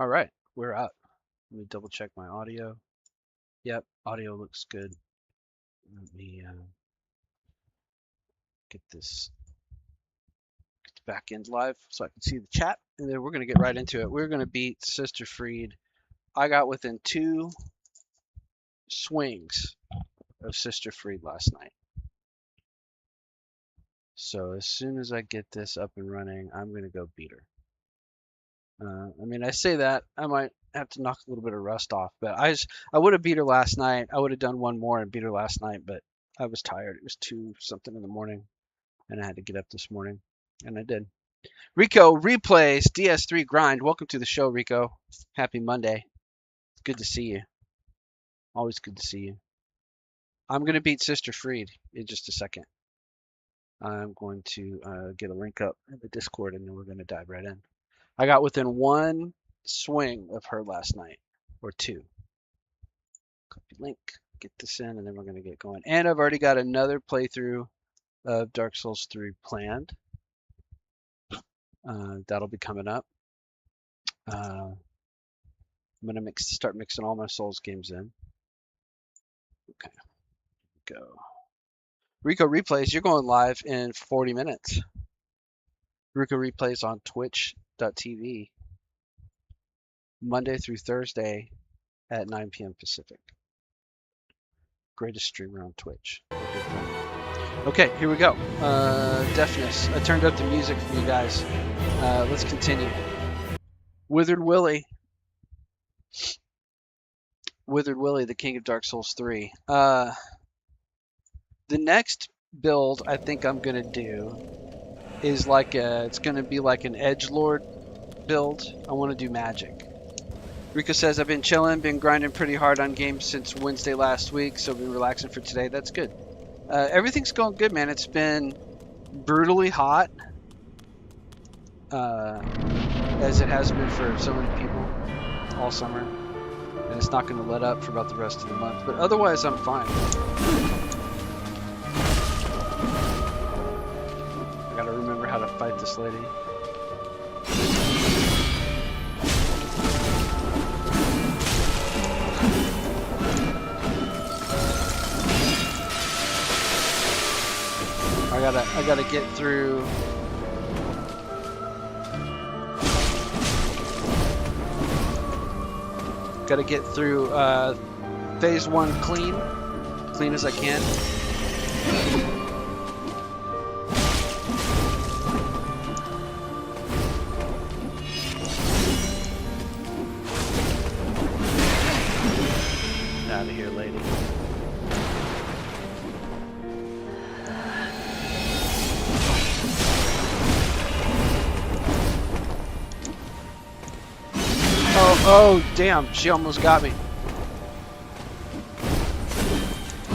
All right, we're up. Let me double check my audio. Yep, audio looks good. Let me get this back end live so I can see the chat, and then we're going to get right into it. We're going to beat Sister Friede. I got within 2 swings of Sister Friede last night. So as soon as I get this up and running, I'm going to go beat her. I mean, I say that, I might have to knock a little bit of rust off, but I would have beat her last night. I would have done one more and beat her last night, but I was tired. It was 2 something in the morning, and I had to get up this morning, and I did. Rico replays DS3 grind. Welcome to the show, Rico. Happy Monday. Good to see you. Always good to see you. I'm going to beat Sister Friede in just a second. I'm going to get a link up in the Discord, and then we're going to dive right in. I got within 1 swing of her last night, or 2. Copy link, get this in, and then we're going to get going. And I've already got another playthrough of Dark Souls 3 planned. That'll be coming up. I'm going to start mixing all my Souls games in. Okay, go. Rico Replays, you're going live in 40 minutes. Rico Replays on twitch.tv, Monday through Thursday at 9 p.m. Pacific. Greatest streamer on Twitch. Okay, here we go. Deafness. I turned up the music for you guys. Let's continue. Withered Willie. Withered Willie, the king of Dark Souls 3. The next build I think I'm going to do is it's going to be like an edgelord build. I want to do magic. Rico says, I've been chilling, been grinding pretty hard on games since Wednesday last week, so I've been relaxing for today. That's good. Everything's going good, man. It's been brutally hot, as it has been for so many people all summer, and it's not going to let up for about the rest of the month, but otherwise I'm fine. I gotta remember how to fight this lady. I gotta get through. Gotta get through phase 1 clean as I can. Out of here, lady. Oh, damn, she almost got me.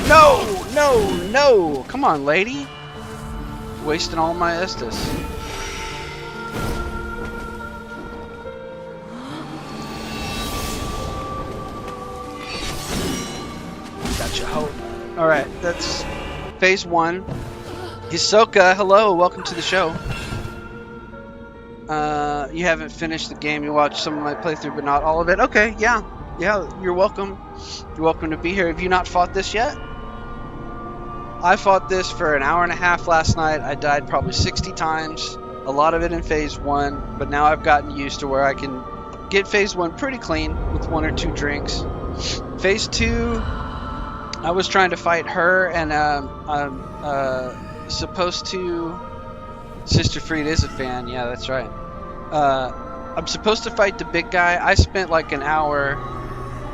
No! Come on, lady. Wasting all my Estus. Gotcha, hope. Alright, that's phase 1. Hisoka, hello, welcome to the show. You haven't finished the game. You watched some of my playthrough, but not all of it. Okay, yeah, you're welcome. You're welcome to be here. Have you not fought this yet? I fought this for an hour and a half last night. I died probably 60 times, a lot of it in phase 1, but now I've gotten used to where I can get phase 1 pretty clean with 1 or 2 drinks. Phase 2, I was trying to fight her, and I'm supposed to... Sister Friede is a fan, yeah, that's right. I'm supposed to fight the big guy. I spent like an hour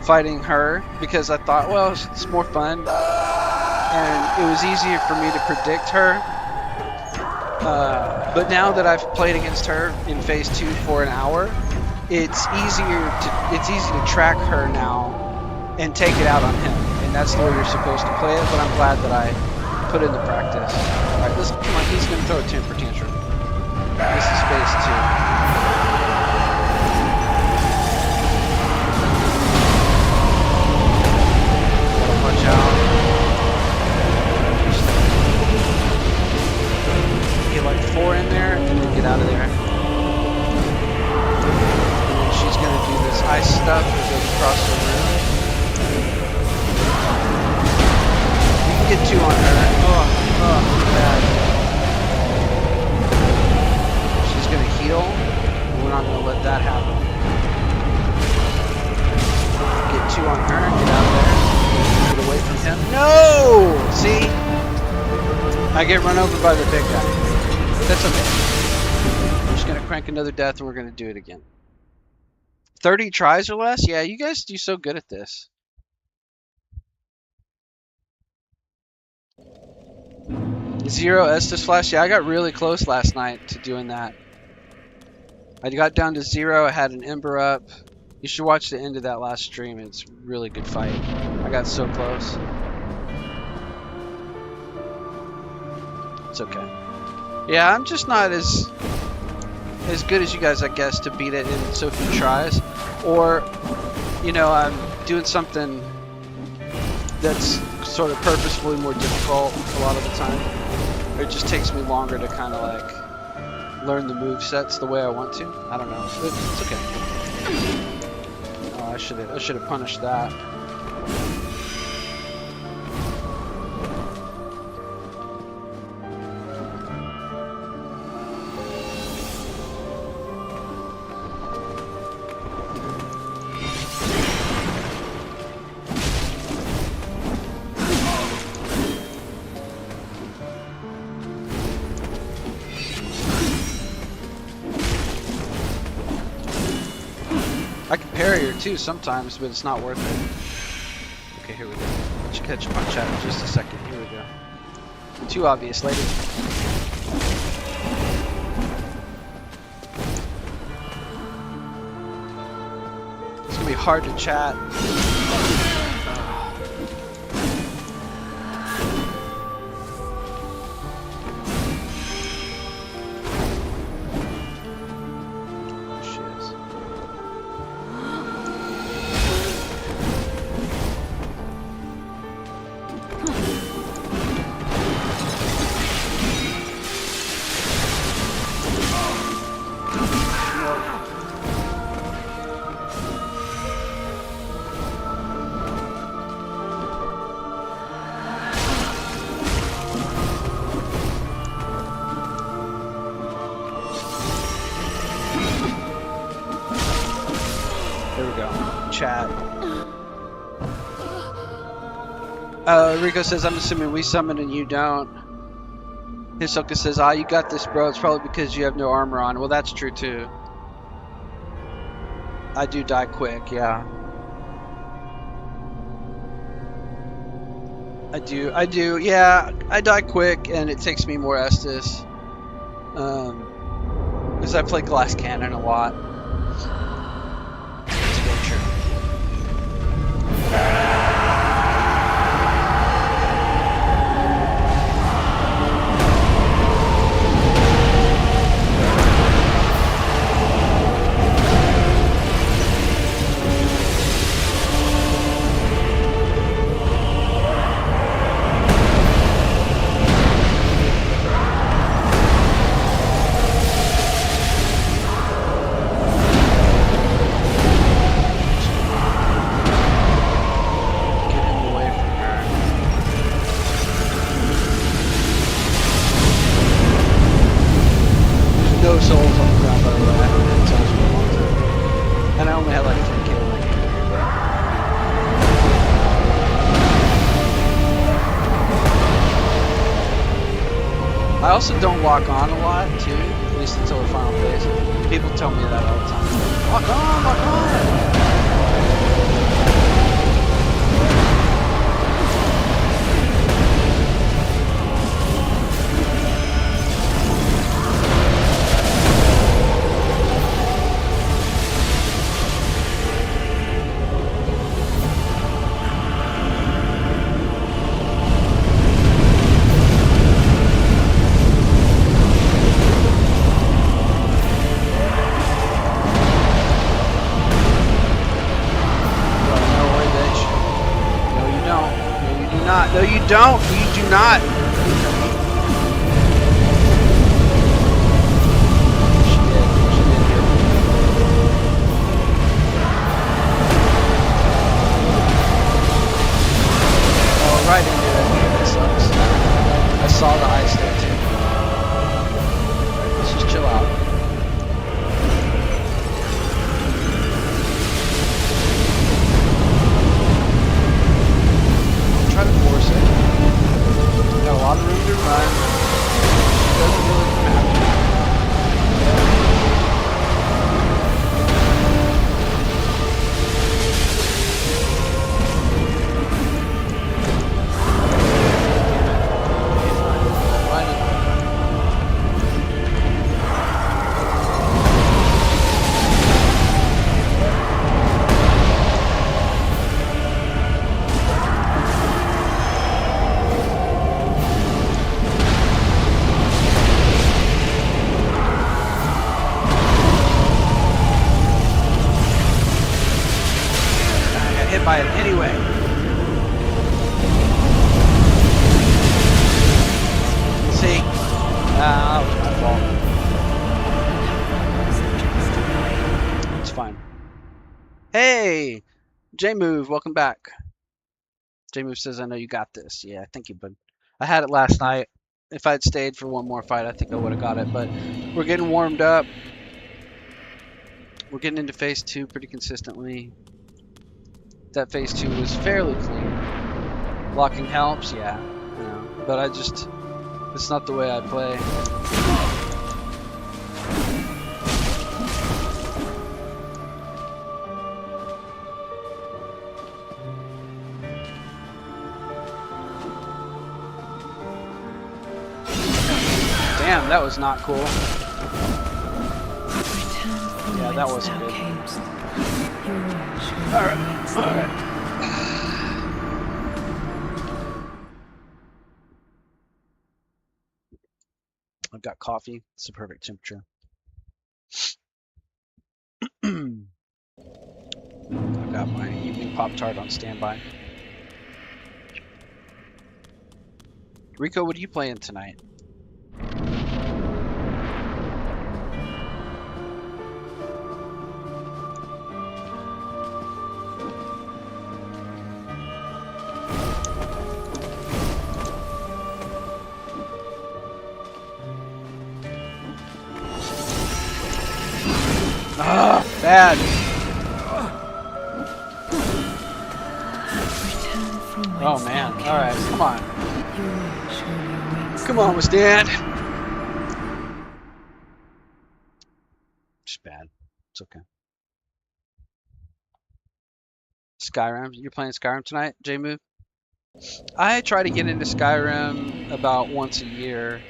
fighting her because I thought, well, it's more fun. And it was easier for me to predict her. But now that I've played against her in phase 2 for an hour, it's easy to track her now and take it out on him. And that's the way you're supposed to play it, but I'm glad that I put in the practice. Alright, come on, he's going to throw a temper tantrum. This is phase 2. Punch out. Get like 4 in there and then get out of there. And then she's gonna do stuff that goes across the room. You can get 2 on her. Oh, bad. She's gonna heal. We're not gonna let that happen. Get 2 on her. Get out there. Get away from him. No! See? I get run over by the big guy. That's okay. I'm just gonna crank another death and we're gonna do it again. 30 tries or less? Yeah, you guys do so good at this. Zero Estus Flash. Yeah, I got really close last night to doing that. I got down to 0. I had an Ember up. You should watch the end of that last stream. It's a really good fight. I got so close. It's okay. Yeah, I'm just not as good as you guys, I guess, to beat it in so few tries. Or, you know, I'm doing something that's sort of purposefully more difficult a lot of the time. Or it just takes me longer to kind of like learn the move sets the way I want to. I don't know. It's okay. Oh, I should have punished that. I can parry her too sometimes, but it's not worth it. Okay, here we go. Let's catch punch out in just a second. Here we go. Too obvious, lady. It's gonna be hard to chat. Chat. Rico says, I'm assuming we summon and you don't. Hisoka says, you got this, bro. It's probably because you have no armor on. Well, that's true, too. I do die quick, yeah. I do, yeah. I die quick, and it takes me more Estus. Because I play Glass Cannon a lot. I also don't lock on a lot, too, at least until the final phase. People tell me that all the time. Lock on, lock on! No, you don't. You do not. right by it anyway. See? That was my fault. It's fine. Hey! J-Move, welcome back. J-Move says, I know you got this. Yeah, thank you, bud. I had it last night. If I'd stayed for one more fight, I think I would have got it. But we're getting warmed up. We're getting into phase 2 pretty consistently. That phase 2 was fairly clean. Locking helps, yeah. You know, but it's not the way I play. Damn, that was not cool. Yeah, that wasn't good. Alright. I've got coffee. It's the perfect temperature. I've got my evening Pop-Tart on standby. Rico, what are you playing tonight? Ah, bad. Oh man. Alright, come on. Come on, Withstand. Just bad. It's okay. Skyrim. You're playing Skyrim tonight, J-Move? I try to get into Skyrim about once a year.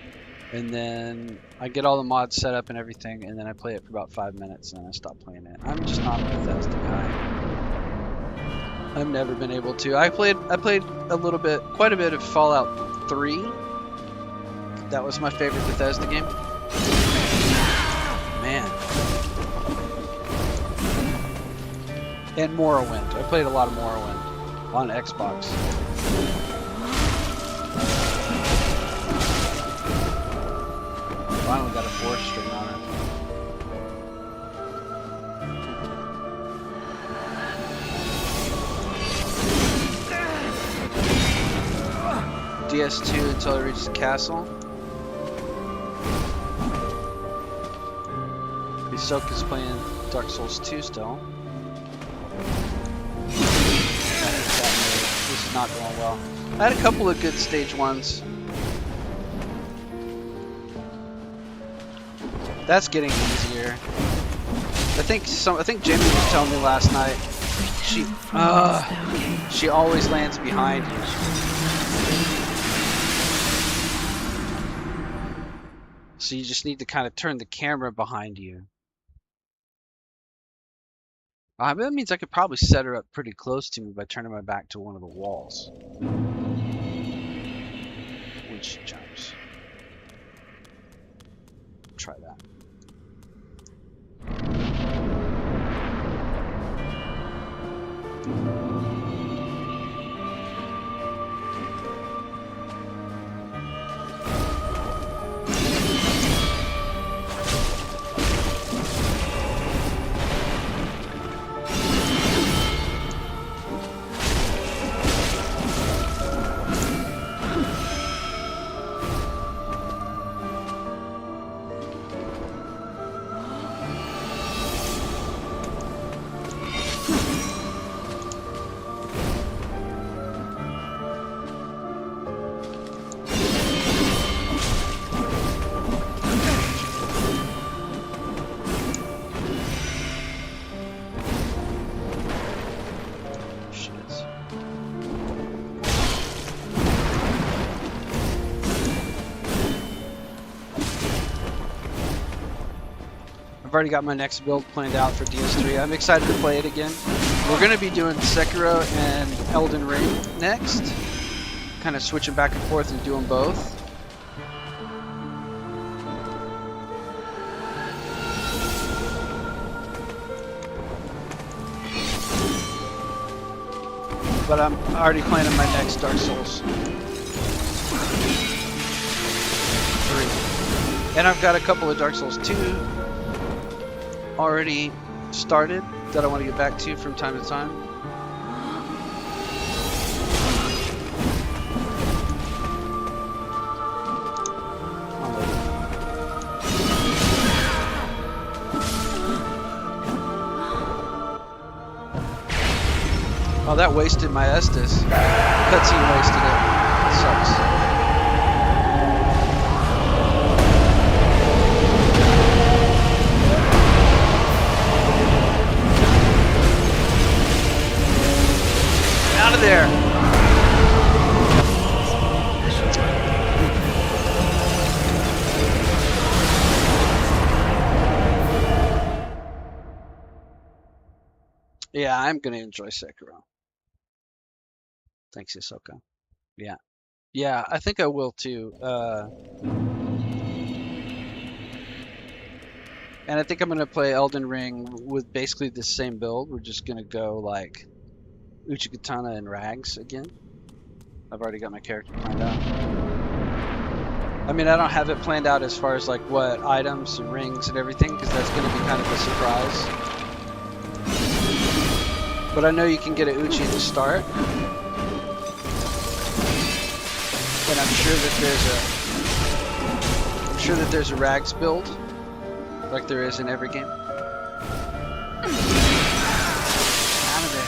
And then I get all the mods set up and everything, and then I play it for about 5 minutes, and then I stop playing it. I'm just not a Bethesda guy. I've never been able to. I played a little bit, quite a bit of Fallout 3. That was my favorite Bethesda game. Man. And Morrowind. I played a lot of Morrowind on Xbox. Finally got a 4-string on it. DS2 until it reaches the castle. Hisoka's playing Dark Souls 2 still. This is not going well. I had a couple of good stage 1s. That's getting easier. I think Jamie was telling me last night. She always lands behind you. So you just need to kind of turn the camera behind you. That means I could probably set her up pretty close to me by turning my back to one of the walls when she jumps. Try that. I've already got my next build planned out for DS3. I'm excited to play it again. We're going to be doing Sekiro and Elden Ring next. Kind of switching back and forth and doing both. but I'm already planning my next Dark Souls 3. And I've got a couple of Dark Souls 2 already started that I want to get back to from time to time. Oh, that wasted my Estus. Cutscene wasted it. Sucks. Out of there. Yeah, I'm gonna enjoy Sekiro. Thanks, Ahsoka. Yeah. Yeah, I think I will too. And I think I'm gonna play Elden Ring with basically the same build. We're just gonna go like Uchigatana and Rags again. I've already got my character planned out. I mean, I don't have it planned out as far as like what items and rings and everything, because that's gonna be kind of a surprise. But I know you can get an Uchi to start. And I'm sure that there's a Rags build, like there is in every game. Out of there.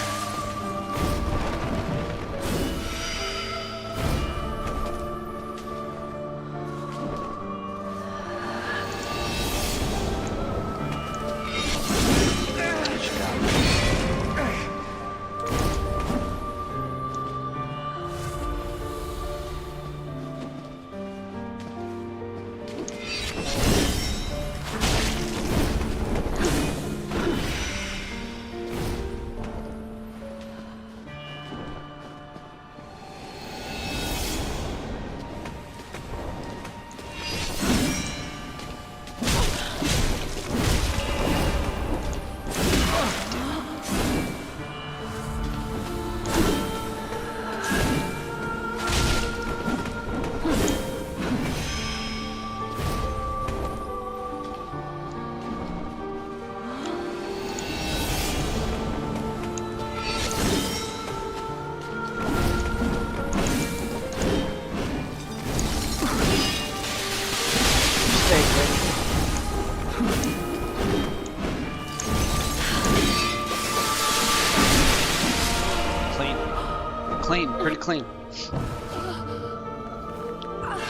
Pretty clean.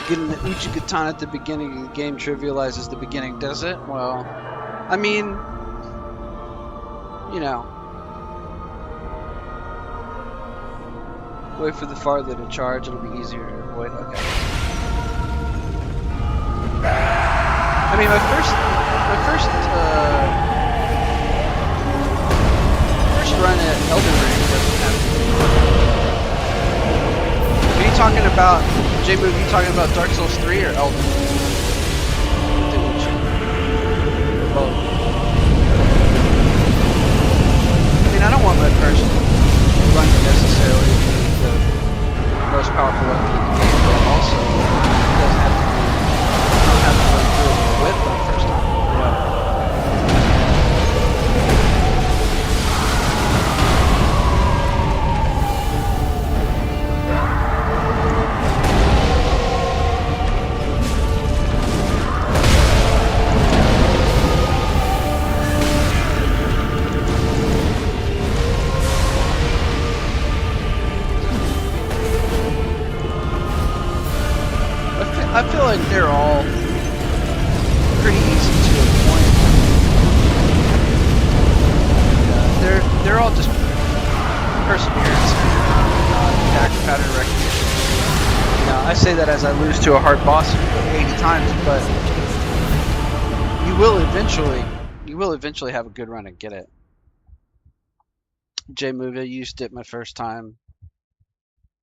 Getting the Uchigatana at the beginning of the game trivializes the beginning, does it? Well, I mean, you know, wait for the farther to charge, it'll be easier to avoid. Okay. I mean, my first run at Elden Ring doesn't have. Are you talking about, J-Move, you talking about Dark Souls 3 or Elden? Both. I mean, I don't want my person run necessarily the most powerful weapon in the game, but also it doesn't have to be, I don't have to run through it with the first time. I feel like they're all pretty easy to a point. They're all just perseverance and attack pattern recognition. Now, I say that as I lose to a hard boss 80 times, but you will eventually have a good run and get it. J-Move, I used it my first time.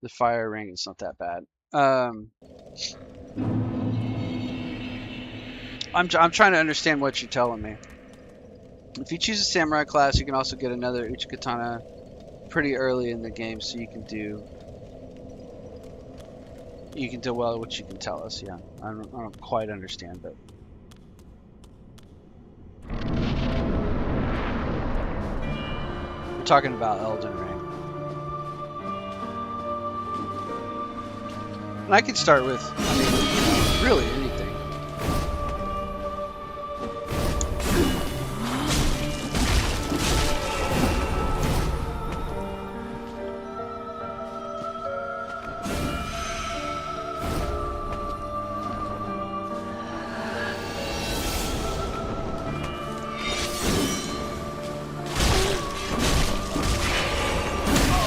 The fire ring is not that bad. I'm trying to understand what you're telling me. If you choose a samurai class, you can also get another Uchigatana pretty early in the game, so you can do well what you can tell us. Yeah, I don't quite understand, but we're talking about Elden Ring. And I could start with, I mean, really anything.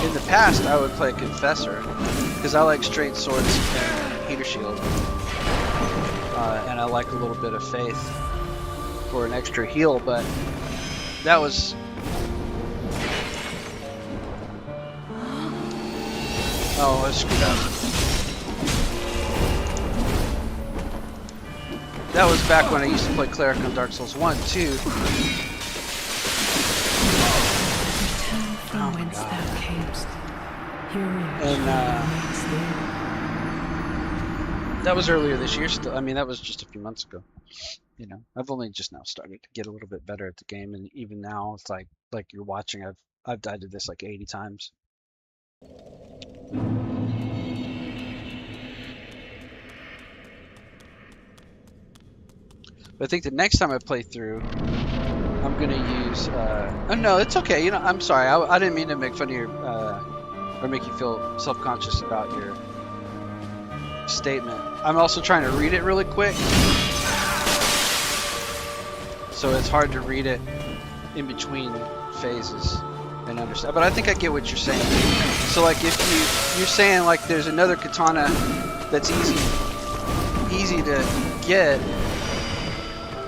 In the past, I would play Confessor because I like straight swords and heater shield, and I like a little bit of faith for an extra heal. But that was I screwed up. That was back when I used to play Cleric on Dark Souls 1, 2. Oh my God. And that was earlier this year still. I mean, that was just a few months ago. You know, I've only just now started to get a little bit better at the game, and even now it's like you're watching, I've died to this like 80 times. But I think the next time I play through, I'm gonna use oh no, it's okay. You know, I'm sorry. I didn't mean to make fun of your or make you feel self-conscious about your statement. I'm also trying to read it really quick, so it's hard to read it in between phases and understand. But I think I get what you're saying. So like if you're saying like there's another katana that's easy to get,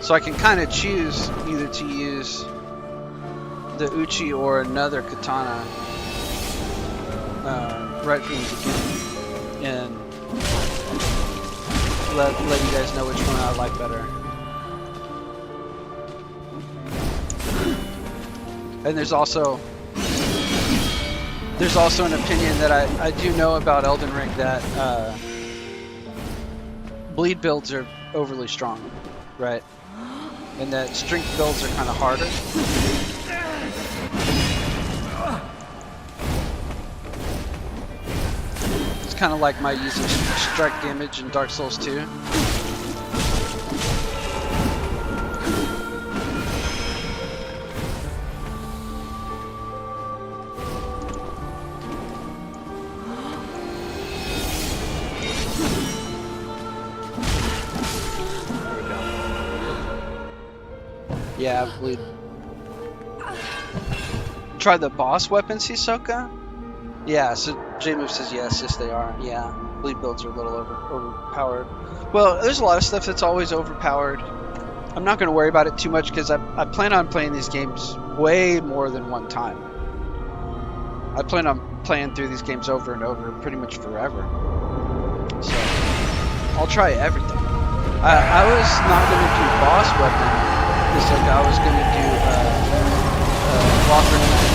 so I can kind of choose either to use the Uchi or another katana right from the beginning, and let you guys know which one I like better. And there's also an opinion that I do know about Elden Ring that bleed builds are overly strong, right? And that strength builds are kind of harder. It's kind of like my use of strike damage in Dark Souls 2. Yeah, bleed. Try the boss weapons, Hisoka? Yeah, so J-Move says yes they are. Yeah, bleed builds are a little overpowered. Well, there's a lot of stuff that's always overpowered. I'm not going to worry about it too much because I plan on playing these games way more than one time. I plan on playing through these games over and over pretty much forever. So, I'll try everything. I was not going to do boss weapon. Like I was going to do Walker Knight.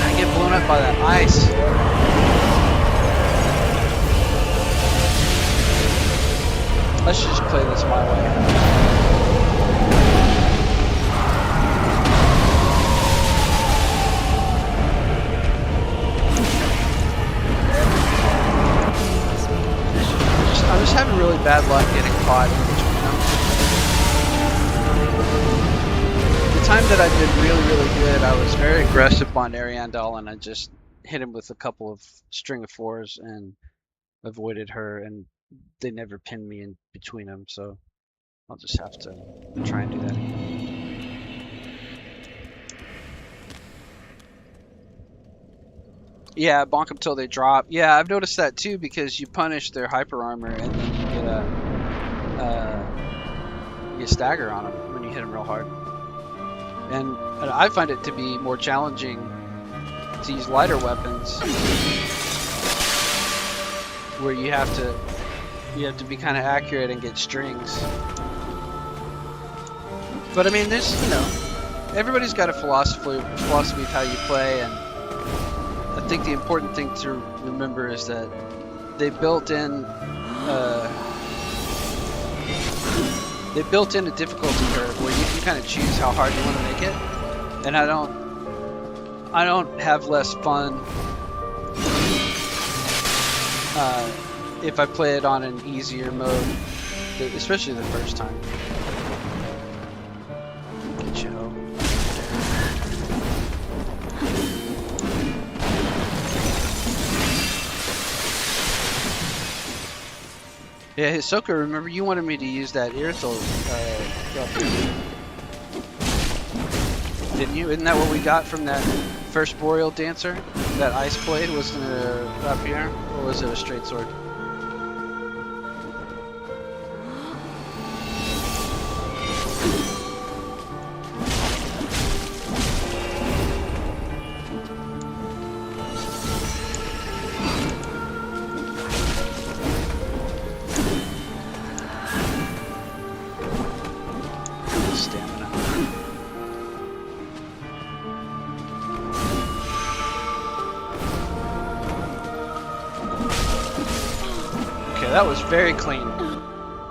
I get blown up by that ice. Let's just play this my way. I'm just having really bad luck getting caught in between them. The time that I did really good, I was very aggressive on Ariandel, and I just hit him with a couple of string of fours and avoided her, and they never pinned me in between them, so I'll just have to try and do that again. Yeah, bonk them till they drop. Yeah, I've noticed that too, because you punish their hyper armor and then you get a stagger on them when you hit them real hard. And I find it to be more challenging to use lighter weapons, where you have to You have to be kind of accurate and get strings. But I mean, there's, everybody's got a philosophy of how you play, and I think the important thing to remember is that they built in a difficulty curve where you can kind of choose how hard you want to make it. And I don't have less fun if I play it on an easier mode, especially the first time. Get you home. Yeah, Hisoka, remember you wanted me to use that Irithel up here. Didn't you? Isn't that what we got from that first Boreal Dancer? That ice blade wasn't it up here? Or was it a straight sword? That was very clean.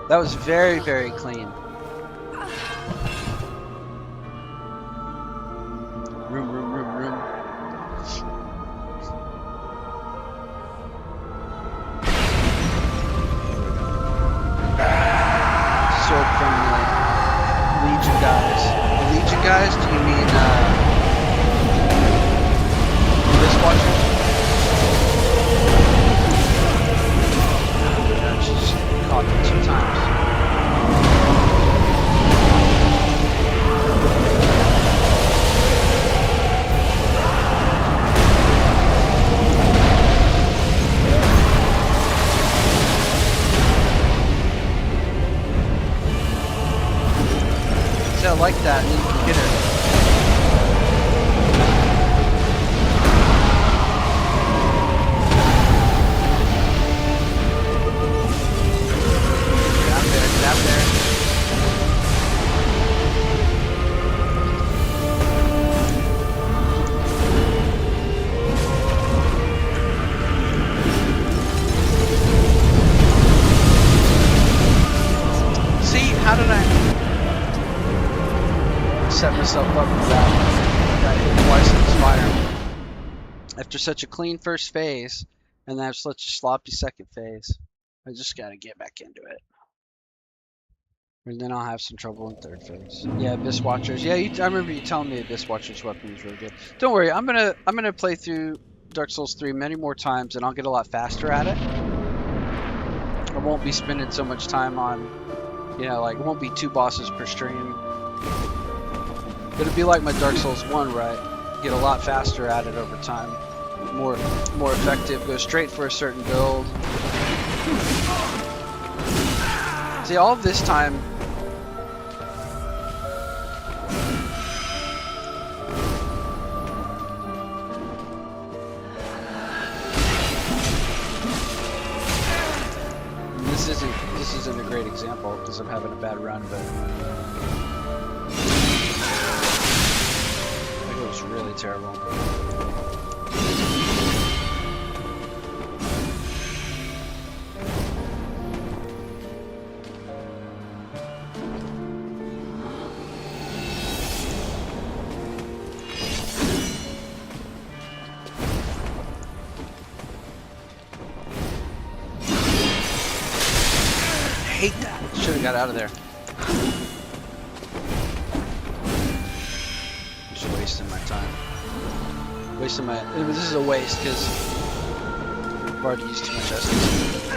That was very, very clean. Room. Sword from the Legion guys. The Legion guys? Do you mean this watcher? Caught me 2 times. See, I like that, and then you can get her. Set myself up for that. Got hit twice in this fire. After such a clean first phase, and then such a sloppy second phase, I just gotta get back into it. And then I'll have some trouble in third phase. Yeah, Abyss Watchers. Yeah, I remember you telling me Abyss Watchers weapon was really good. Don't worry, I'm gonna play through Dark Souls 3 many more times, and I'll get a lot faster at it. I won't be spending so much time on, like it won't be 2 bosses per stream. It'll be like my Dark Souls 1, right? Get a lot faster at it over time. More effective, go straight for a certain build. See, all of this time, this isn't a great example because I'm having a bad run, but it was really terrible. I hate that. Should have got out of there. Just wasting my time. This is a waste because I've already used too much essence.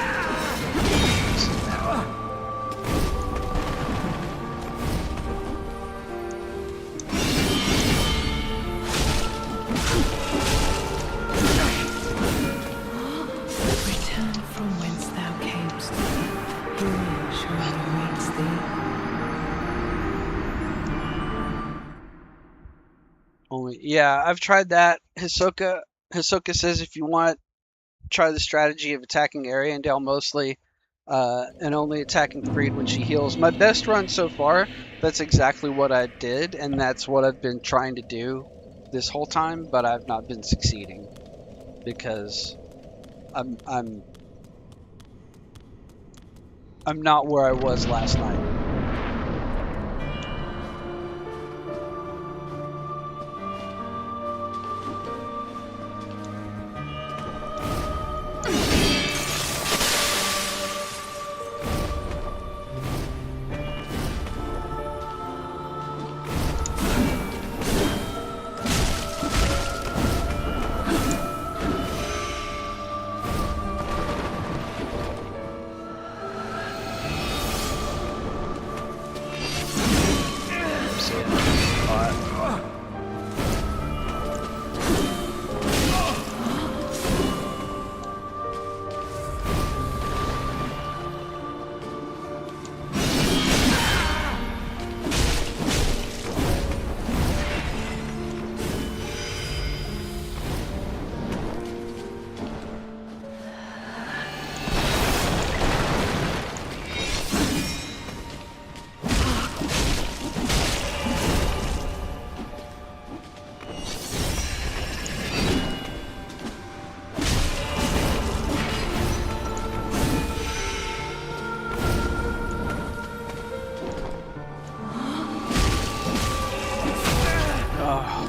Yeah, I've tried that. Hisoka says if you want, try the strategy of attacking Ariandel mostly. and only attacking Friede when she heals. My best run so far, that's exactly what I did, and that's what I've been trying to do this whole time, but I've not been succeeding because I'm not where I was last night.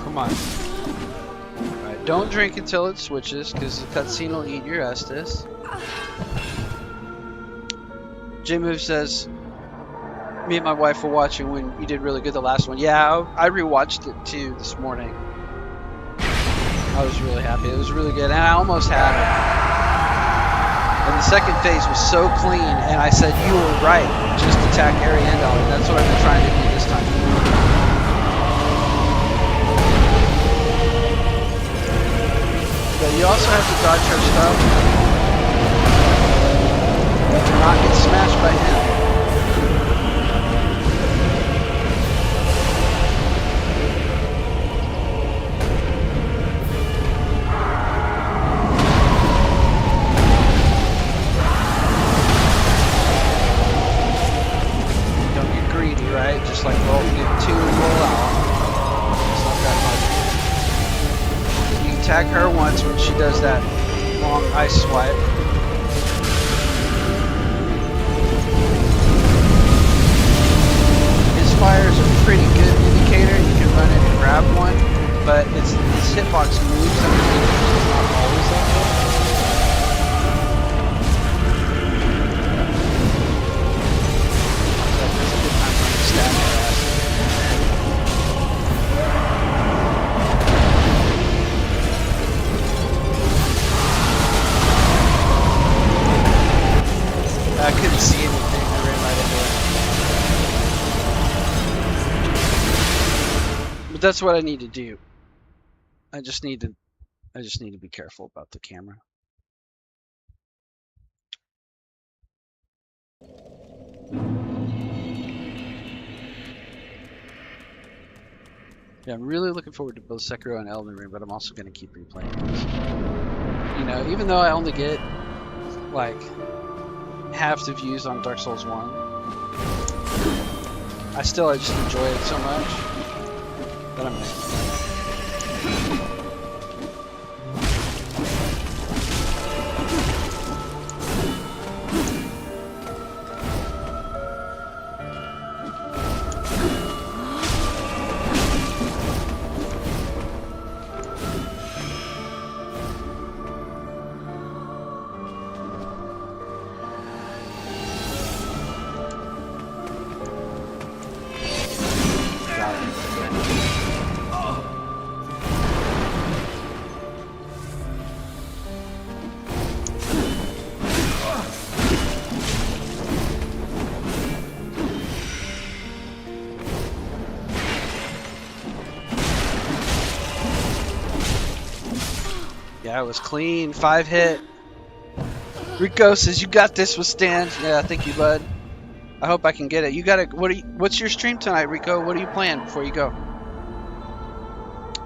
Come on. Alright, don't drink until it switches, because the cutscene will eat your Estus. J-Move says, me and my wife were watching when you did really good the last one. Yeah, I rewatched it too this morning. I was really happy. It was really good, and I almost had it. And the second phase was so clean, and I said, you were right, just attack Ariandel, and that's what I've been trying to do this time. But you also have to dodge her stuff and not get smashed by him. Don't get greedy, right? Just like roll, get 2 and roll out. It's not that much. Attack her once when she does that long ice swipe. His fire is a pretty good indicator. You can run in and grab one, but his hitbox moves underneath. It's not always that way. So that's a good time for him to stab her ass. I couldn't see anything. I ran right into it. But that's what I need to do. I just need to be careful about the camera. Yeah, I'm really looking forward to both Sekiro and Elden Ring, but I'm also going to keep replaying this. You know, even though I only get like half the views on Dark Souls 1, I just enjoy it so much that I'm gonna. Yeah, it was clean. 5 hit. Rico says you got this with stand. Yeah, thank you, bud. I hope I can get it. You got it. What's your stream tonight, Rico? What are you playing before you go?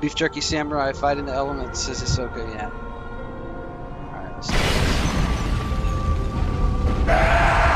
Beef Jerky Samurai, Fight in the Elements, says Ahsoka. Yeah. All right, let's do this.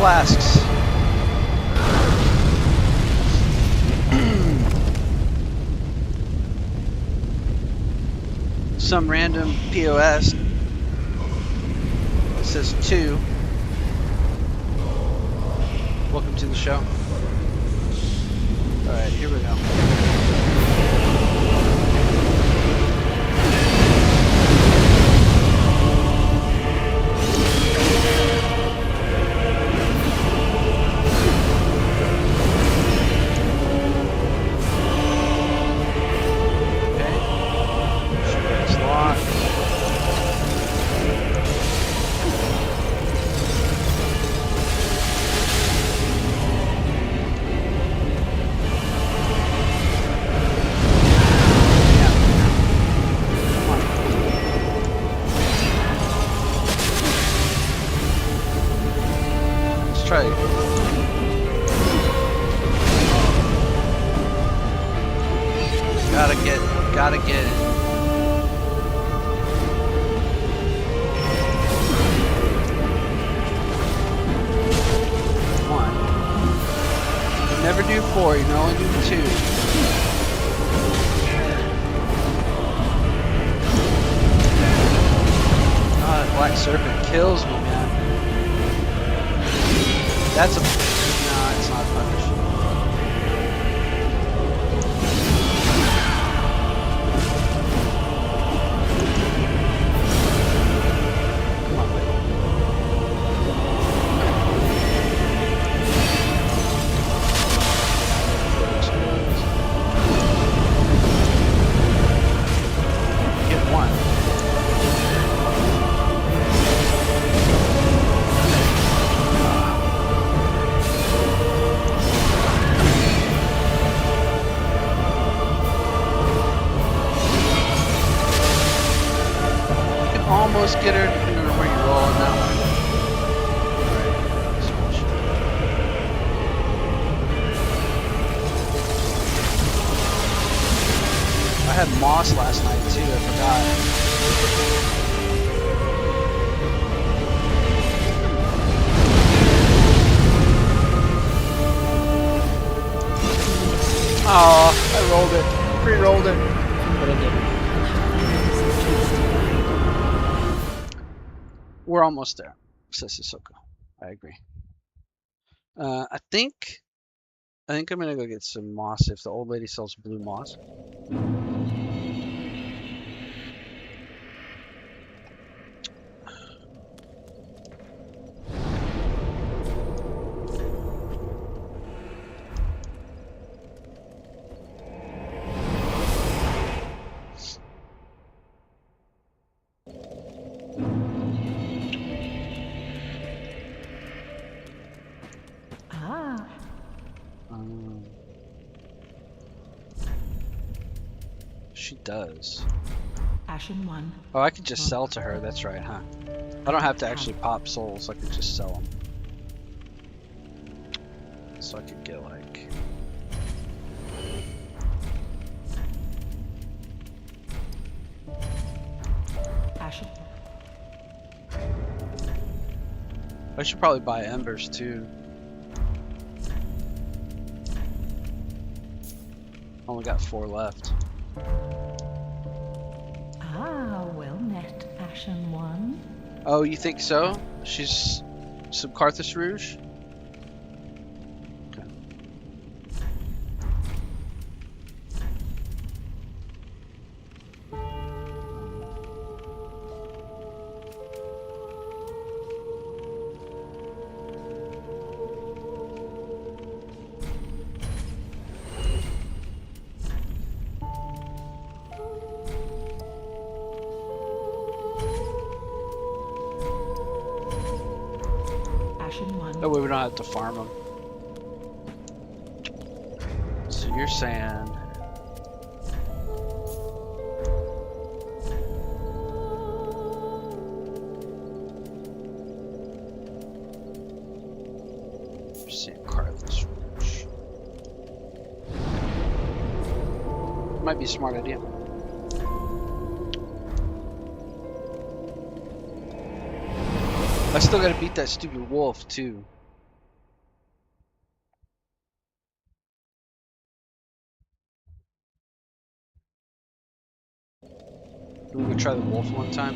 flasks. Some random POS. It says 2. Welcome to the show. Alright, here we go. Gotta get it. One. You never do 4, you can only do 2. God, Black Serpent kills me, man. That's a... No, it's not punish. Almost get her, depending on where you roll on that one. I had moss last night too, I forgot. Oh, I rolled it. Pre-rolled it. But I didn't. We're almost there, says Sissoko. I agree. I think I'm gonna go get some moss if the old lady sells blue moss. She does. Ashen 1. Oh, I could just sell to her. That's right, huh? I don't have to actually pop souls. I could just sell them. So I could get like... Ashen. I should probably buy embers too. Only got 4 left. Ah, well met, Ashen 1. Oh, you think so? She's some Carthus Rouge? Okay. That way we don't have to farm them. So you're saying... You're saying Carthus Rouge. Might be a smart idea. I still gotta beat that stupid wolf too. we go try the wolf one time?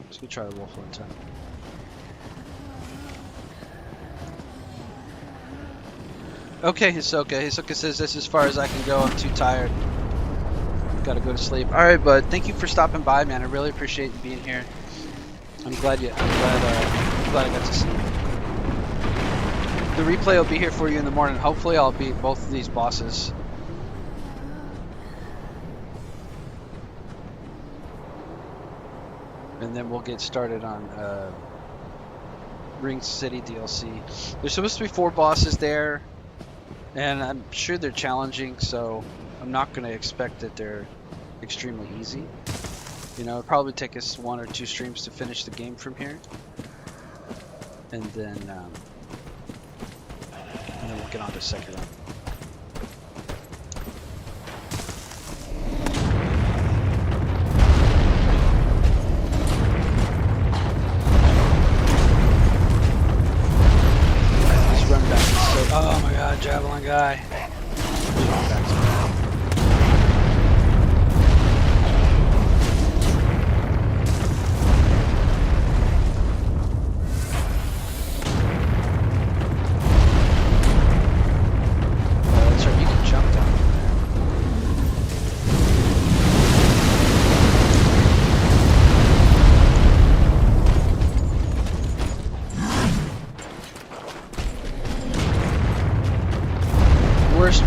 Let's go try the wolf one time. Okay, Hisoka. Hisoka says this is as far as I can go. I'm too tired. Gotta go to sleep. All right, bud. Thank you for stopping by, man. I really appreciate you being here. I'm glad I got to see you. The replay will be here for you in the morning. Hopefully, I'll beat both of these bosses. And then we'll get started on Ring City DLC. There's supposed to be 4 bosses there, and I'm sure they're challenging, so I'm not going to expect that they're extremely easy. You know, it'll probably take us 1 or 2 streams to finish the game from here. And then we'll get on to second round. This run back is so... Oh my god, Javelin guy. Run back's bad.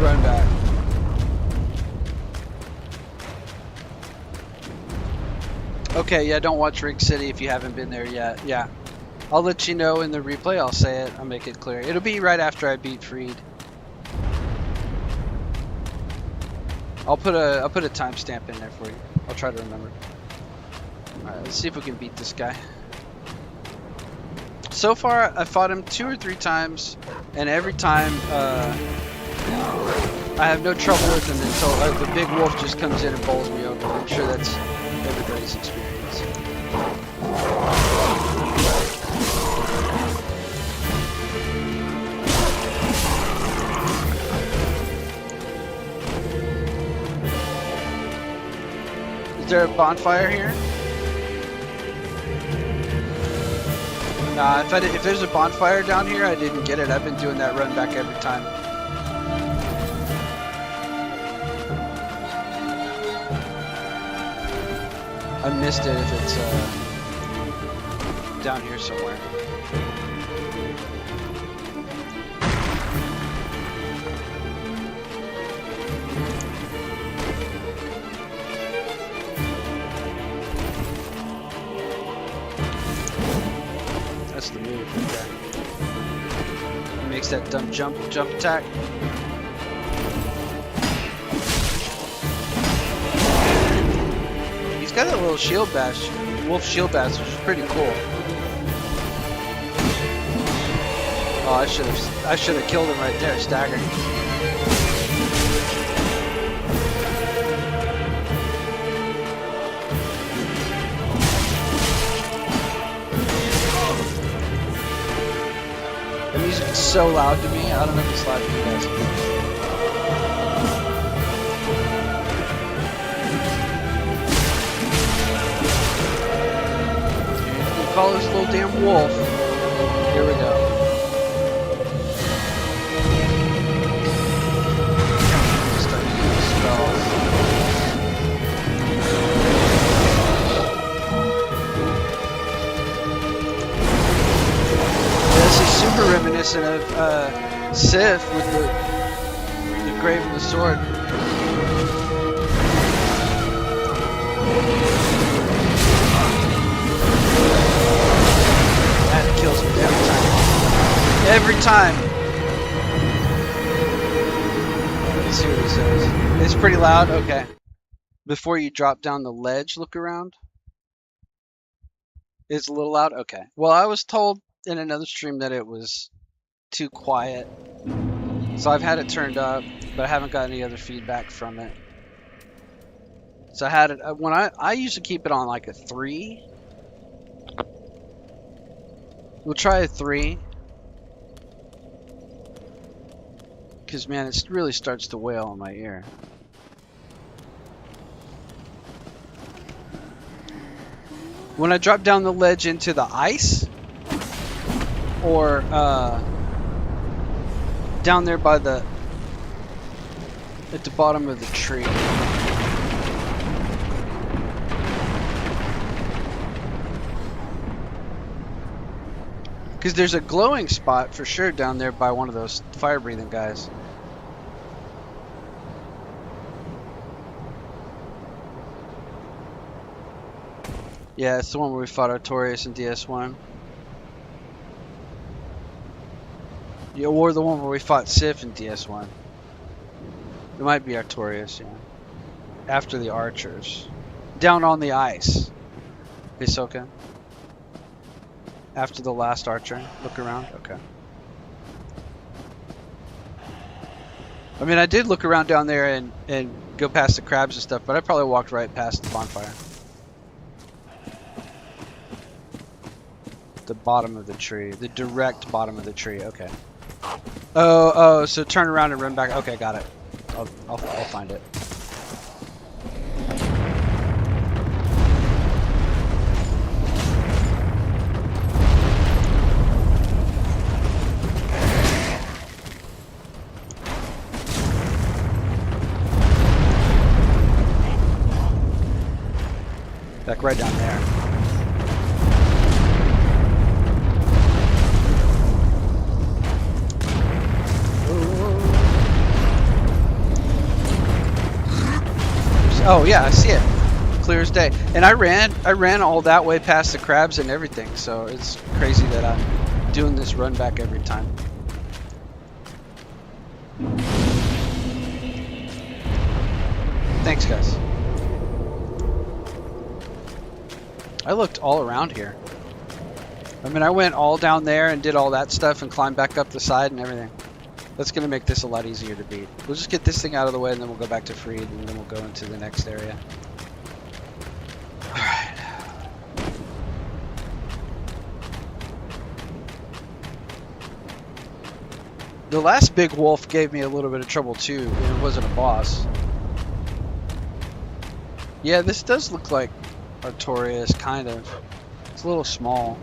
Run back. Okay, yeah, don't watch Rig City if you haven't been there yet. Yeah, I'll let you know in the replay. I'll say it. I'll make it clear. It'll be right after I beat Friede. I'll put a timestamp in there for you. I'll try to remember. All right, let's see if we can beat this guy. So far, I fought him 2 or 3 times, and every time I have no trouble with him until the big wolf just comes in and bowls me over. I'm sure that's everybody's experience. Is there a bonfire here? Nah, if there's a bonfire down here, I didn't get it. I've been doing that run back every time. I missed it if it's down here somewhere. That's the move right there. He makes that dumb jump attack. He's got that little shield bash, wolf shield bash, which is pretty cool. Oh, I should have killed him right there, staggered. The music is so loud to me. I don't know if it's loud to you guys. Call this little damn wolf. Here we go. Start using spells. This is super reminiscent of Sif with the grave and the sword. Kills me every time. Every time. Let's see what he says. It's pretty loud? Okay. Before you drop down the ledge, look around. It's a little loud? Okay. Well, I was told in another stream that it was too quiet. So I've had it turned up, but I haven't got any other feedback from it. So I had it, when I usually keep it on like a 3. We'll try a 3. Because, man, it really starts to wail in my ear. When I drop down the ledge into the ice, or down there by at the bottom of the tree. Because there's a glowing spot for sure down there by one of those fire-breathing guys. Yeah, it's the one where we fought Artorias in DS1. Yeah, or the one where we fought Sif in DS1. It might be Artorias, yeah. After the archers. Down on the ice. Hisoka. After the last archer. Look around? Okay. I mean, I did look around down there and go past the crabs and stuff, but I probably walked right past the bonfire. The bottom of the tree. The direct bottom of the tree. Okay. Oh, so turn around and run back. Okay, got it. I'll find it. Like right down there. Oh yeah, I see it. Clear as day. And I ran all that way past the crabs and everything, so it's crazy that I'm doing this run back every time. Thanks, guys. I looked all around here. I mean, I went all down there and did all that stuff and climbed back up the side and everything. That's going to make this a lot easier to beat. We'll just get this thing out of the way and then we'll go back to Friede and then we'll go into the next area. Alright. The last big wolf gave me a little bit of trouble too, and it wasn't a boss. Yeah, this does look like Artorias, kind of. It's a little small.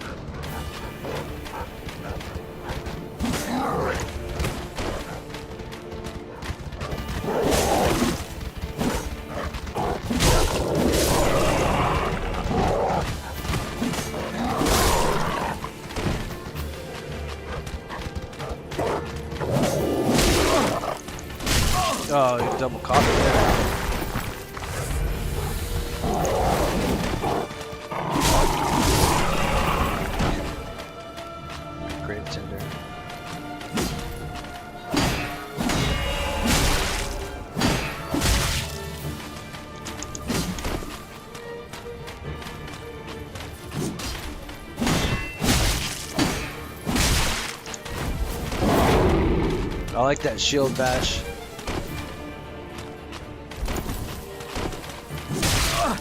Oh, you double caught it there. Gravetender. I like that shield bash.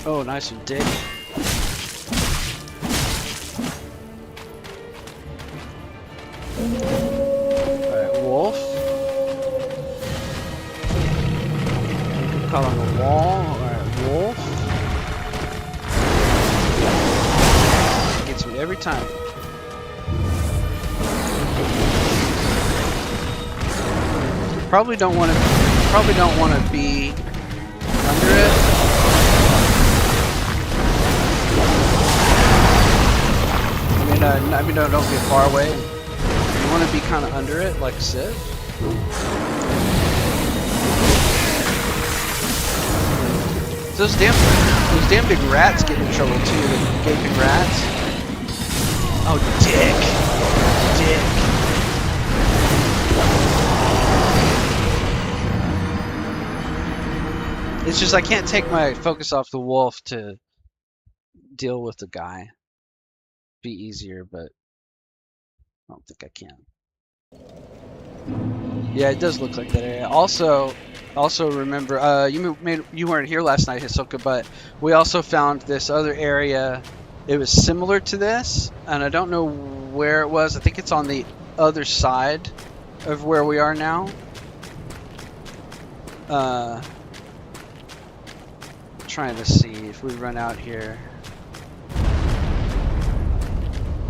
Oh, nice and dig. Alright, wolf. Caught on the wall. Alright, wolf. Gets me every time. Probably don't want to be under it. I mean, don't get far away. You want to be kind of under it, like Civ. Those damn big rats get in trouble too. The gaping rats. Oh, dick. It's just I can't take my focus off the wolf to deal with the guy. Be easier, but I don't think I can. Yeah, it does look like that area. Also remember, you weren't here last night, Hisoka, but we also found this other area. It was similar to this, and I don't know where it was. I think it's on the other side of where we are now. Trying to see if we run out here.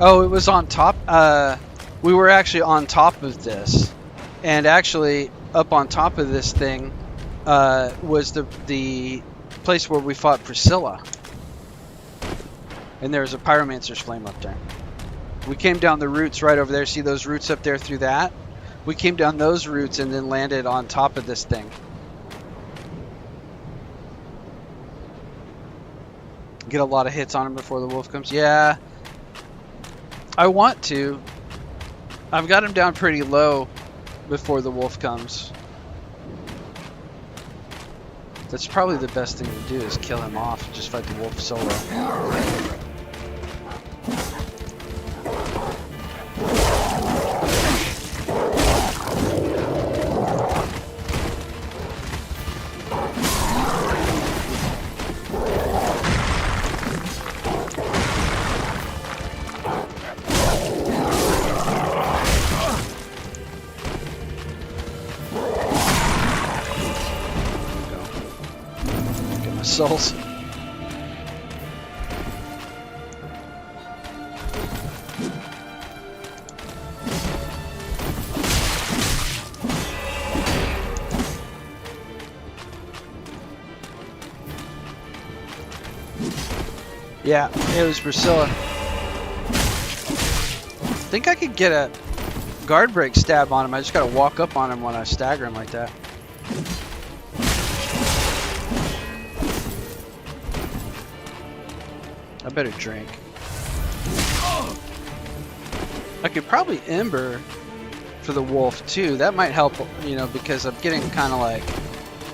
Oh, it was on top. We were actually on top of this, and actually up on top of this thing was the place where we fought Priscilla. And there's a pyromancer's flame up there. We came down the roots right over there. See those roots up there through that? We came down those roots and then landed on top of this thing. Get a lot of hits on him before the wolf comes. Yeah, I want to. I've got him down pretty low before the wolf comes. That's probably the best thing to do, is kill him off. Just fight the wolf solo. Souls. Yeah, it was Priscilla. I think I could get a guard break stab on him. I just gotta walk up on him when I stagger him like that. I better drink. I could probably Ember for the wolf too. That might help, you know, because I'm getting kind of like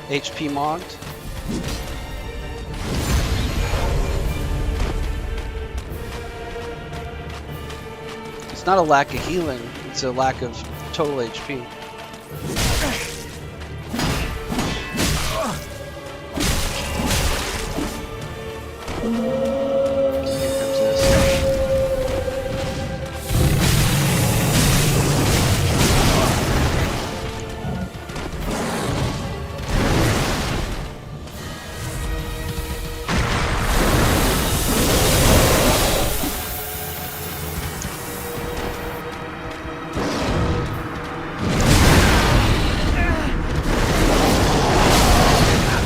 HP mogged. It's not a lack of healing, it's a lack of total HP.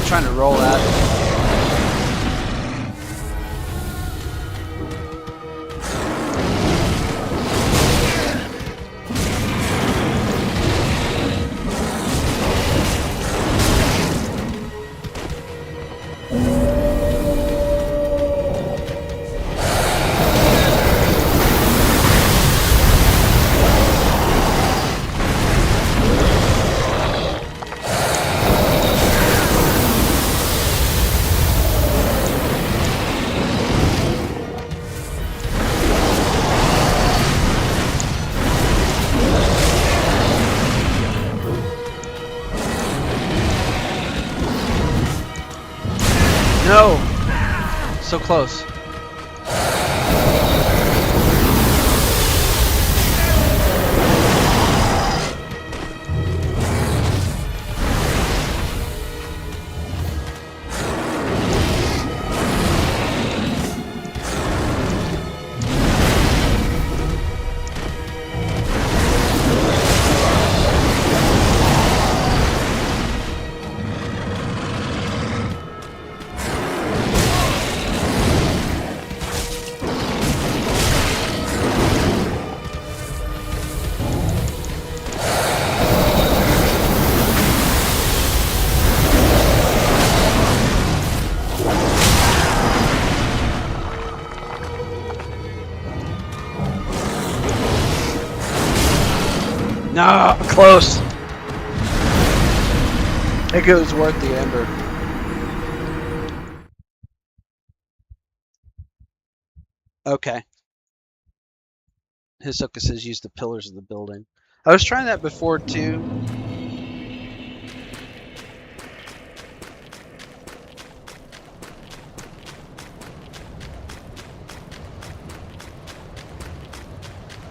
Trying to roll that. No! So close. No, close. I think it was worth the ember. Okay. Hisoka says use the pillars of the building. I was trying that before too.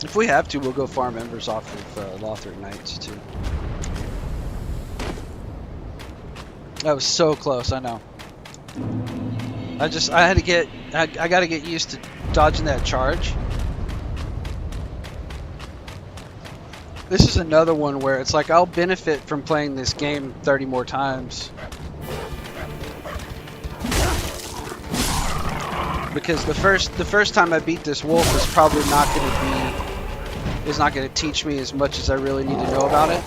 If we have to, we'll go farm embers off of Lothric Knights too. That was so close, I know. I had to get, I gotta get used to dodging that charge. This is another one where it's like I'll benefit from playing this game 30 more times. Because the first time I beat this wolf is probably not gonna teach me as much as I really need to know about it.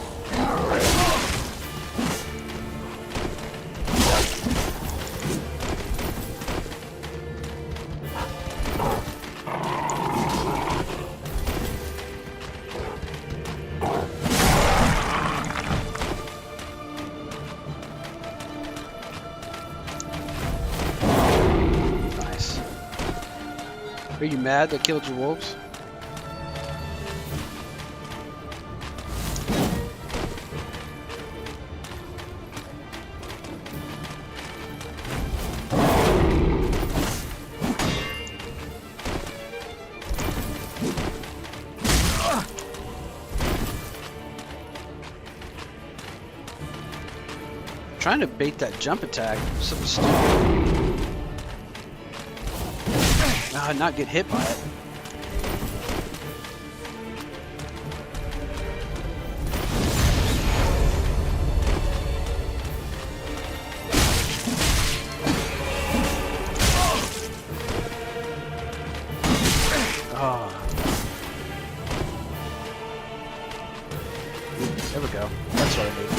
Nice. Are you mad they killed your wolves? Trying to bait that jump attack. So stupid. Not get hit by it. Oh. There we go. That's what I need.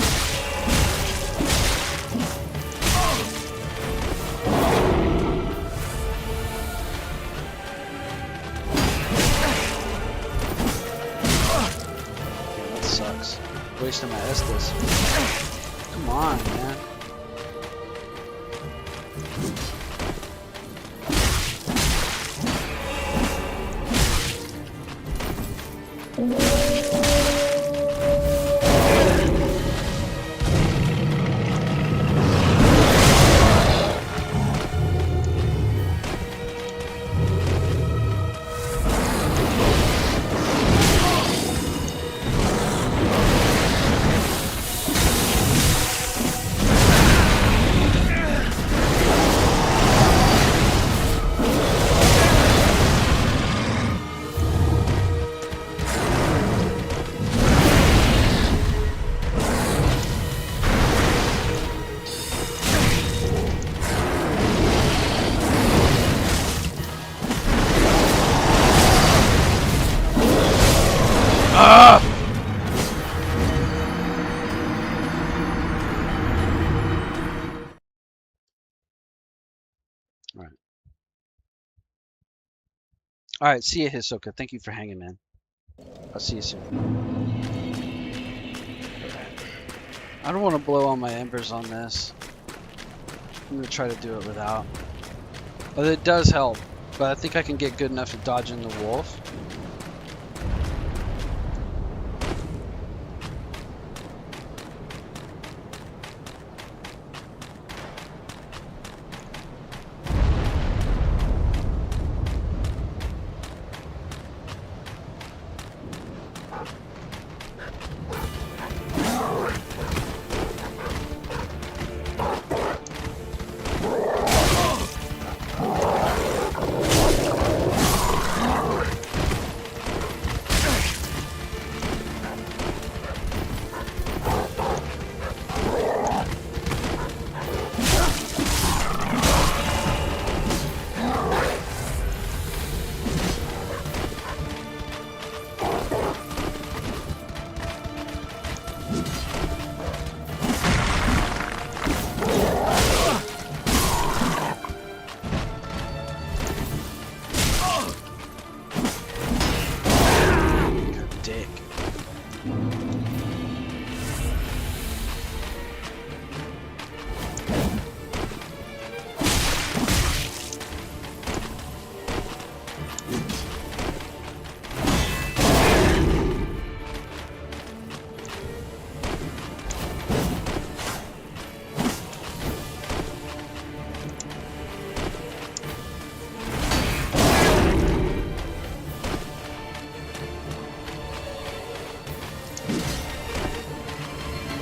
Sucks. Wasting my Estus. Come on, man. Ah! Alright. Alright, see you, Hisoka. Thank you for hanging, man. I'll see you soon. I don't want to blow all my embers on this. I'm going to try to do it without. But it does help. But I think I can get good enough to dodge in the wolf.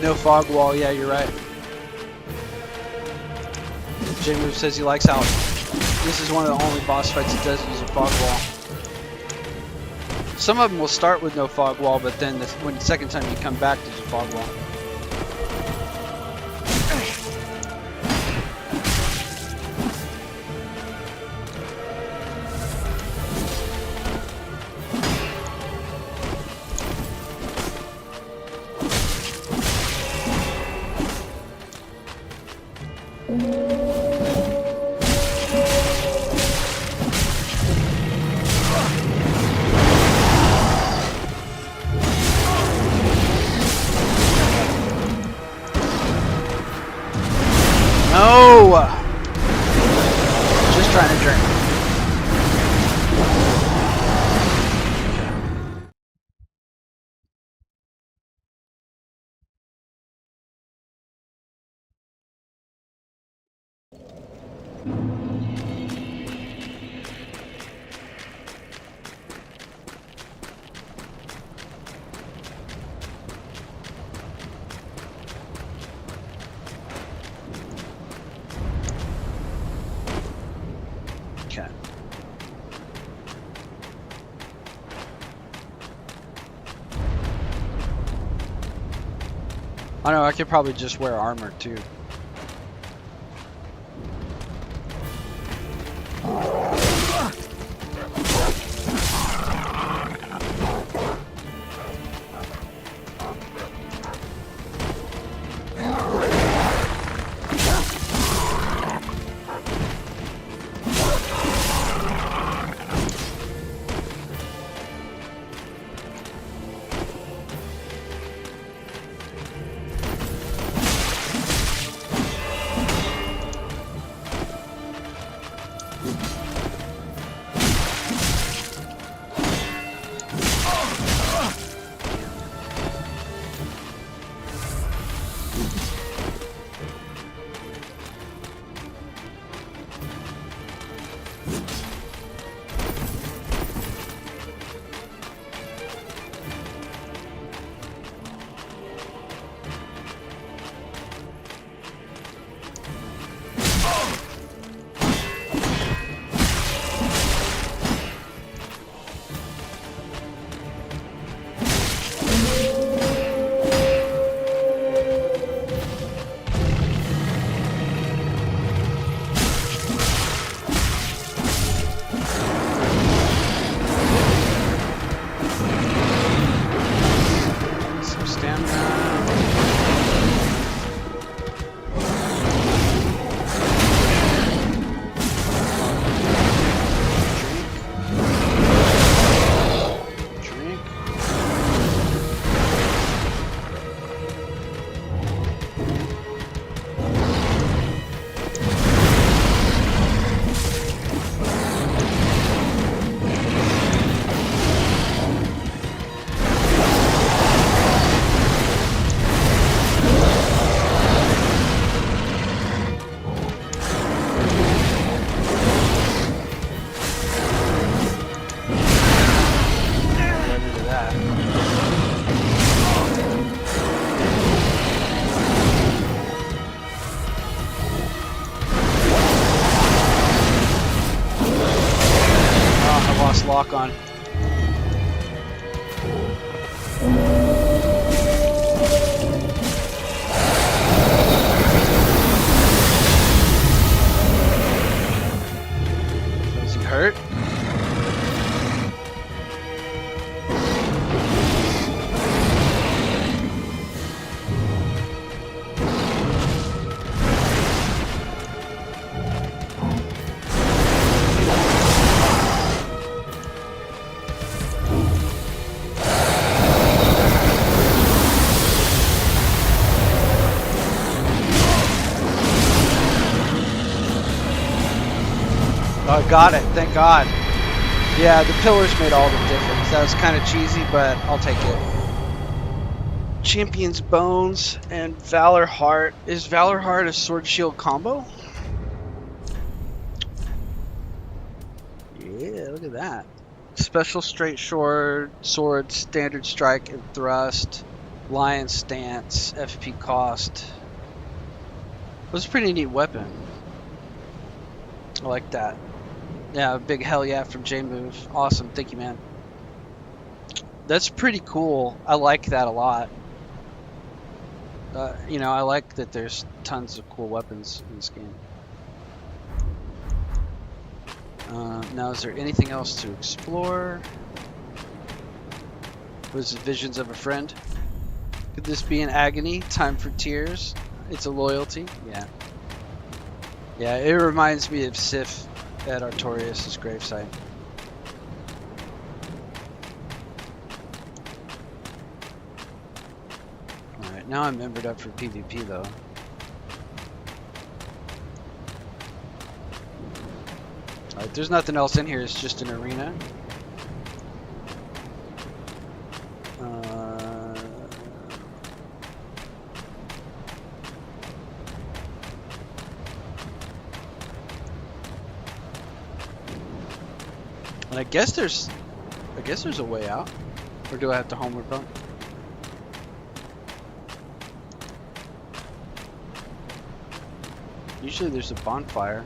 No fog wall, yeah, you're right. J-Move says he likes how this is one of the only boss fights that does use a fog wall. Some of them will start with no fog wall, but then when the second time you come back, there's a fog wall. No! Just trying to drink. Okay. I know, I could probably just wear armor too. Lock on. Does he hurt? Oh, got it. Thank God. Yeah, the pillars made all the difference. That was kind of cheesy, but I'll take it. Champion's Bones and Valor Heart. Is Valor Heart a sword shield combo? Yeah, look at that. Special straight sword, standard strike and thrust, lion stance, FP cost. It was a pretty neat weapon. I like that. Yeah, big hell yeah from J-Move. Awesome. Thank you, man. That's pretty cool. I like that a lot. You know, I like that there's tons of cool weapons in this game. Now, is there anything else to explore? Was it Visions of a Friend? Could this be an agony? Time for tears? It's a loyalty? Yeah. Yeah, it reminds me of Sif at Artorias' gravesite. Alright, now I'm membered up for PvP though. Alright, there's nothing else in here, it's just an arena. And I guess there's a way out. Or do I have to homeward bump? Usually there's a bonfire.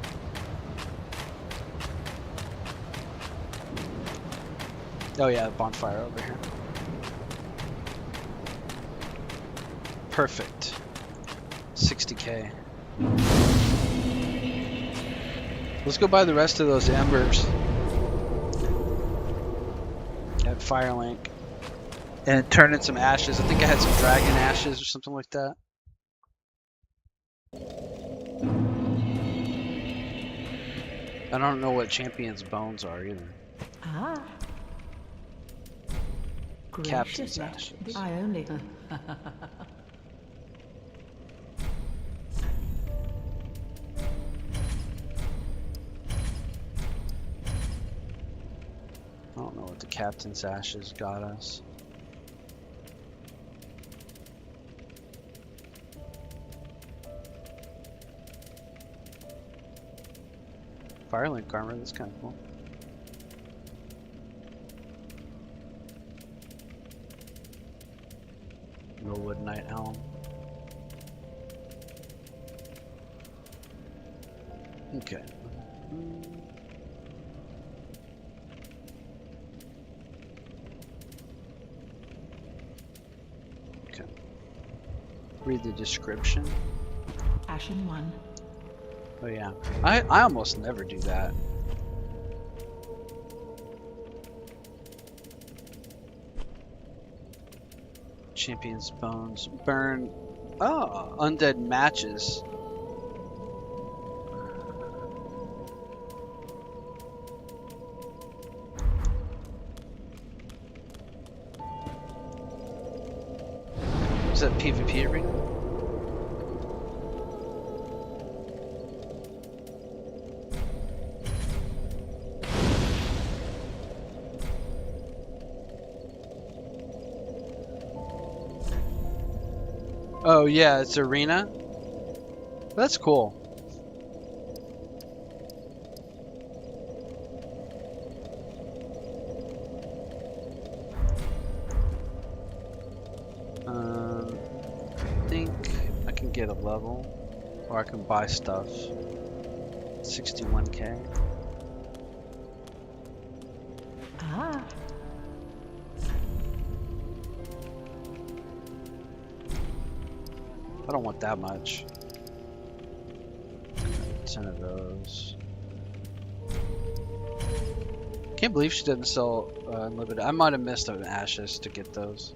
Oh yeah, a bonfire over here. Perfect. 60k. Let's go buy the rest of those embers at Firelink and turn in some ashes. I think I had some dragon ashes or something like that. I don't know what champion's bones are either. Ah. Captain's Gracious, ashes. I only. I don't know what the captain's ashes got us. Firelink armor, that's kind of cool. Millwood Night Elm. Okay. Okay. Read the description. Ashen 1. Oh yeah. I almost never do that. Champion's bones. Burn. Oh, undead matches. Is that PvP arena? Oh yeah, it's arena. That's cool. I think I can get a level, or I can buy stuff. 61k. Ah. I don't want that much. 10 of those. Can't believe she didn't sell unlimited. I might have missed an ashes to get those.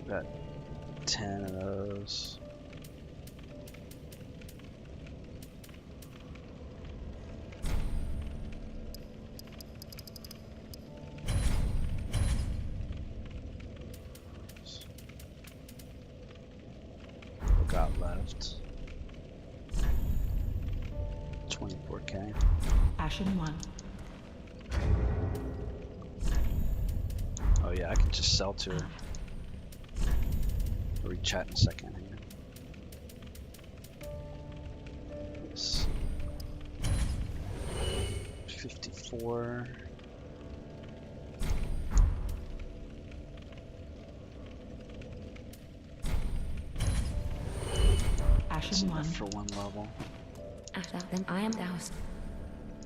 Got 10 of those. Got left 24k. Ashen 1. Oh yeah, I can just sell to her. We'll chat in a second. Hang on. Let's see. 54. That's Ashen 1. enough for one level. After them I am doused.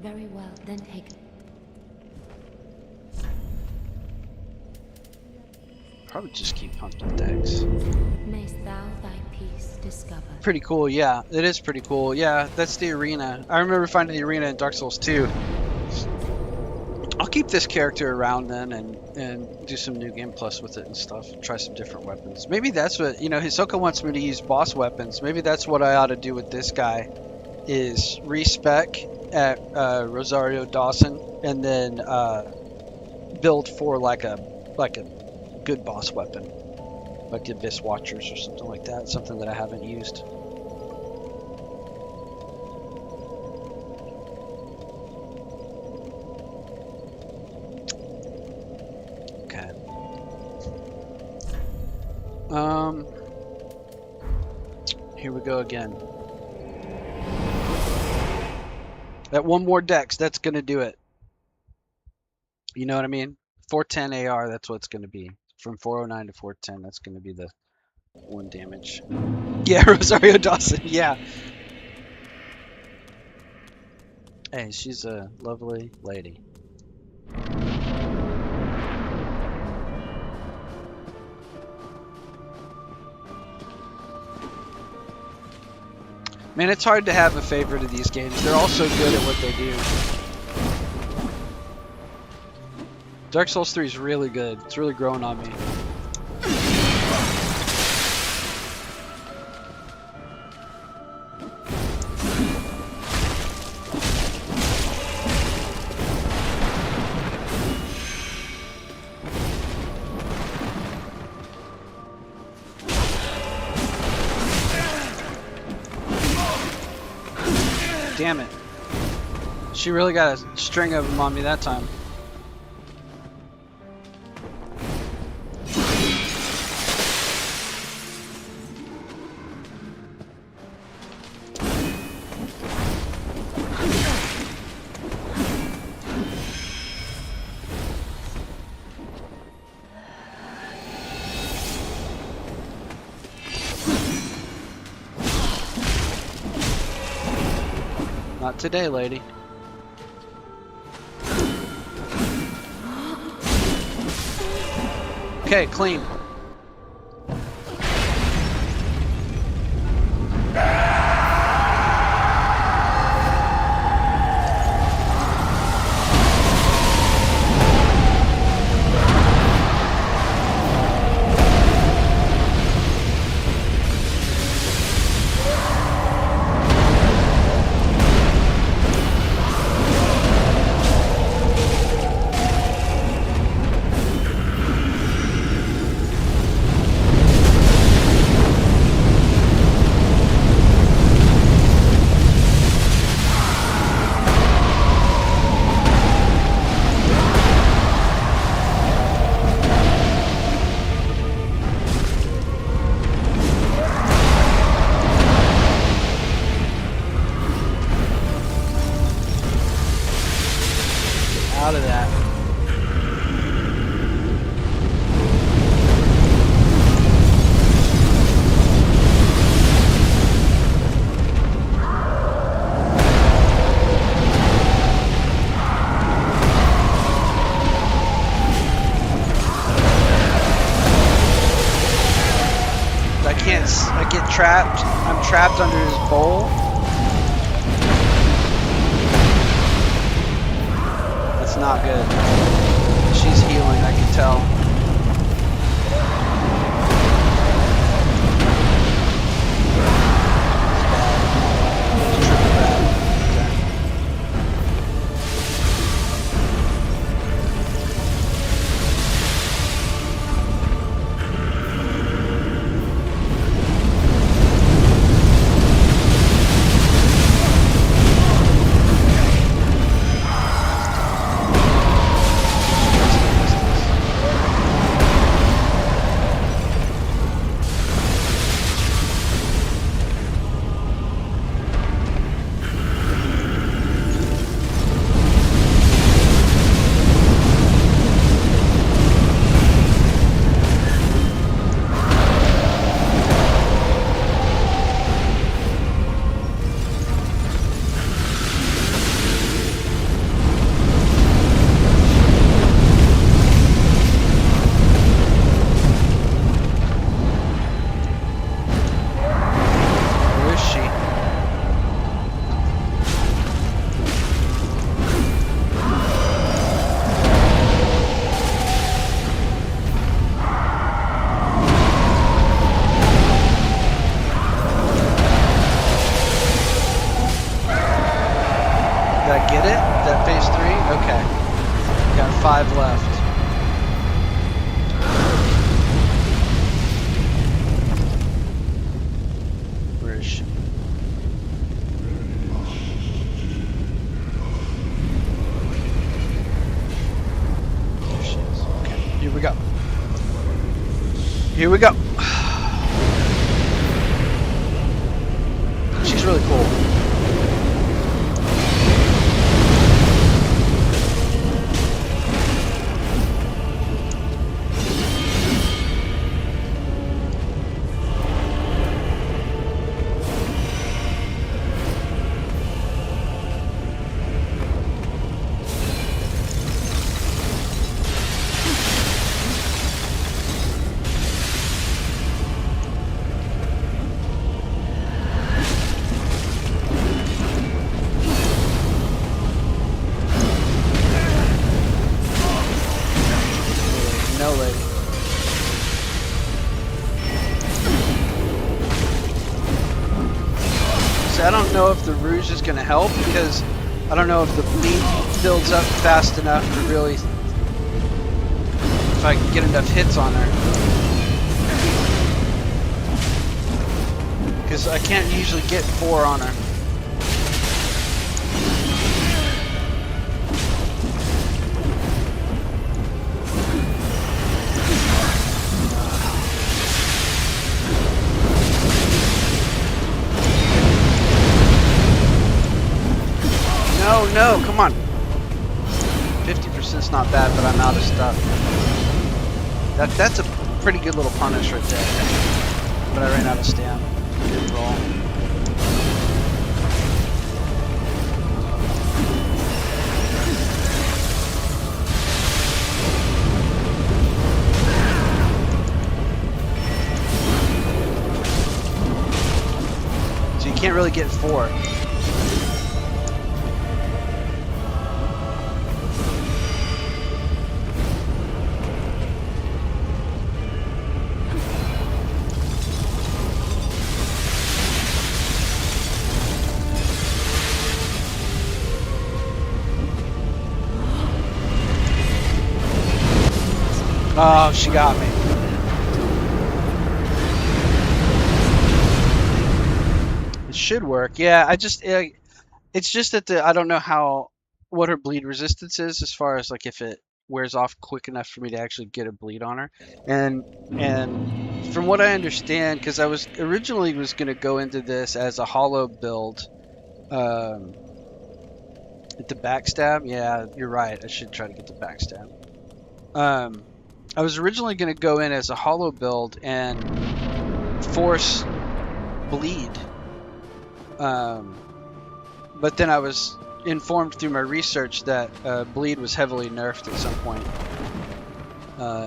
Very well, then take. Probably just keep pumping decks. Mayst thou thy peace discover. Pretty cool, yeah. It is pretty cool. Yeah, that's the arena. I remember finding the arena in Dark Souls 2. I'll keep this character around then and do some new game plus with it and stuff. Try some different weapons. Maybe that's what, Hisoka wants me to use boss weapons. Maybe that's what I ought to do with this guy is respec at Rosario Dawson and then build for like a good boss weapon. Like the Abyss Watchers or something like that. Something that I haven't used. Okay. Here we go again. That one more dex, that's gonna do it. You know what I mean? 410 AR, that's what it's gonna be. From 409 to 410, that's gonna be the one damage. Yeah, Rosario Dawson, yeah. Hey, she's a lovely lady. Man, it's hard to have a favorite of these games. They're all so good at what they do. Dark Souls 3 is really good. It's really growing on me. Damn it. She really got a string of them on me that time. Not today, lady. Okay, clean. Out of that. I get trapped. I'm trapped under his bowl. That's not good. She's healing, I can tell. It's triple bad. Here we go. Here we go. She's really cool. No lady. So I don't know if the rouge is going to help, because I don't know if the bleed builds up fast enough to really, if I can get enough hits on her. Because I can't usually get 4 on her. No, come on. 50% is not bad, but I'm out of stuff. That's a pretty good little punish right there. But I ran out of stam. Didn't roll. So you can't really get 4. Oh, she got me. It should work. Yeah, it's just that I don't know what her bleed resistance is, as far as like if it wears off quick enough for me to actually get a bleed on her. And from what I understand, because I was originally going to go into this as a hollow build, at the backstab. Yeah, you're right. I should try to get the backstab. I was originally going to go in as a hollow build and force bleed. But then I was informed through my research that bleed was heavily nerfed at some point.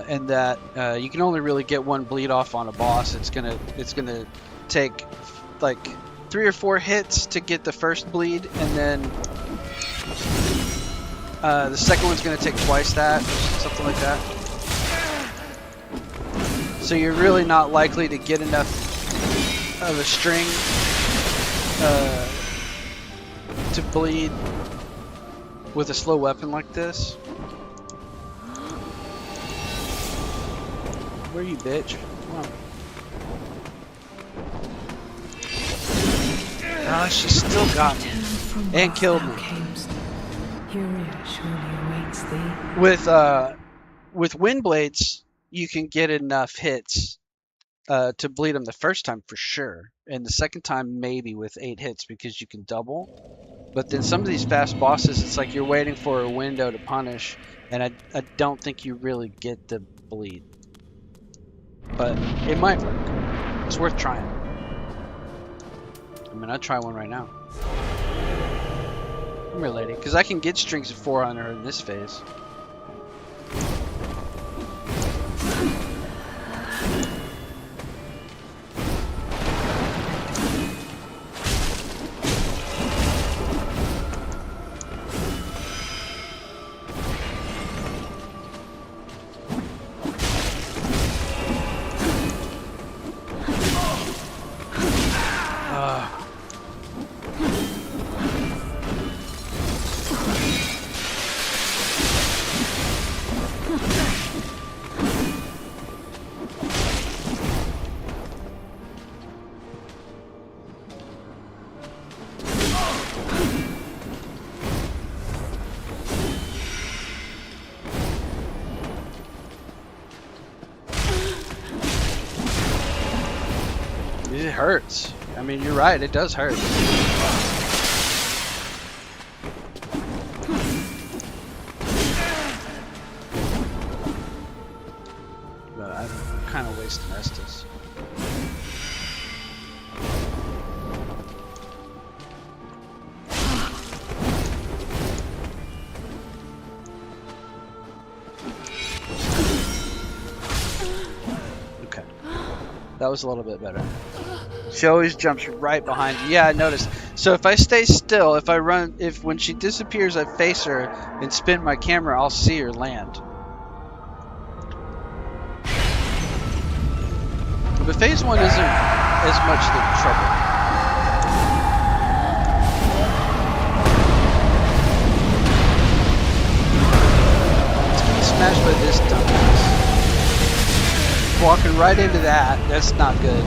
And that you can only really get 1 bleed off on a boss. It's gonna take like 3 or 4 hits to get the first bleed, and then the second one's gonna take twice that, something like that. So you're really not likely to get enough of a string to bleed with a slow weapon like this. Where are you, bitch? Come on. Ah, she still got me and killed me. With wind blades, you can get enough hits to bleed them the first time for sure, and the second time maybe with 8 hits because you can double. But then some of these fast bosses, it's like you're waiting for a window to punish, and I don't think you really get the bleed. But it might work. It's worth trying. I mean, I'd try one right now. Come here, lady, because I can get strings of 4 on her in this phase. It hurts. I mean, you're right. It does hurt. But I'm kind of wasting Estus. Okay. That was a little bit better. She always jumps right behind you. Yeah, I noticed. So if I stay still, if I run, if when she disappears, I face her and spin my camera, I'll see her land. But phase 1 isn't as much the trouble. It's getting smashed by this dumbass. Walking right into that. That's not good.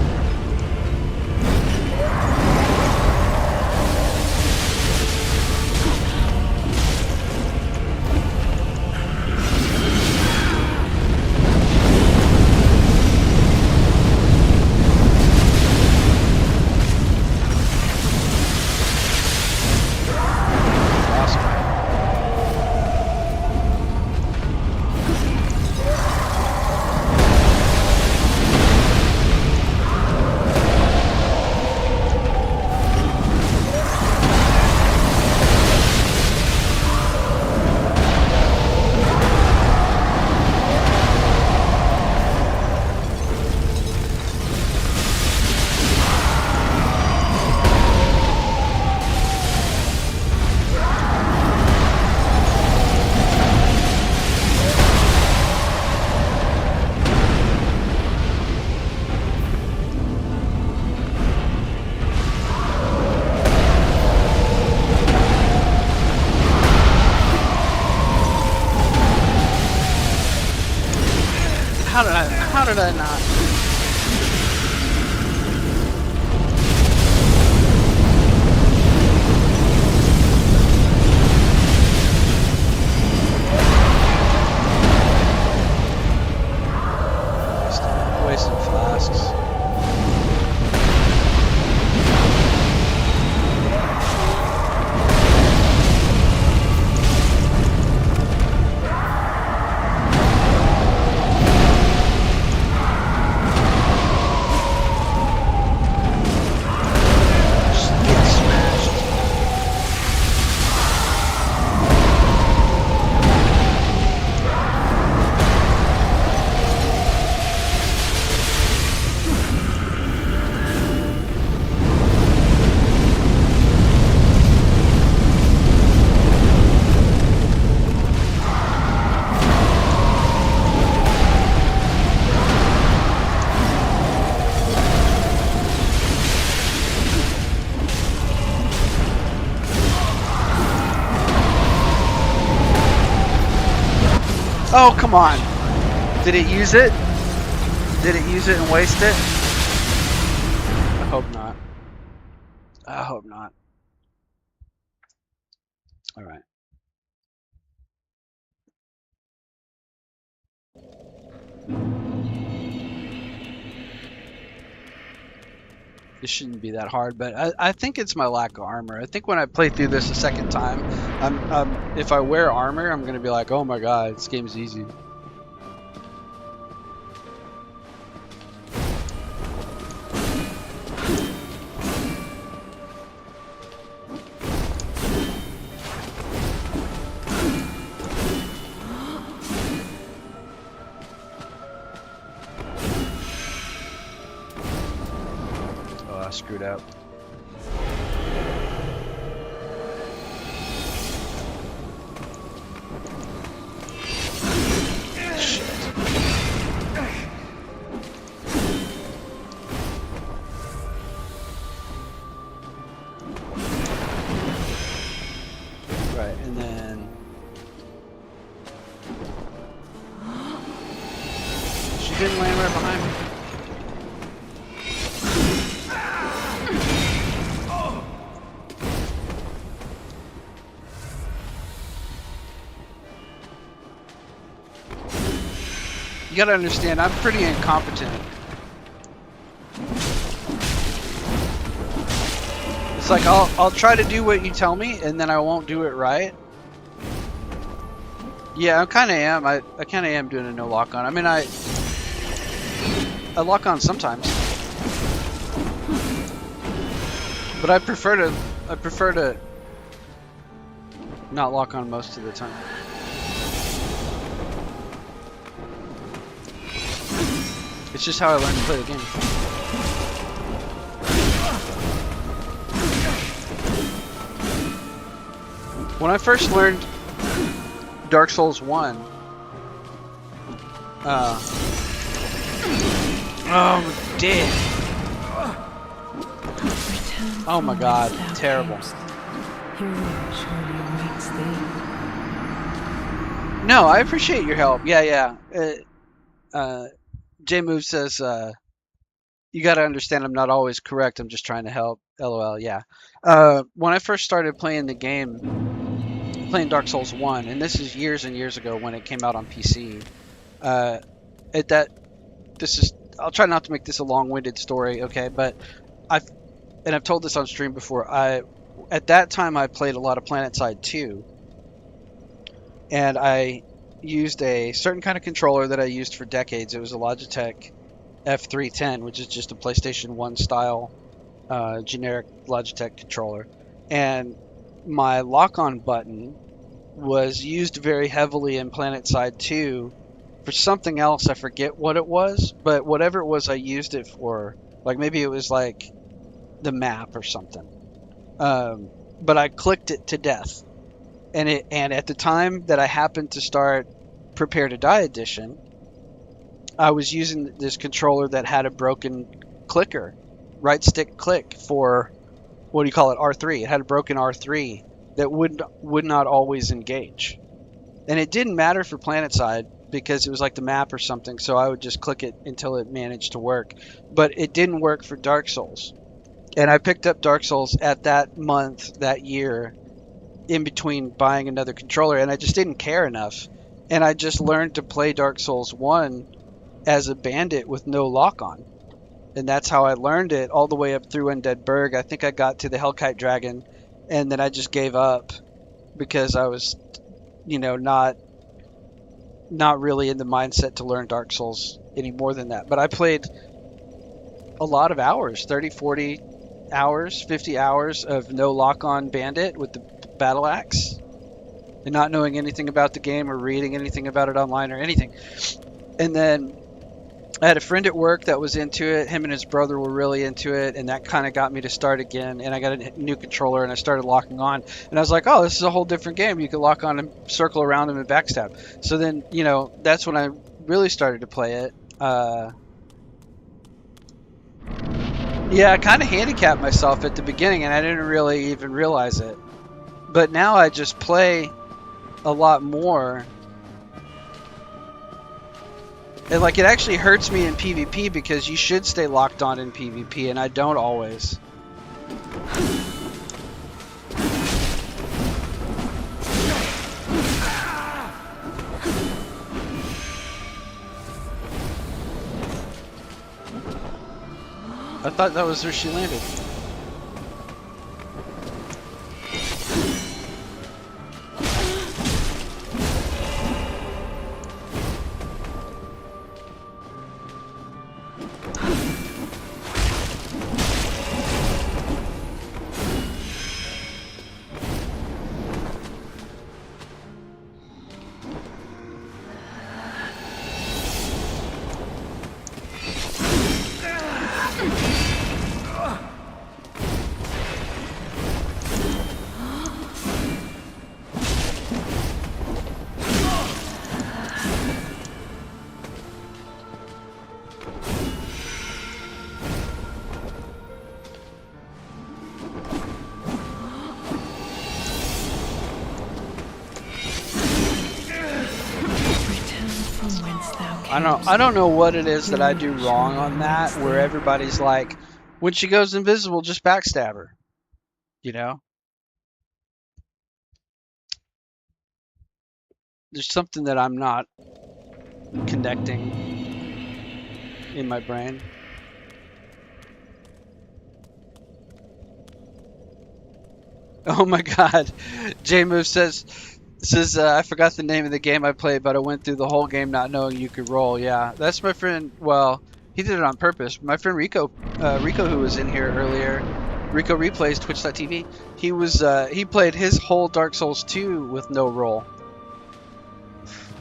How did I not? Wasting flasks. Oh, come on. Did it use it? Did it use it and waste it? I hope not. I hope not. All right. This shouldn't be that hard, but I think it's my lack of armor. I think when I play through this a second time, if I wear armor, I'm gonna be like, oh my god, this game's easy. Screwed up. Shit. Right, and then she didn't land right behind me. You gotta understand, I'm pretty incompetent. It's like I'll try to do what you tell me, and then I won't do it right. Yeah, I kind of am. I kind of am doing a no lock on. I mean, I lock on sometimes, but I prefer to not lock on most of the time. It's just how I learned to play the game. When I first learned Dark Souls 1, oh, I'm dead. Oh my god, terrible. No, I appreciate your help. Yeah. J-Move says, you gotta understand I'm not always correct, I'm just trying to help. LOL, yeah. When I first started playing the game, playing Dark Souls 1, and this is years and years ago when it came out on PC, I'll try not to make this a long-winded story, okay, but I've told this on stream before, at that time I played a lot of PlanetSide 2, and I used a certain kind of controller that I used for decades. It was a Logitech F310, which is just a PlayStation 1 style generic Logitech controller. And my lock-on button was used very heavily in PlanetSide 2 for something else. I forget what it was, but whatever it was I used it for, like maybe it was like the map or something. But I clicked it to death. And at the time that I happened to start Prepare to Die edition, I was using this controller that had a broken clicker, right stick click for, what do you call it, R3. It had a broken R3 that would not always engage. And it didn't matter for PlanetSide because it was like the map or something, so I would just click it until it managed to work. But it didn't work for Dark Souls. And I picked up Dark Souls at that month, that year, in between buying another controller, and I just didn't care enough. And I just learned to play Dark Souls 1 as a bandit with no lock-on. And that's how I learned it all the way up through Undead Burg. I think I got to the Hellkite Dragon, and then I just gave up because I was, not really in the mindset to learn Dark Souls any more than that. But I played a lot of hours, 30, 40 hours, 50 hours of no lock-on bandit with the battle axe, and not knowing anything about the game or reading anything about it online or anything. And then I had a friend at work that was into it. Him and his brother were really into it, and that kind of got me to start again. And I got a new controller, and I started locking on. And I was like, oh, this is a whole different game. You can lock on and circle around him and backstab. So then, that's when I really started to play it. Yeah, I kind of handicapped myself at the beginning, and I didn't really even realize it. But now I just play a lot more. And like, it actually hurts me in PvP because you should stay locked on in PvP, and I don't always. I thought that was where she landed. I don't know what it is that I do wrong on that, where everybody's like, when she goes invisible, just backstab her. There's something that I'm not connecting in my brain. Oh my God. J-Move says I forgot the name of the game I played, but I went through the whole game not knowing you could roll. Yeah, that's my friend. Well, he did it on purpose. My friend Rico, who was in here earlier, Rico Replays Twitch.tv. He played his whole Dark Souls 2 with no roll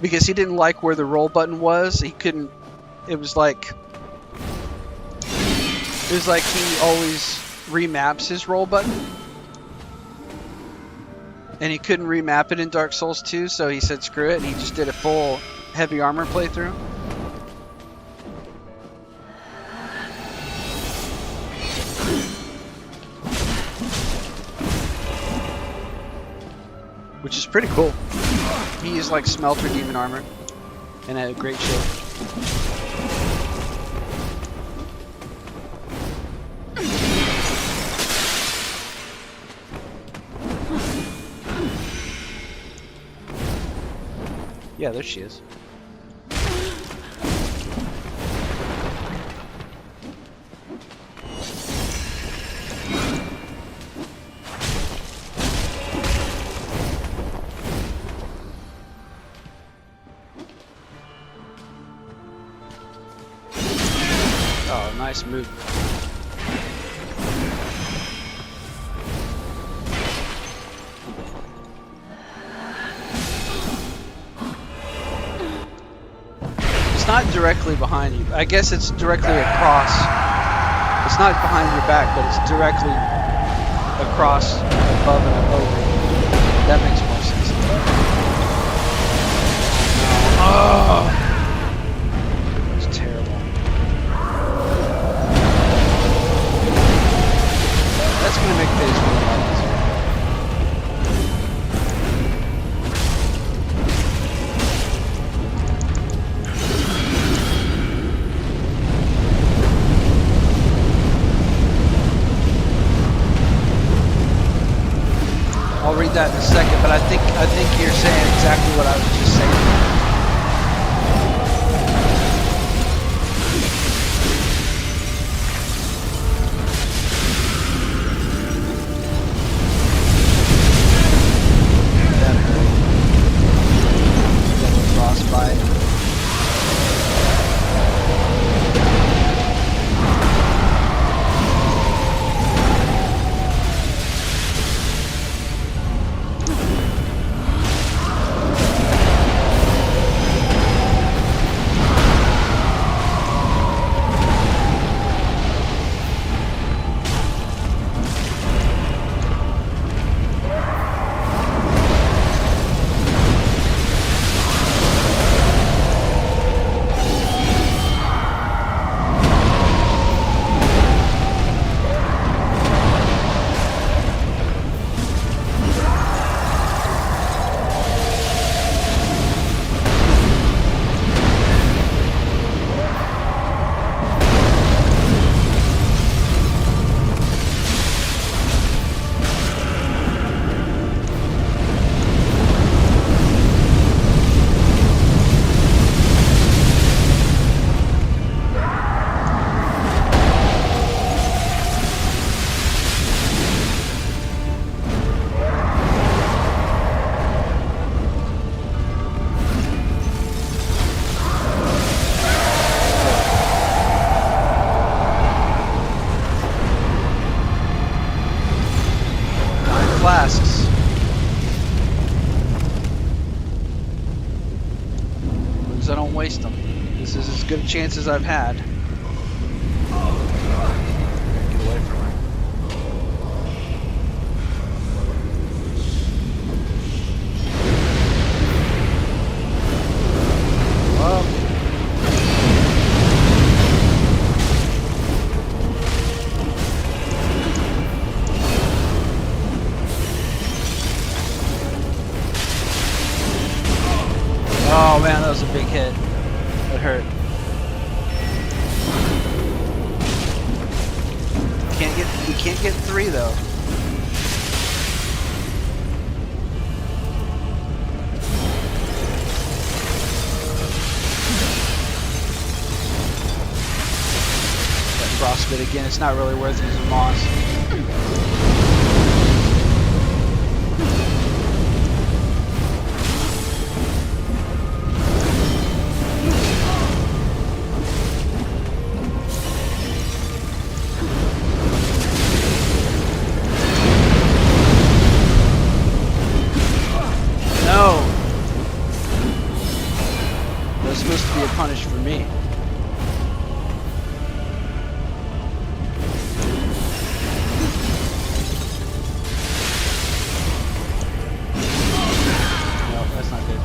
because he didn't like where the roll button was. He couldn't. It was like he always remaps his roll button. And he couldn't remap it in Dark Souls 2, so he said screw it, and he just did a full heavy armor playthrough. Which is pretty cool. He used like Smelter Demon armor and had a great shield. Yeah, there she is. Oh, nice move. It's not directly behind you. I guess it's directly across. It's not behind your back, but it's directly across, above and over. That makes more sense. Oh, it's terrible. That's gonna make things really hard. I'll read that in a second, but I think you're saying exactly what I was just saying. That hurt. Double frostbite. Flasks. Because I don't waste them. This is as good a chance as I've had. Get away from her. Well. Oh man, that was a big hit. That hurt. We can't get 3 though. That frostbite again. It's not really worth using moss. me. No, that's not good.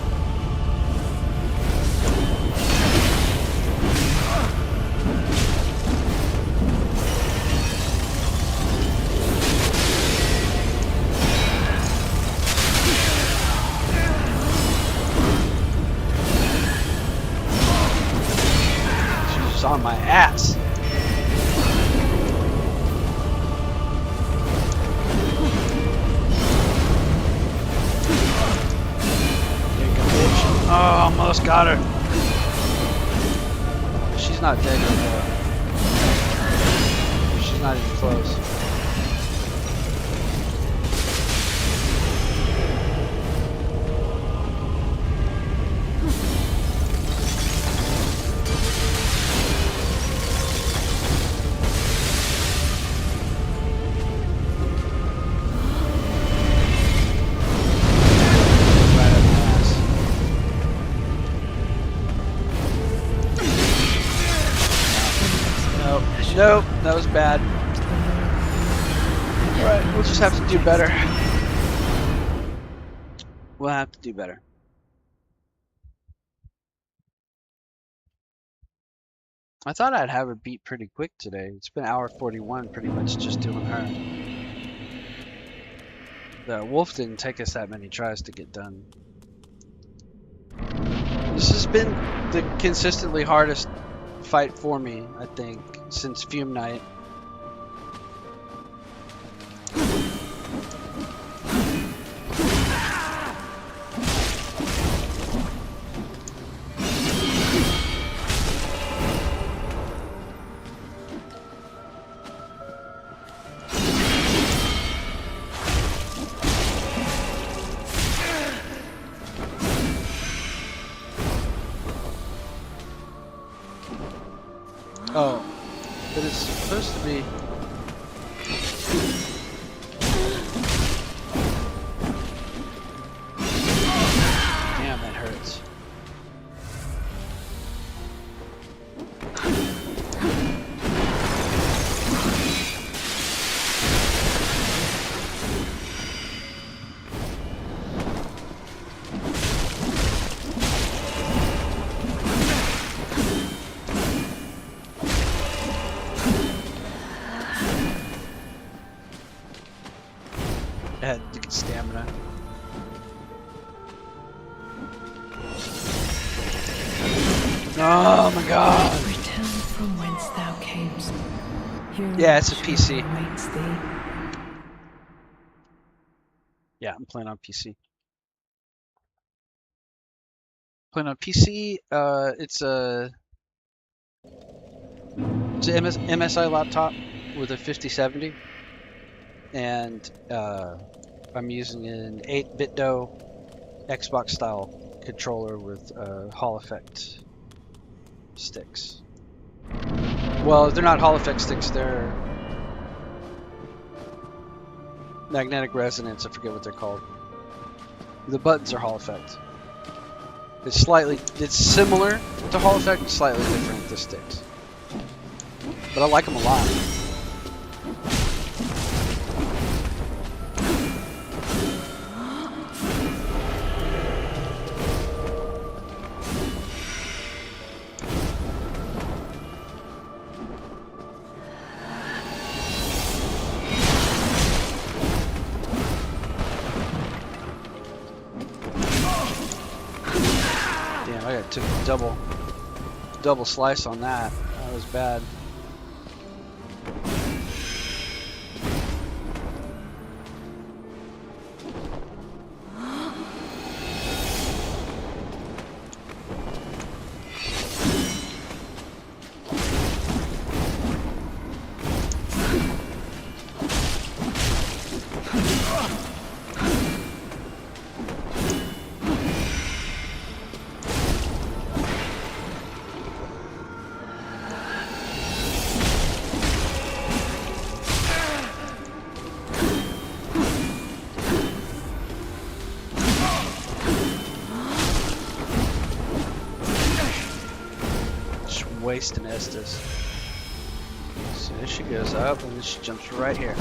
She's on my ass. Oh, almost got her. She's not dead yet, though. She's not even close. Right up my ass. Nope. Nope. That was bad. Alright, we'll just have to do better. We'll have to do better. I thought I'd have her beat pretty quick today. It's been hour 41 pretty much just doing her. The wolf didn't take us that many tries to get done. This has been the consistently hardest fight for me, I think, since Fume Night. Oh, but it's supposed to be. Damn, that hurts. I had to get stamina. Oh my god! Return from whence thou camest. Yeah, it's a PC. Awaits thee. Yeah, I'm playing on PC. Playing on PC. It's a MSI laptop with a 5070, and I'm using an 8-bit Xbox style controller with Hall effect sticks. Well, they're not Hall effect sticks, they're magnetic resonance, I forget what they're called. The buttons are Hall effect. It's similar to Hall effect, slightly different with the sticks. But I like them a lot. I took a double slice on that. That was bad. Just wasting Estes. So there she goes up, and then she jumps right here.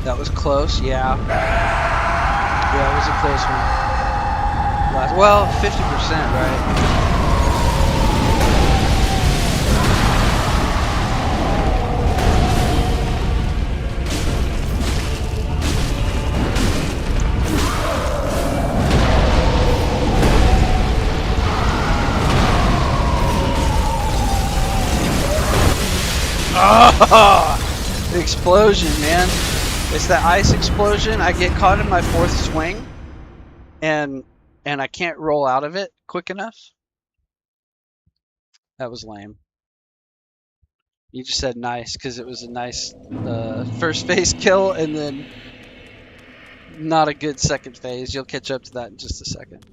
That was close, yeah. Yeah, it was a close one. Well, 50%, right? Oh, the explosion, man. It's that ice explosion. I get caught in my fourth swing, and I can't roll out of it quick enough. That was lame. You just said nice because it was a nice first phase kill, and then not a good second phase. You'll catch up to that in just a second.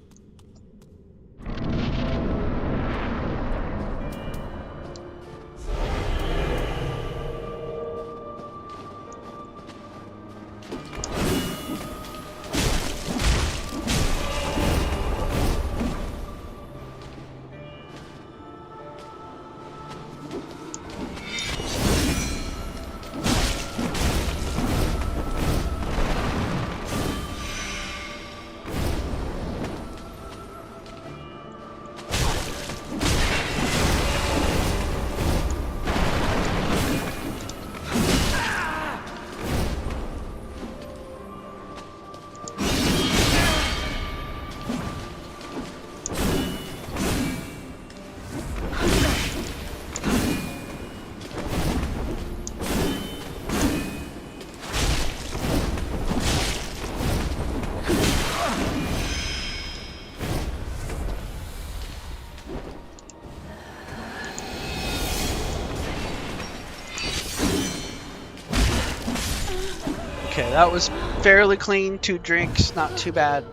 Okay, that was fairly clean. 2 drinks, not too bad. Get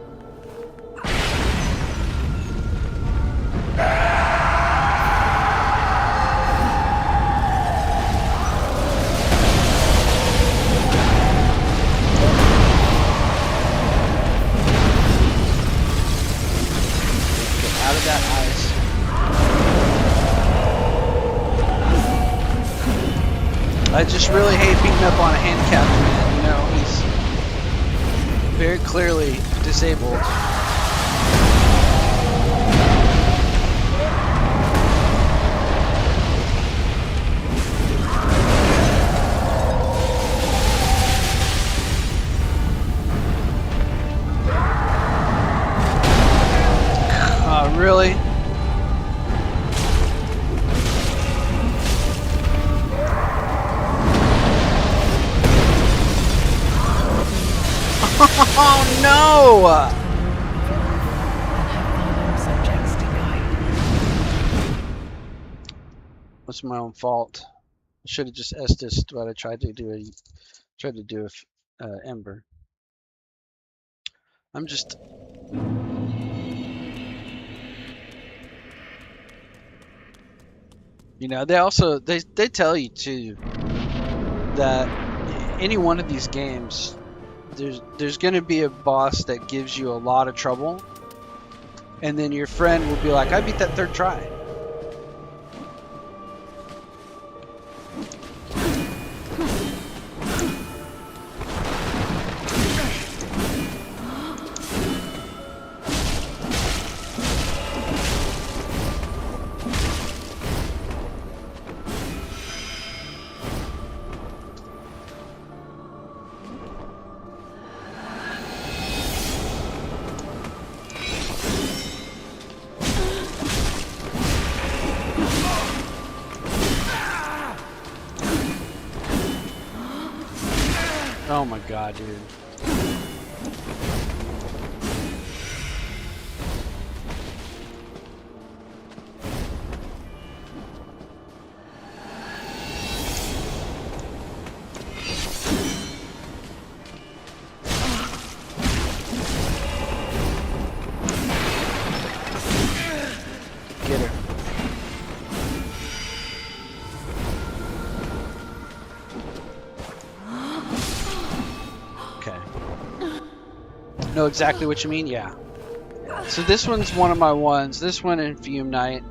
out of that ice. I just really hate beating up on a handicapped man. You know, he's very clearly disabled. Really? Oh no! That's my own fault. I should have just Estes what I tried to do Ember. I'm just they tell you too that any one of these games there's going to be a boss that gives you a lot of trouble, and then your friend will be like, I beat that 3rd try. Oh my god, dude. Get her. Know exactly what you mean? Yeah. So this one's one of my ones. This one in Fume Night.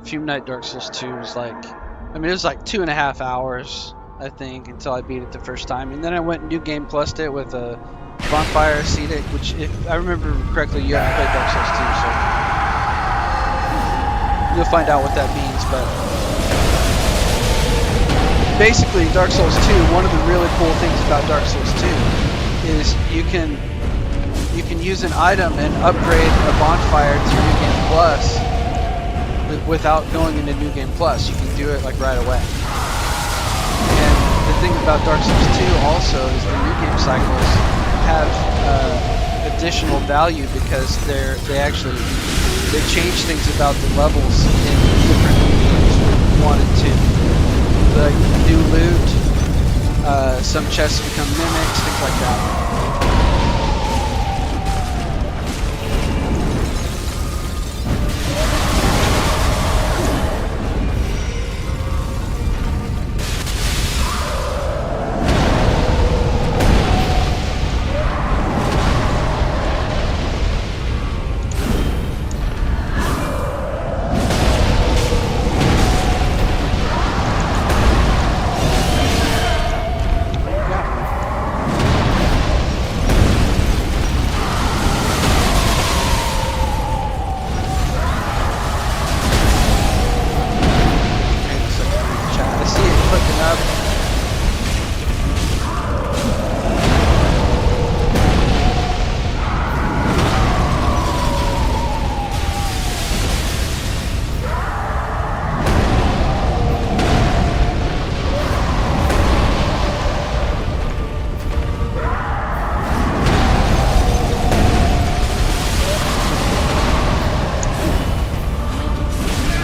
Fume Night Dark Souls 2 was like, I mean, it was like 2.5 hours, I think, until I beat it the first time. And then I went and New Game Plus'd it with a Bonfire Ascetic, which, if I remember correctly, you haven't played Dark Souls 2, so you'll find out what that means. But basically, Dark Souls 2, one of the really cool things about Dark Souls 2 is you can use an item and upgrade a bonfire to New Game Plus without going into New Game Plus. You can do it like right away. And the thing about Dark Souls 2 also is the New Game cycles have additional value because they change things about the levels in different mediums, 1 and 2. The new loot, some chests become mimics, things like that.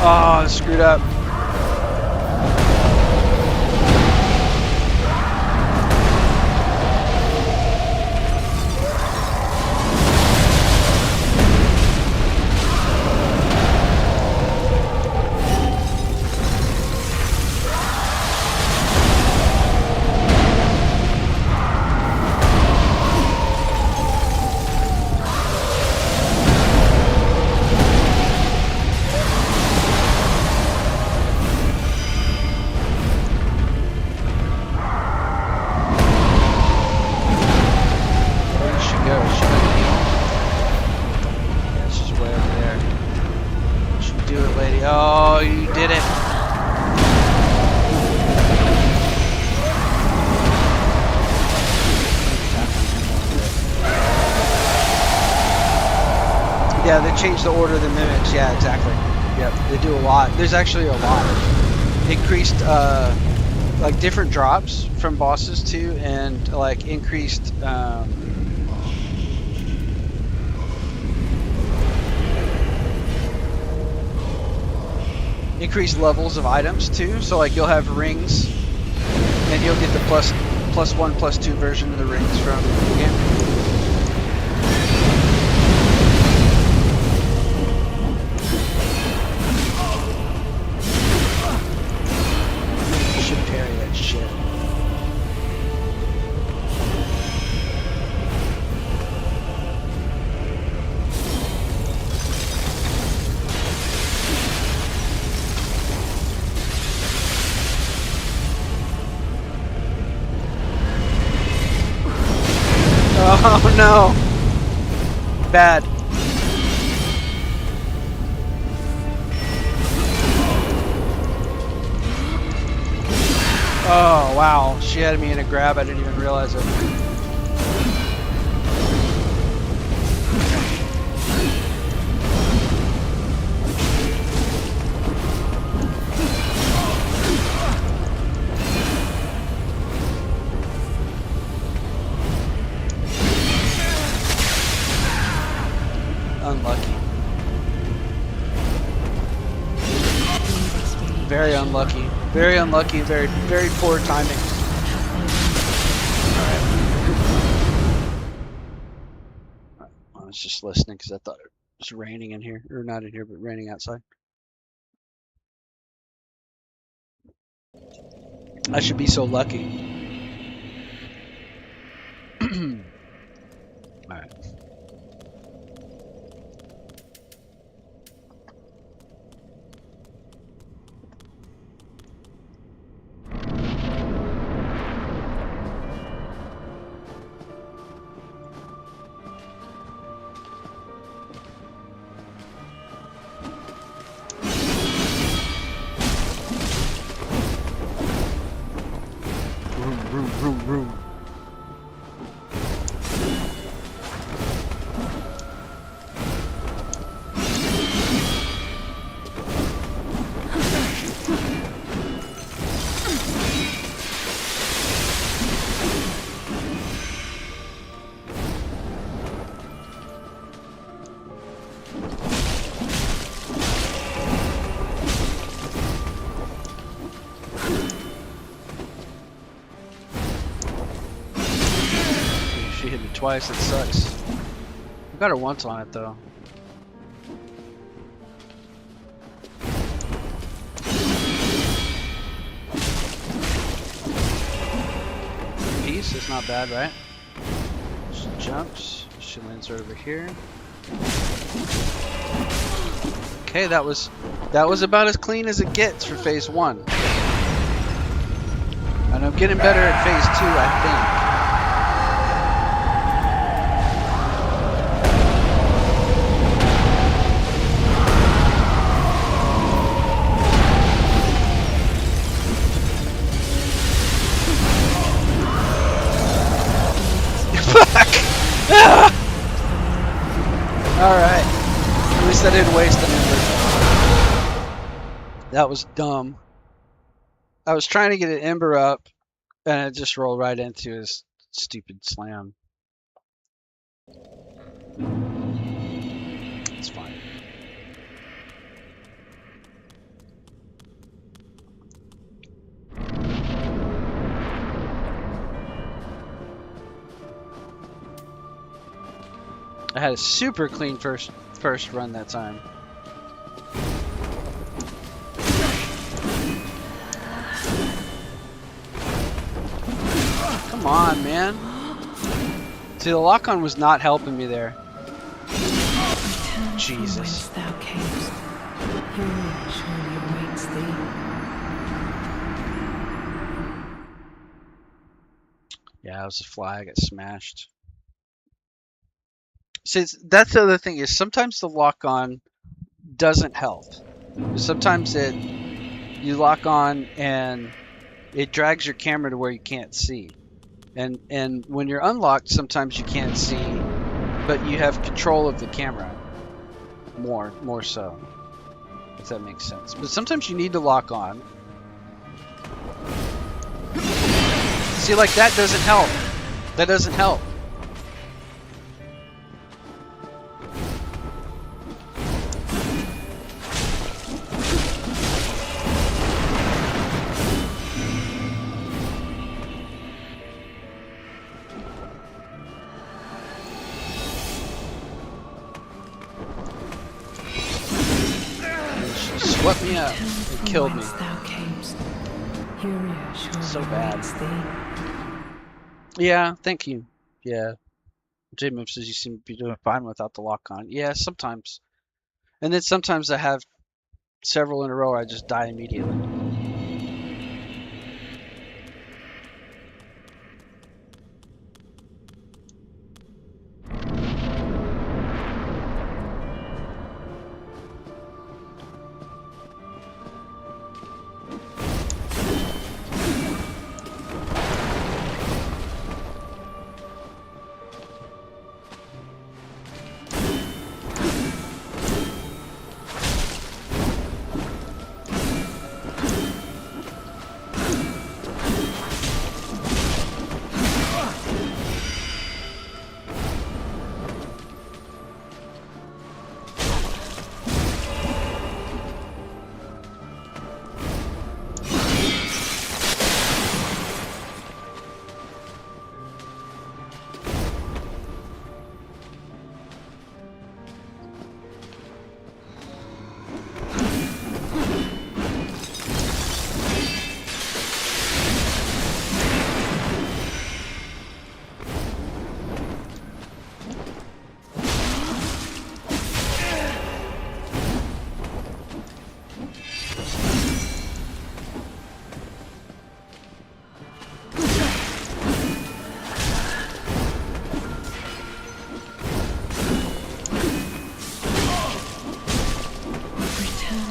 Oh, screwed up. Oh, you did it. Yeah, they changed the order of the mimics. Yeah, exactly. Yep, they do a lot. There's actually a lot. Increased, like different drops from bosses too, and like increased, increased levels of items too. So like you'll have rings, and you'll get the plus 1, plus 2 version of the rings from the game. Should parry that shit. Oh no! Bad. Oh wow, she had me in a grab, I didn't even realize it. Unlucky. Very unlucky. Very unlucky. Very, very poor timing. Alright. I was just listening because I thought it was raining in here. Or not in here, but raining outside. I should be so lucky. Alright. She hit me twice, it sucks. I got her once on it though. Piece is not bad, right? She jumps, she lands right over here. Okay, that was about as clean as it gets for phase 1. And I'm getting better at phase 2, I think. Alright. At least I didn't waste an ember. That was dumb. I was trying to get an ember up, and it just rolled right into his stupid slam. It's fine. I had a super clean first run that time. Come on, man. See, the lock-on was not helping me there. Jesus. Thou camest, here surely awaits thee. Yeah, it was a fly. I got smashed. See, that's the other thing is sometimes the lock-on doesn't help. Sometimes you lock on and it drags your camera to where you can't see. And when you're unlocked, sometimes you can't see, but you have control of the camera more so, if that makes sense. But sometimes you need to lock on. See, like that doesn't help. That doesn't help. Swept me up and killed me. So bad. Yeah, thank you. Yeah. J-Move says you seem to be doing fine without the lock-on. Yeah, sometimes. And then sometimes I have several in a row I just die immediately.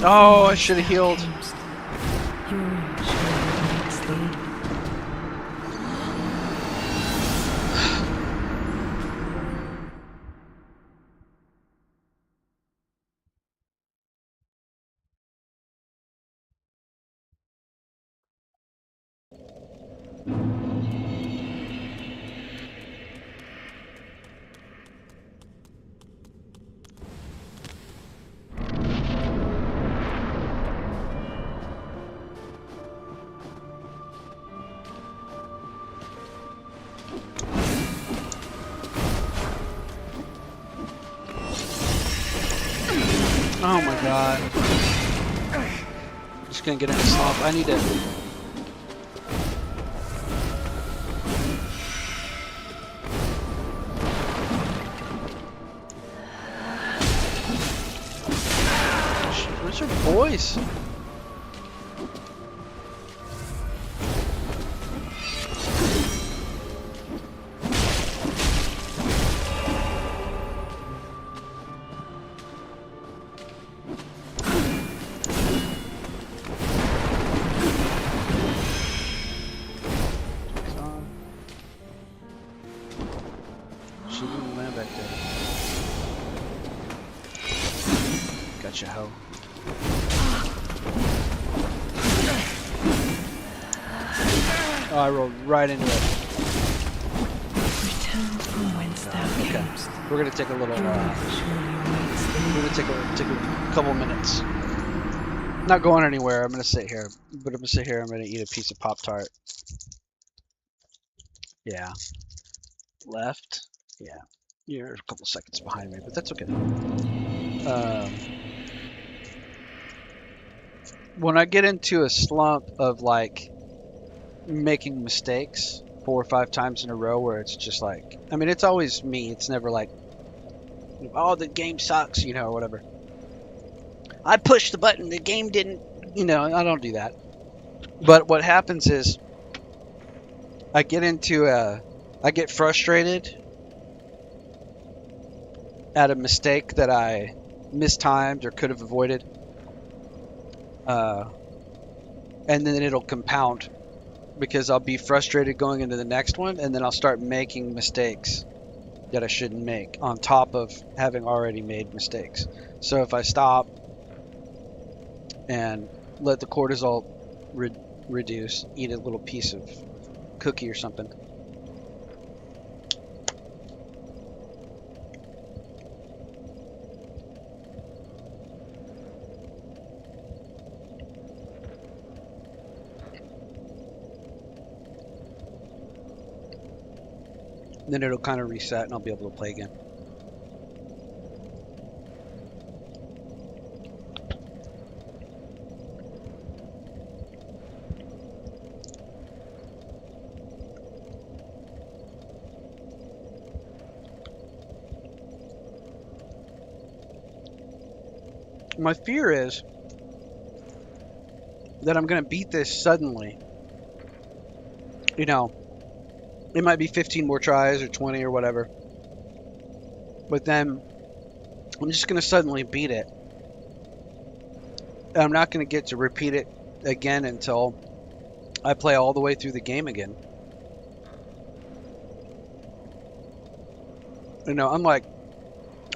Oh, I should have healed. Oh my god. Just gonna get in a slump. I need to. Where's her voice? She didn't land back there. Gotcha, hoe. Oh, I rolled right into it. Return from whence thou Okay, camest. we're gonna take a little. Surely awaits thee. We're gonna take a couple minutes. Not going anywhere. I'm gonna sit here, but I'm gonna sit here. I'm gonna eat a piece of Pop-Tart. Yeah. Left. Yeah. You're a couple seconds behind me, but that's okay. When I get into a slump of like making mistakes 4 or 5 times in a row, where it's just like, I mean, it's always me. It's never like, oh, the game sucks, you know, or whatever. I pushed the button, the game didn't, you know. I don't do that. But what happens is, I get frustrated at a mistake that I mistimed or could have avoided, and then it'll compound because I'll be frustrated going into the next one, and then I'll start making mistakes that I shouldn't make on top of having already made mistakes. So if I stop and let the cortisol reduce, eat a little piece of cookie or something. Then it'll kind of reset and I'll be able to play again. My fear is that I'm going to beat this suddenly. You know, it might be 15 more tries or 20 or whatever. But then I'm just going to suddenly beat it. And I'm not going to get to repeat it again until I play all the way through the game again. You know, unlike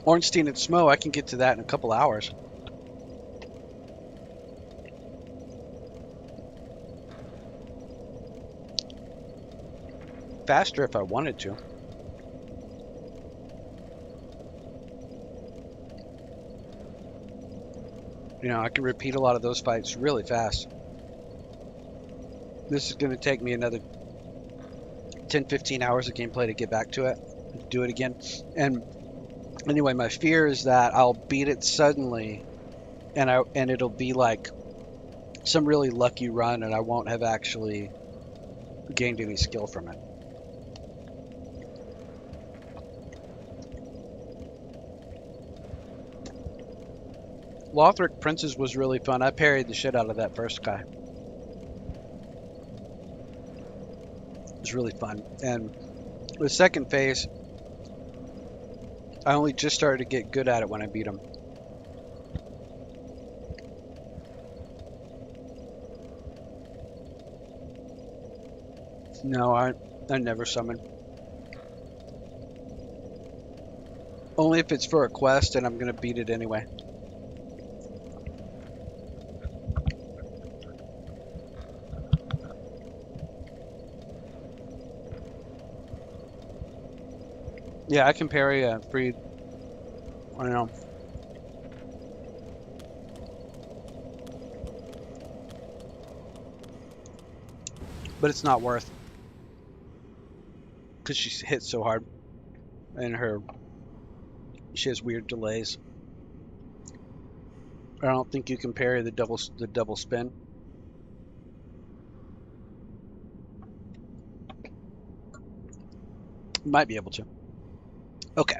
Ornstein and Smo, I can get to that in a couple hours. Faster if I wanted to. You know, I can repeat a lot of those fights really fast. This is going to take me another 10-15 hours of gameplay to get back to it, do it again. And anyway, my fear is that I'll beat it suddenly, and it'll be like some really lucky run, and I won't have actually gained any skill from it. Lothric Princes was really fun. I parried the shit out of that first guy. It was really fun. And the second phase, I only just started to get good at it when I beat him. No, I never summon. Only if it's for a quest and I'm going to beat it anyway. Yeah, I can parry Friede. I don't know. But it's not worth. Because she hits so hard. And she has weird delays. I don't think you can parry the double spin. Might be able to. Okay.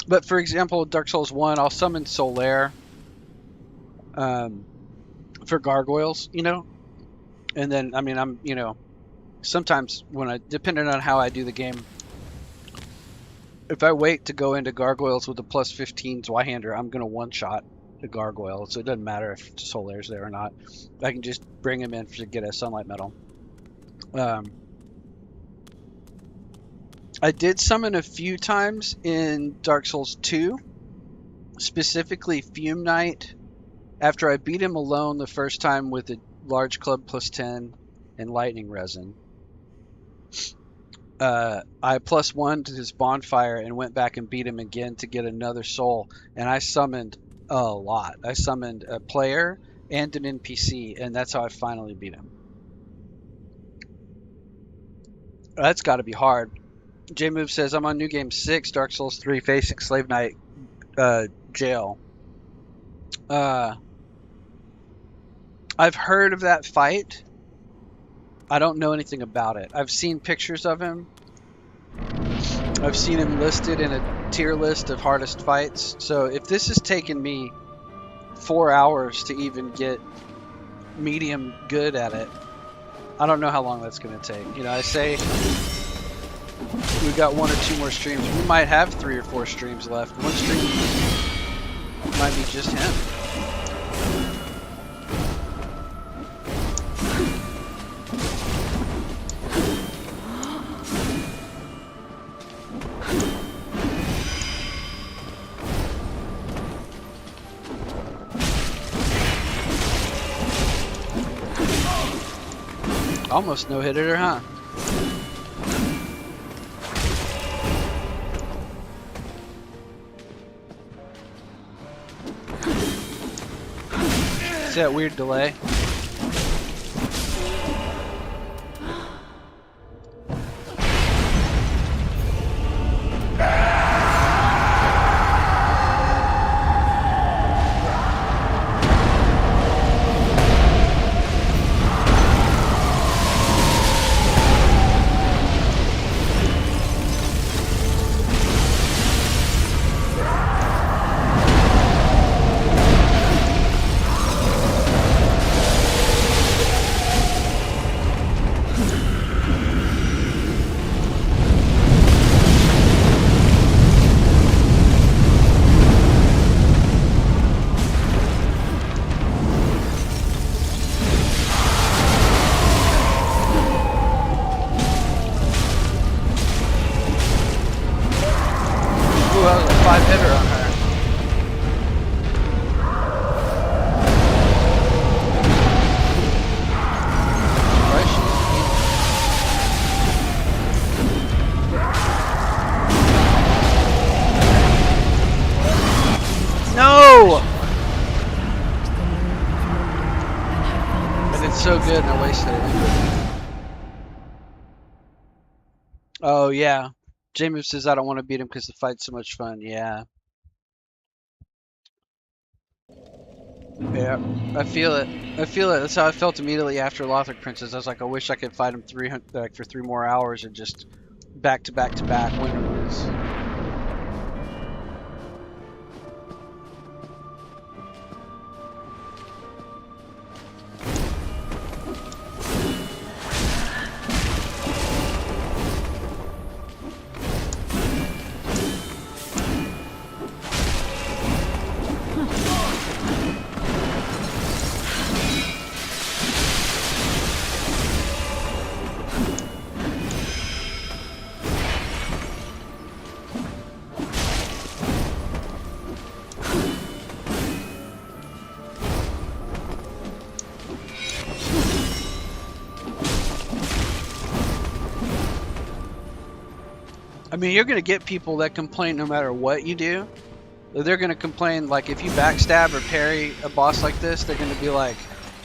But for example, Dark Souls 1, I'll summon Solaire for gargoyles, you know? And then, I mean, I'm, you know, sometimes depending on how I do the game, if I wait to go into gargoyles with a plus 15 Zweihander, I'm going to one-shot the gargoyle. So it doesn't matter if Solaire's there or not. I can just bring him in to get a sunlight medal. I did summon a few times in Dark Souls 2, specifically Fume Knight. After I beat him alone the first time with a large club plus 10 and lightning resin, I plus 1 to his bonfire and went back and beat him again to get another soul. And I summoned a lot. I summoned a player and an NPC, and that's how I finally beat him. That's got to be hard. J-Move says, I'm on New Game 6, Dark Souls 3, facing Slave Knight jail. I've heard of that fight. I don't know anything about it. I've seen pictures of him. I've seen him listed in a tier list of hardest fights. So if this has taken me 4 hours to even get medium good at it, I don't know how long that's going to take. You know, I say we've got 1 or 2 more streams. We might have 3 or 4 streams left. One stream might be just him. Almost no-hit her, huh? See that weird delay? So good and I wasted it. Oh yeah. J-Move says I don't want to beat him because the fight's so much fun. Yeah. Yeah. I feel it. I feel it. That's how I felt immediately after Lothric Princess. I was like, I wish I could fight him for 3 more hours and just back to back to back, win or lose. I mean, you're going to get people that complain no matter what you do. They're going to complain, like, if you backstab or parry a boss like this, they're going to be like,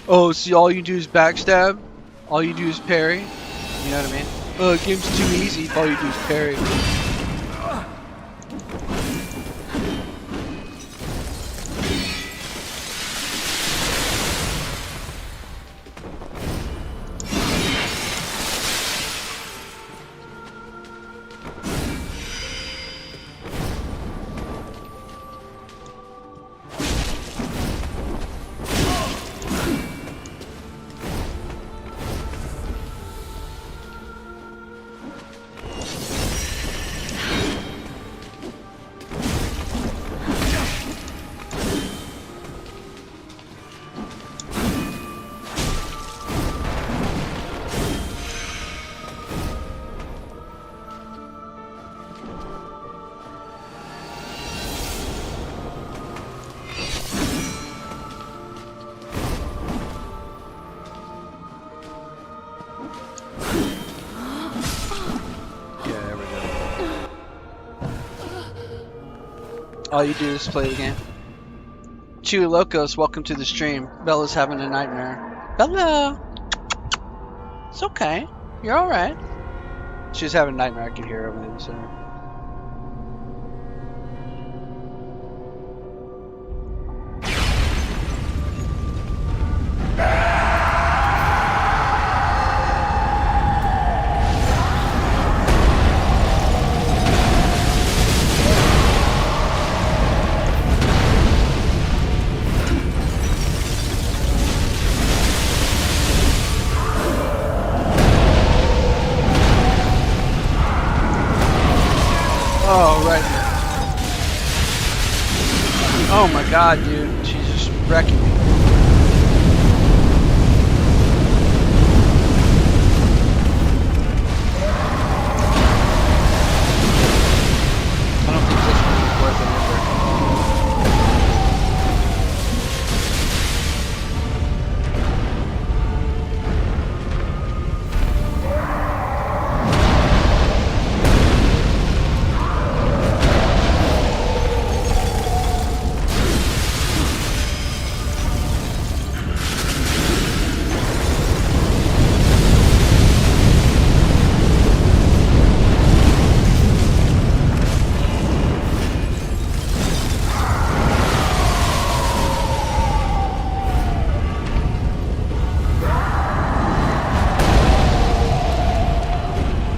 oh, see, all you do is backstab? All you do is parry? You know what I mean? Oh, the game's too easy if all you do is parry. All you do is play the game. Chewy Locos, welcome to the stream. Bella's having a nightmare. Bella! It's okay. You're alright. She's having a nightmare. I can hear her over the center. Oh, right. Oh my god, dude. She's just wrecking me. I don't think this one is worth it either.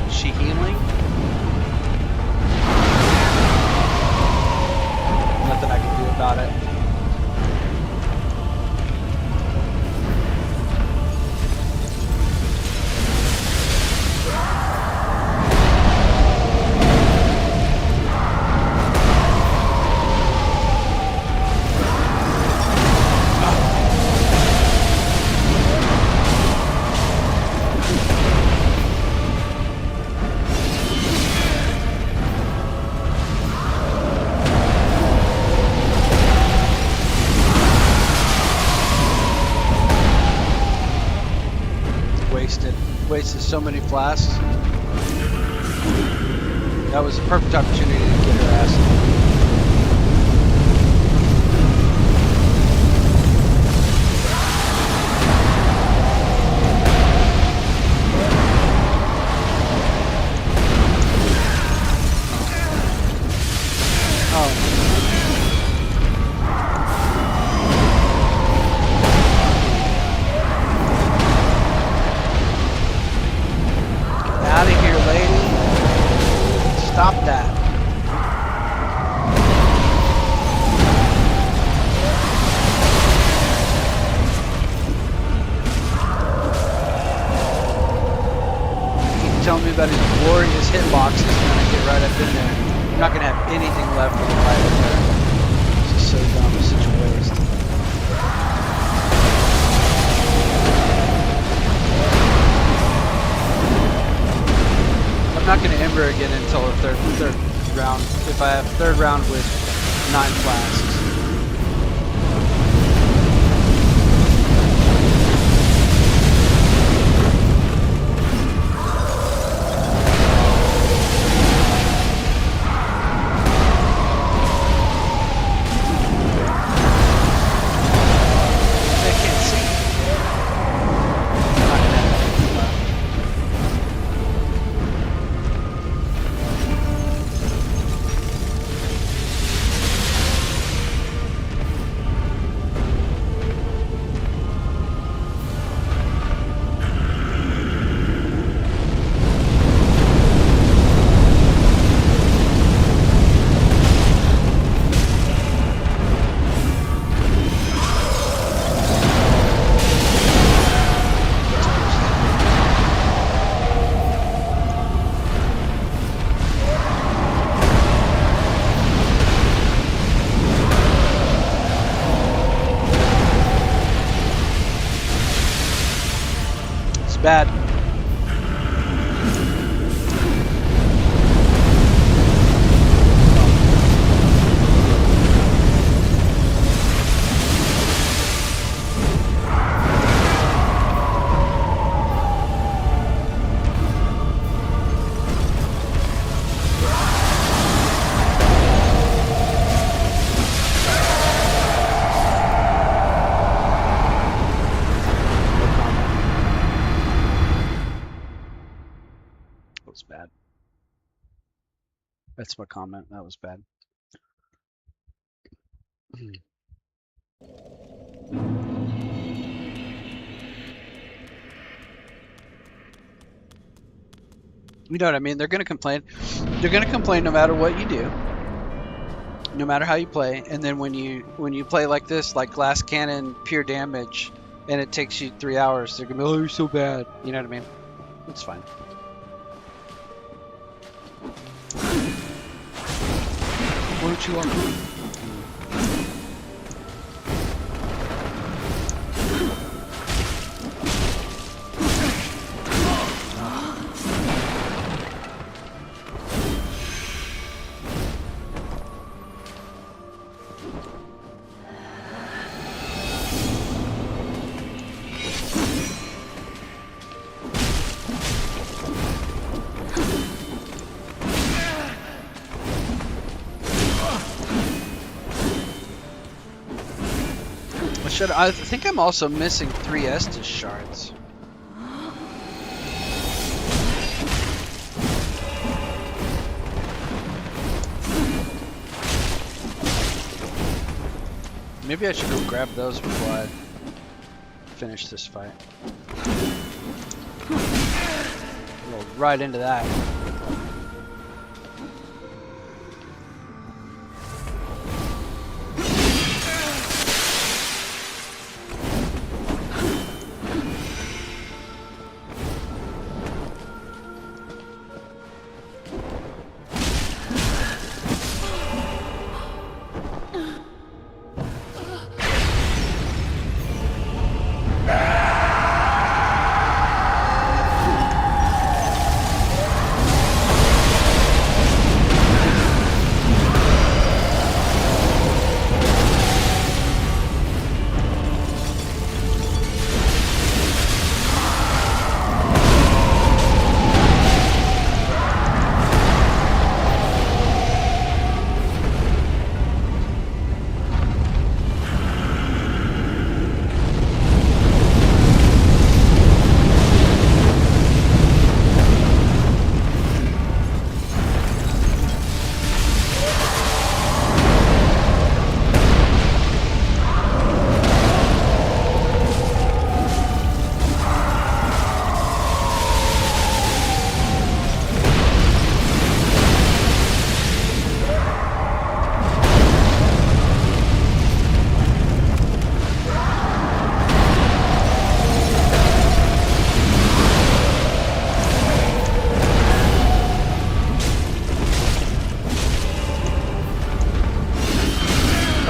Is she healing? Nothing I can do about it. Wasted so many flasks. That was a perfect opportunity to get her ass. Out of here, lady. Stop that. Keep telling me about his glorious hitboxes and I get right up in there. I'm not going to have anything left for the fight up there. This is so dumb. It's such a waste. I'm not going to Ember again until the third round. If I have third round with 9 flasks. I can't see. I'm not gonna have anything left. Bad. edits my comment. That was bad. You know what I mean? They're gonna complain. They're gonna complain no matter what you do, no matter how you play. And then when you play like this, like Glass Cannon, pure damage, and it takes you 3 hours, they're gonna be, oh, you're so bad. You know what I mean? It's fine. Why don't you walk in? I think I'm also missing 3 Estus shards. Maybe I should go grab those before I finish this fight. Roll right into that.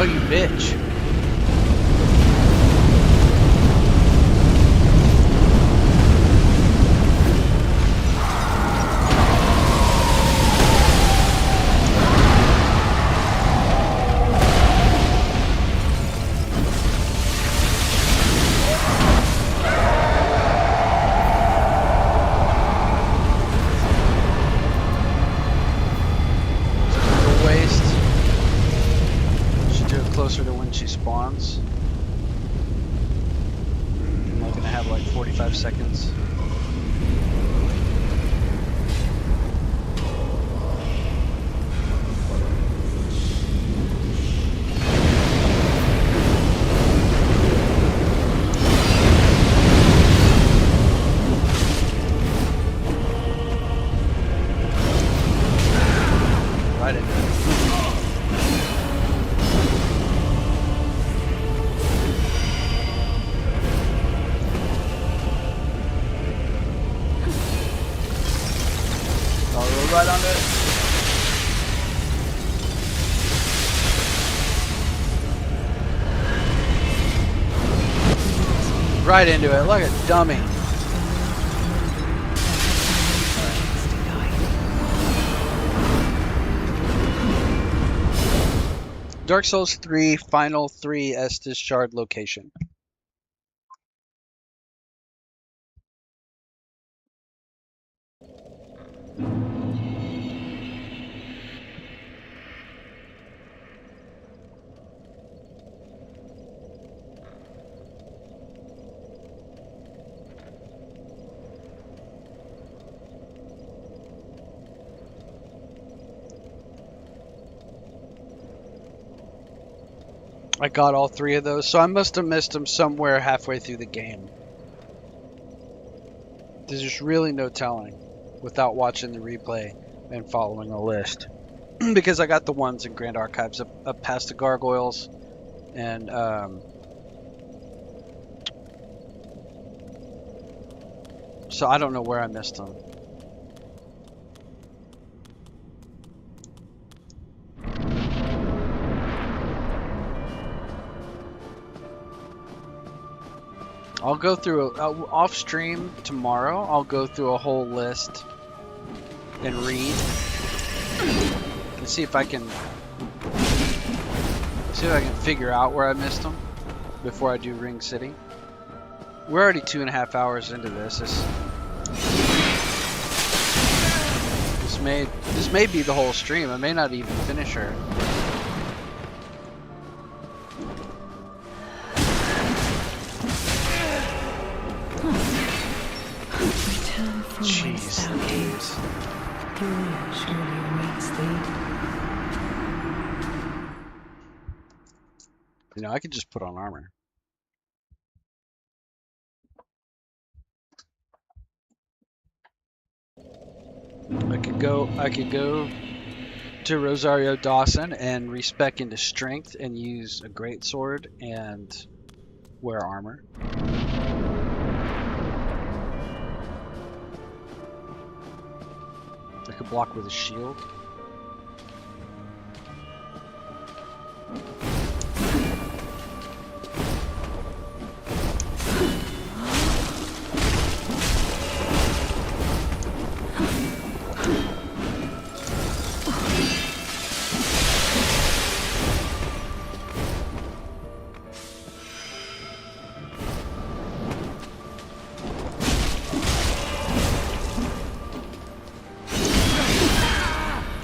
Oh, you bitch. Closer to when she spawns. I'm only gonna have like 45 seconds. Right into it. Right on it. Right into it, like a dummy. Dark Souls 3 Final 3 Estus Shard location. I got all 3 of those, so I must have missed them somewhere halfway through the game. There's just really no telling without watching the replay and following a list. Because I got the ones in Grand Archives up past the gargoyles, and so I don't know where I missed them. I'll go through off stream tomorrow. I'll go through a whole list and read and see if I can figure out where I missed them before I do Ring City. We're already 2.5 hours into this. This may be the whole stream. I may not even finish her. Jeez. You know, I could just put on armor. I could go to Rosario Dawson and respec into strength and use a greatsword and wear armor. I could block with a shield.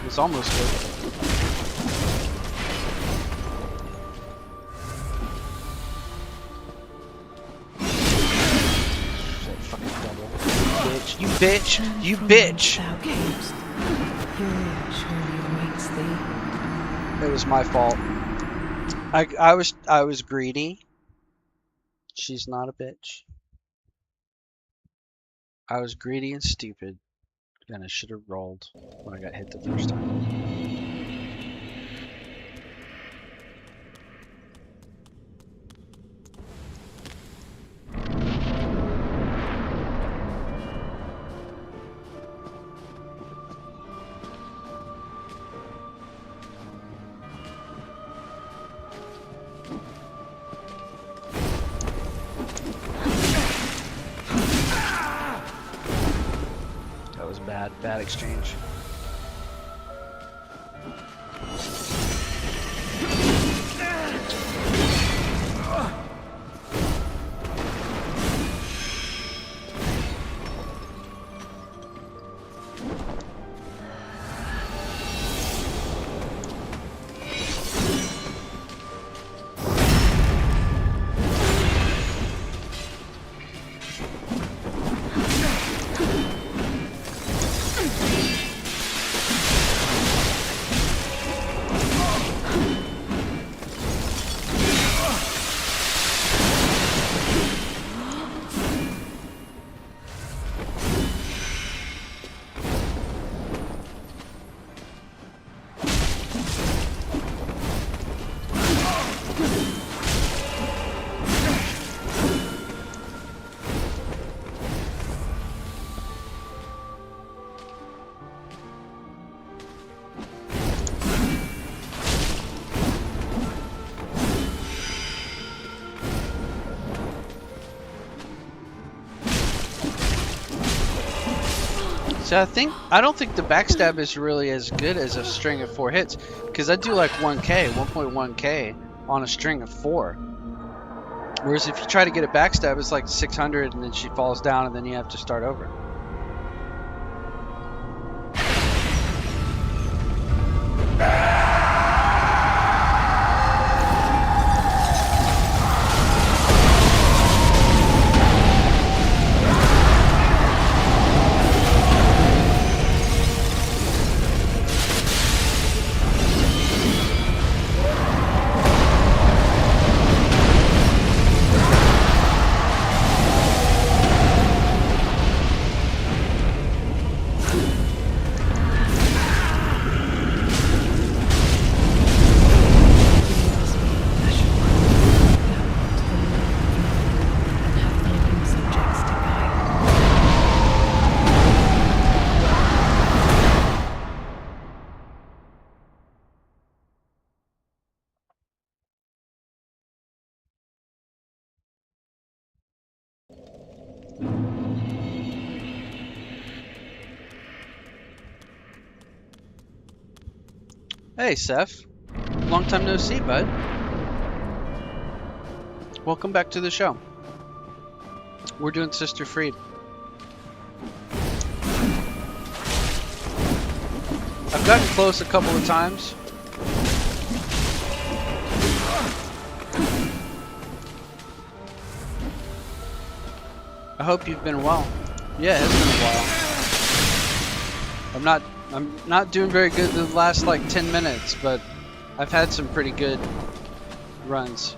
It's almost good. That fucking double. Bitch, you bitch, you bitch! It was my fault. I was greedy. She's not a bitch. I was greedy and stupid. And I should have rolled when I got hit the first time. Bad exchange. So I don't think the backstab is really as good as a string of 4 hits, because I do like 1.1k on a string of 4. Whereas if you try to get a backstab, it's like 600 and then she falls down and then you have to start over. Hey, Seth. Long time no see, bud. Welcome back to the show. We're doing Sister Friede. I've gotten close a couple of times. I hope you've been well. Yeah, it's been a while. I'm not doing very good the last like 10 minutes, but I've had some pretty good runs.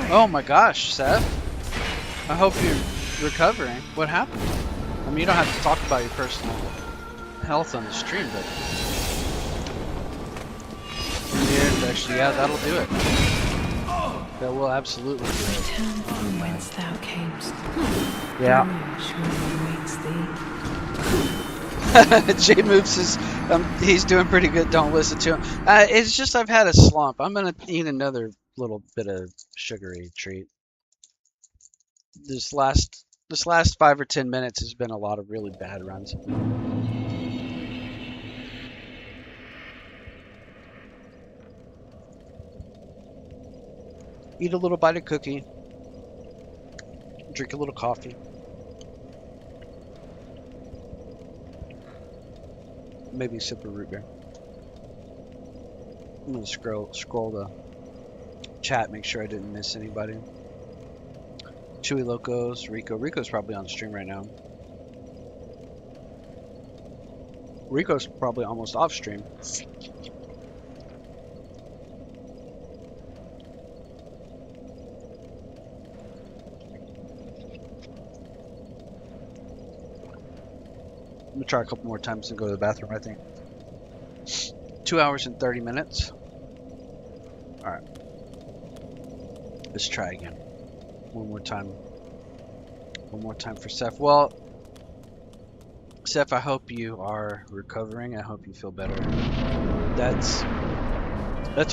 Oh my gosh, Seth. I hope you're recovering. What happened? I mean, you don't have to talk about your personal health on the stream, but... Ear infection, yeah, that'll do it. That will absolutely do it. Return from whence thou camest. Yeah. Jay moves his, he's doing pretty good, don't listen to him. It's just I've had a slump. I'm gonna eat another little bit of sugary treat. This last 5 or 10 minutes has been a lot of really bad runs. Eat a little bite of cookie. Drink a little coffee. Maybe a sip of root beer. I'm gonna scroll the chat, make sure I didn't miss anybody. Chewy Locos, Rico. Rico's probably on stream right now. Rico's probably almost off stream. I'm gonna try a couple more times and go to the bathroom, I think. 2 hours and 30 minutes. Alright. Let's try again. One more time. One more time for Seth. Well, Seth, I hope you are recovering. I hope you feel better. That's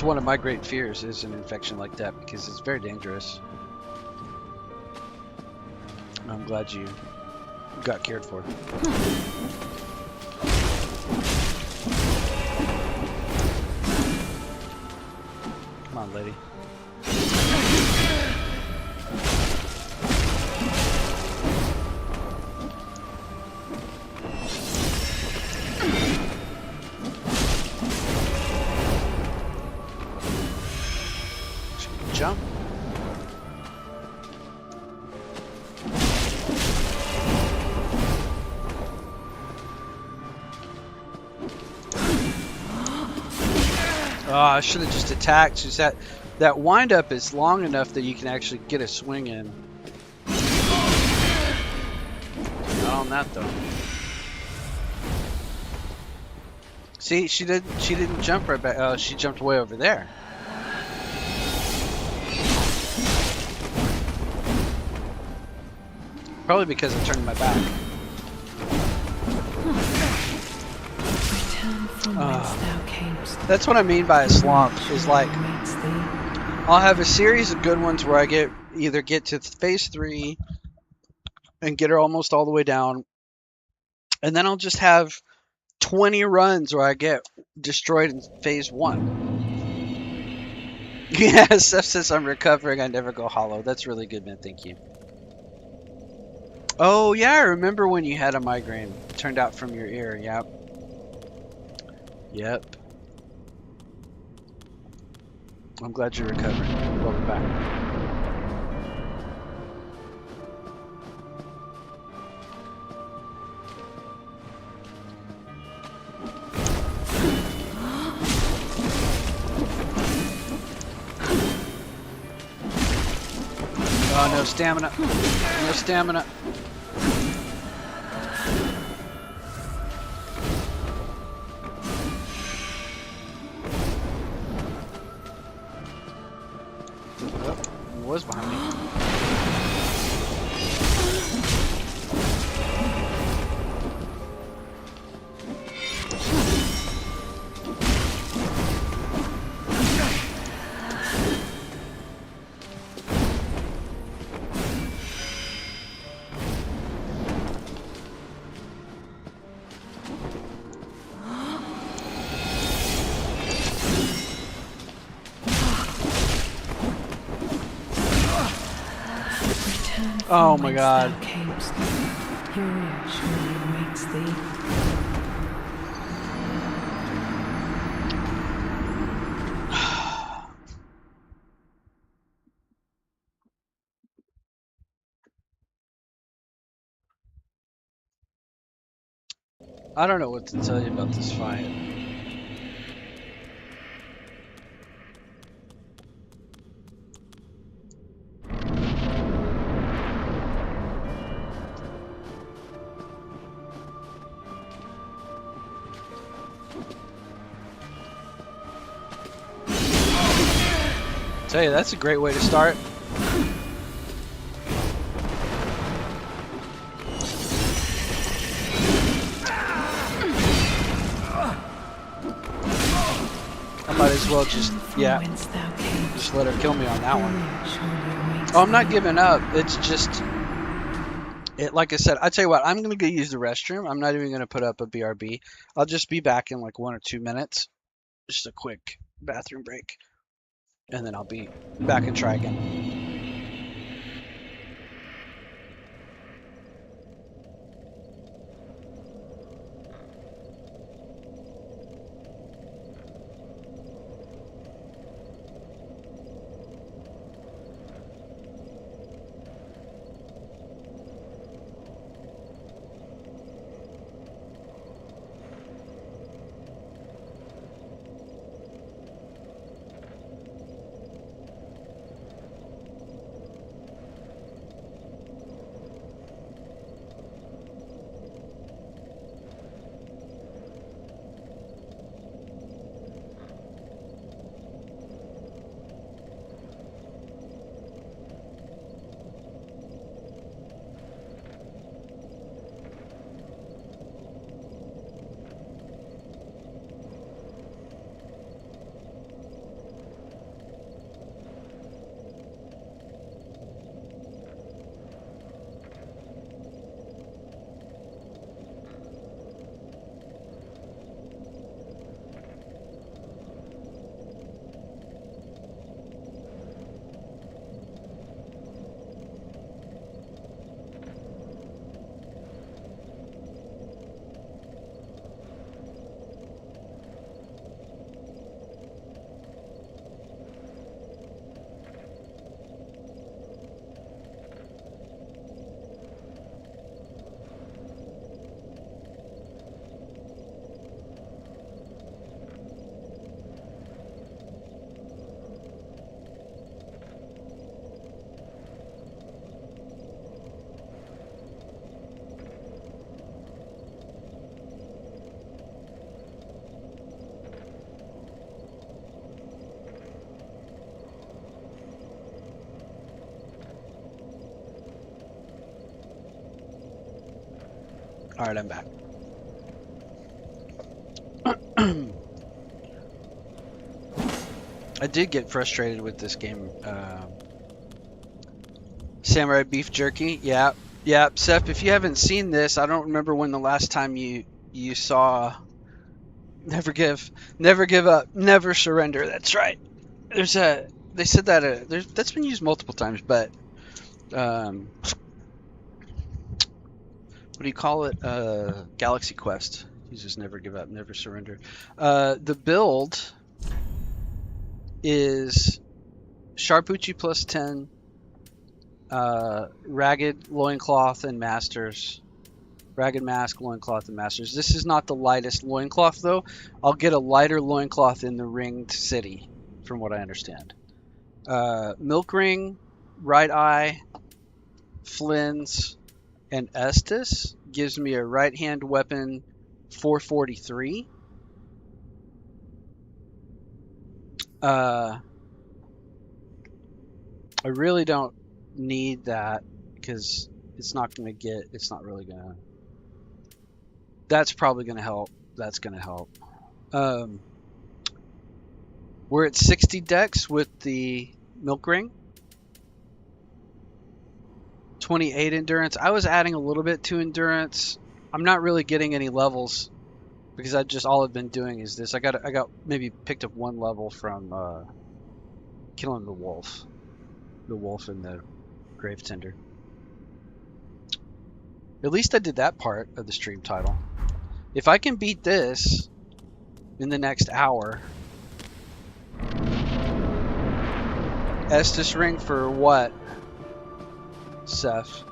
one of my great fears, is an infection like that, because it's very dangerous. I'm glad you got cared for. Come on, lady. Jump. Oh, I should have just attacked. Just that wind up is long enough that you can actually get a swing in. Not on that though. See, she didn't jump right back. Oh, she jumped way over there. Probably because I turned my back. Return from whence thou camest. That's what I mean by a slump. Is like I'll have a series of good ones where I either get to phase 3 and get her almost all the way down, and then I'll just have 20 runs where I get destroyed in phase 1. Yeah, Seth says I'm recovering. I never go hollow. That's really good, man. Thank you. Oh yeah, I remember when you had a migraine. It turned out from your ear. Yep. Yep. I'm glad you're recovering. Welcome back. Oh, no stamina. No stamina. was behind me. Oh my God. Thou camest, here surely awaits thee. I don't know what to tell you about this fight. Tell you, that's a great way to start. I might as well just, yeah, just let her kill me on that one. Oh, I'm not giving up. It's just, like I said, I tell you what, I'm going to go use the restroom. I'm not even going to put up a BRB. I'll just be back in like 1 or 2 minutes. Just a quick bathroom break. And then I'll be back and try again. All right, I'm back. I did get frustrated with this game. Samurai Beef Jerky. Yeah. Yeah. Seth, if you haven't seen this, I don't remember when the last time you saw Never give up, never surrender. That's right. They said that, that's been used multiple times, but, what do you call it? Galaxy Quest uses never give up, never surrender. The build is Sharpucci plus 10, Ragged Loincloth and Masters. Ragged Mask, Loincloth, and Masters. This is not the lightest loincloth, though. I'll get a lighter loincloth in the Ringed City, from what I understand. Milk Ring, Right Eye, Flynn's, and Estus gives me a right-hand weapon 443. I really don't need that because it's not going to get, it's not really going to, that's probably going to help. That's going to help. We're at 60 decks with the milk ring. 28 endurance. I was adding a little bit to endurance. I'm not really getting any levels because I just, all I've been doing is this. I got maybe picked up one level from killing the wolf and the Gravetender. At least I did that part of the stream title. If I can beat this in the next hour, Estus ring for what, Seth?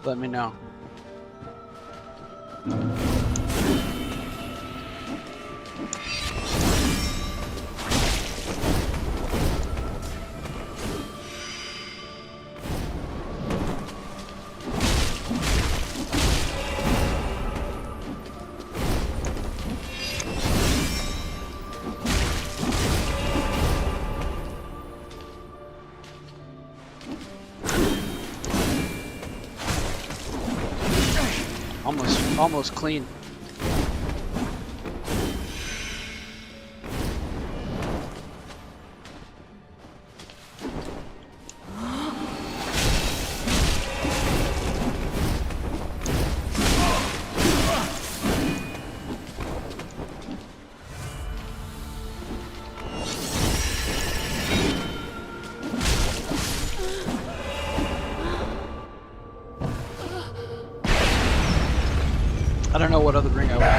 Let me know. Almost clean. I don't know what other ring I would use.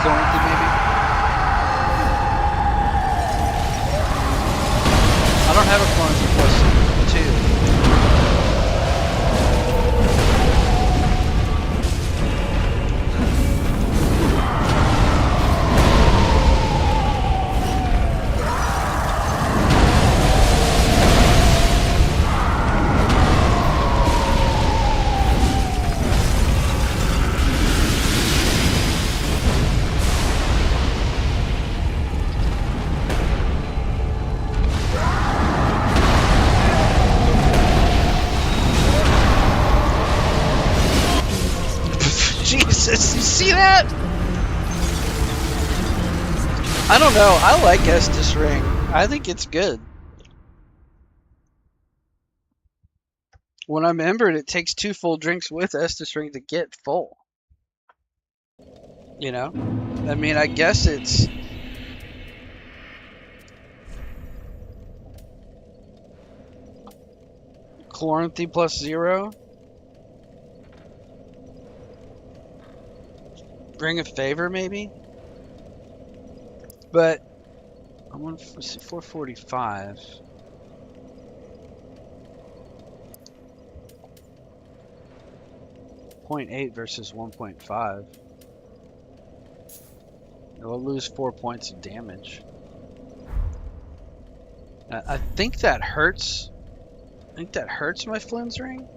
Chloranthy maybe? I don't have a Chloranthy +2. Jesus, you see that? I don't know. I like Estus ring. I think it's good. When I'm embered, it takes 2 full drinks with Estus ring to get full. You know? I mean, I guess it's... Chloranthy +0. Ring of Favor, maybe? But... I'm on 445. 0.8 versus 1.5. It'll lose 4 points of damage. I think that hurts. I think that hurts my Flynn's ring.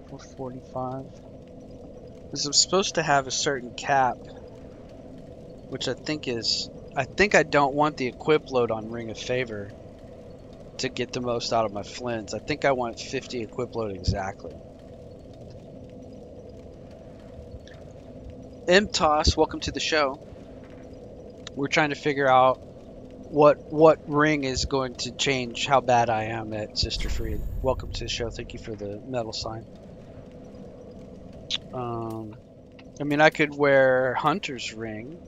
$445. Because I'm supposed to have a certain cap, which I think is. I think I don't want the equip load on Ring of Favor to get the most out of my Flynn's. I think I want 50 equip load exactly. MTOS, welcome to the show. We're trying to figure out what ring is going to change how bad I am at Sister Friede. Welcome to the show. Thank you for the medal sign. I mean, I could wear Hunter's ring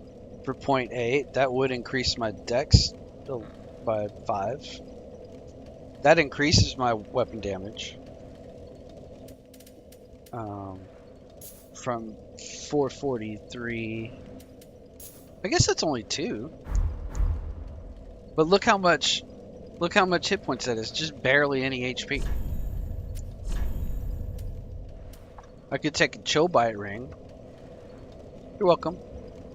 for 0.8. That would increase my dex by 5. That increases my weapon damage from 443. I guess that's only 2. But look how much hit points that is. Just barely any HP. I could take a Chill Bite ring. You're welcome.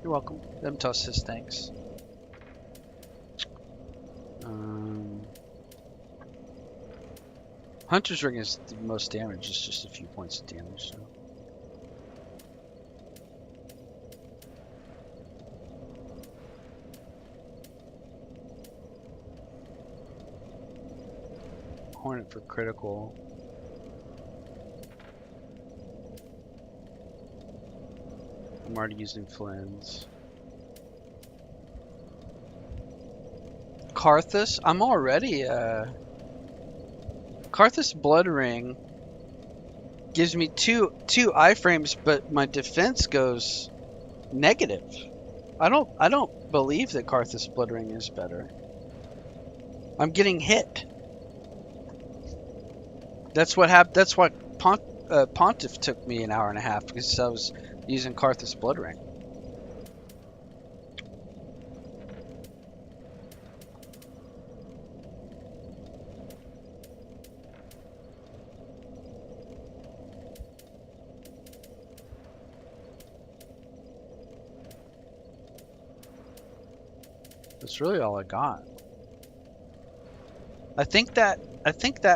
You're welcome. MTOS says thanks. Hunter's Ring is the most damage. It's just a few points of damage. So. Hornet for critical. I'm already using Flynn's. Karthus? I'm already Karthus Blood Ring gives me two iframes, but my defense goes negative. I don't believe that Karthus Blood Ring is better. I'm getting hit. That's what happened. That's what Pontiff took me an hour and a half because I was using Karthus Blood Ring. That's really all I got. I think that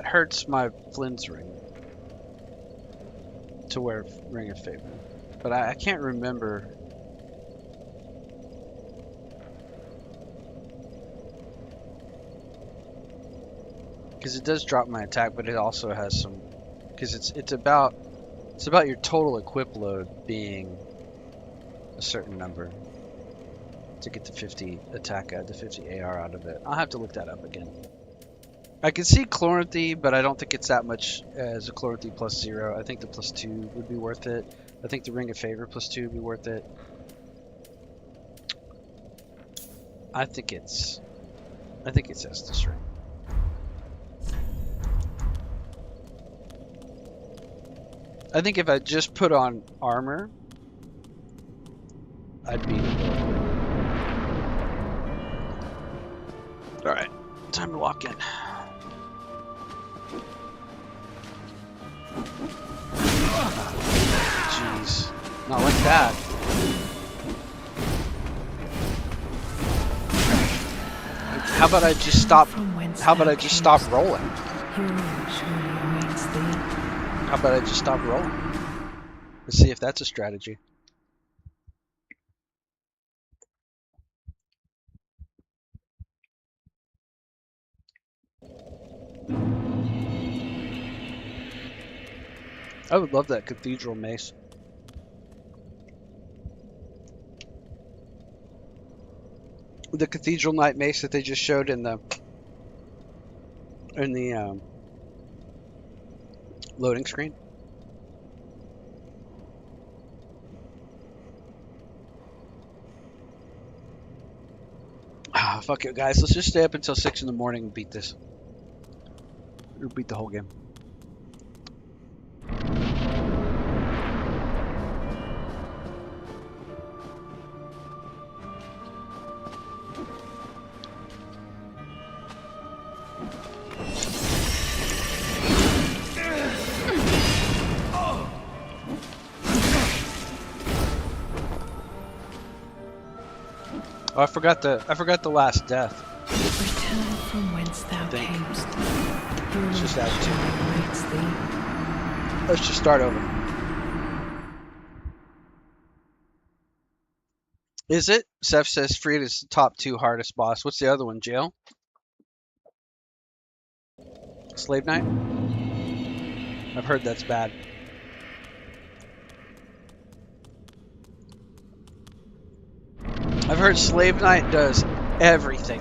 hurts my Flynn's ring to wear Ring of Favor, but I can't remember. Because it does drop my attack, but it also has some. Because it's about your total equip load being a certain number to get the 50 attack out, the 50 AR out of it. I'll have to look that up again. I can see Chloranthy, but I don't think it's that much as a Chloranthy plus 0. I think the plus 2 would be worth it. I think the Ring of Favor plus 2 would be worth it. I think it's Estus Ring. I think if I just put on armor, I'd beat it. Alright, time to walk in. Jeez, not like that. How about I just stop? How about I just stop rolling? How about I just stop rolling? Let's see if that's a strategy. I would love that cathedral mace. The cathedral knight mace that they just showed in the loading screen. Ah, fuck it, guys. Let's just stay up until 6 in the morning and beat this. Or beat the whole game. Oh, I forgot the last death. Return from whence thou camest. Let's just add 2. Let's just start over. Is it? Seth says Friede is the top 2 hardest boss. What's the other one, Jail? Slave Knight? I've heard that's bad. I've heard Slave Knight does everything.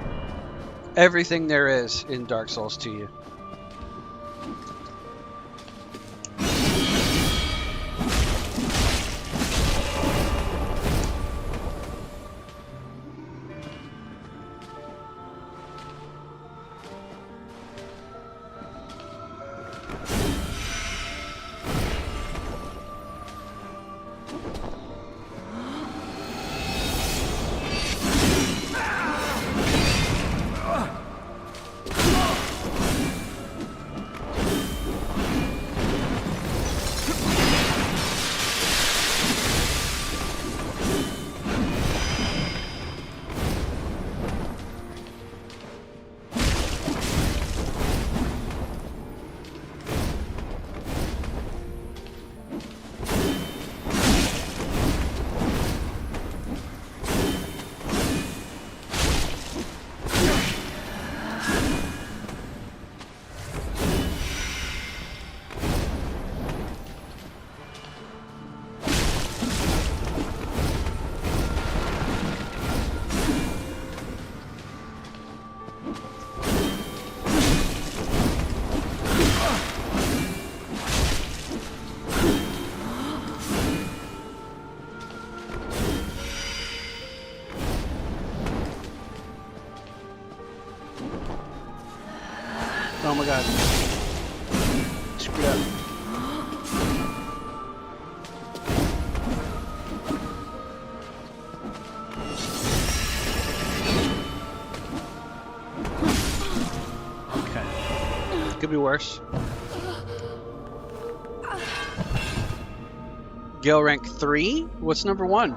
Everything there is in Dark Souls to you. Oh my god. Screwed up. Okay. Could be worse. Gale rank 3? What's number 1?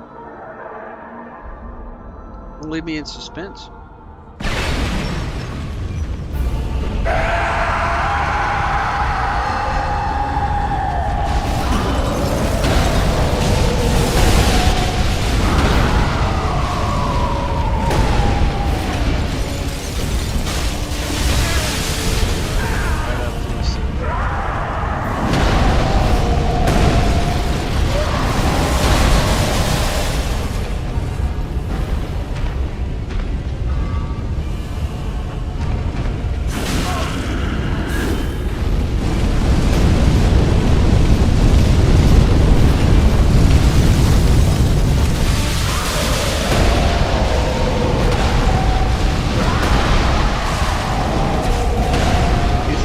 Don't leave me in suspense.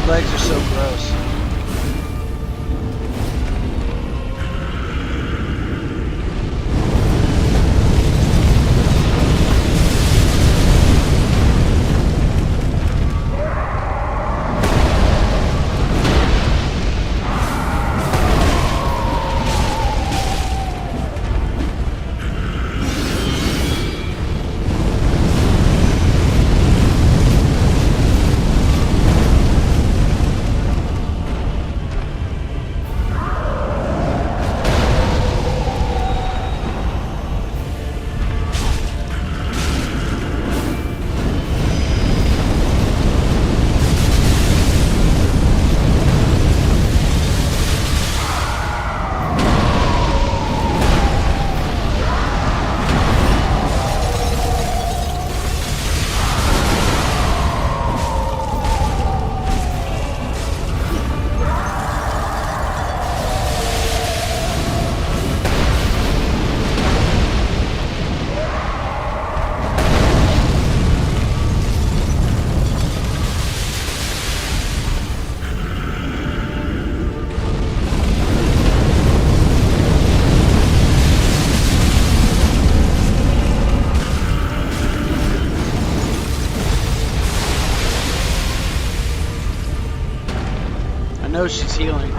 Legs are so gross. I know she's healing.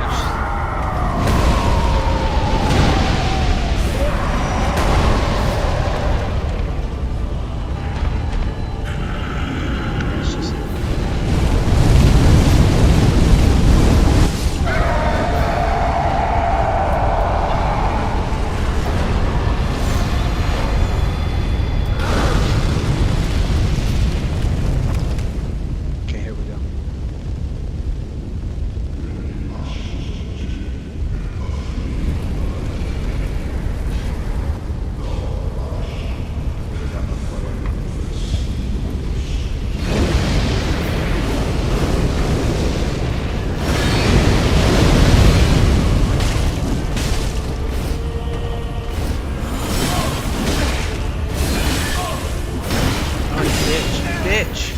Okay, here we go. Oh, you bitch.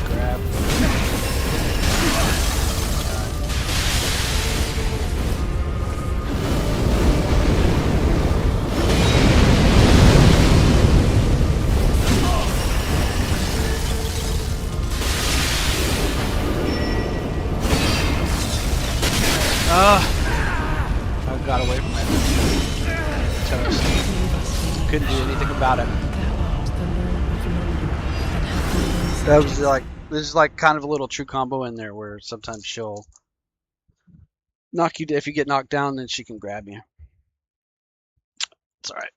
Grab. I got away from it. Toast. Couldn't do anything about it. That was like, there's like kind of a little true combo in there where sometimes she'll knock you, if you get knocked down, then she can grab you. It's alright.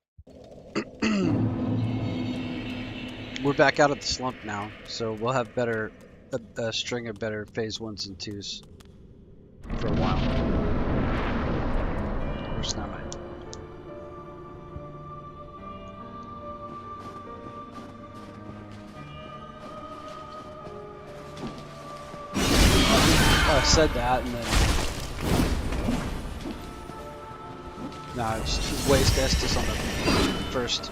We're back out of the slump now, so we'll have a string of better phase 1s and 2s for a while. first. Never mind. Oh, I said that and then. Nah, just waste Estus on the first.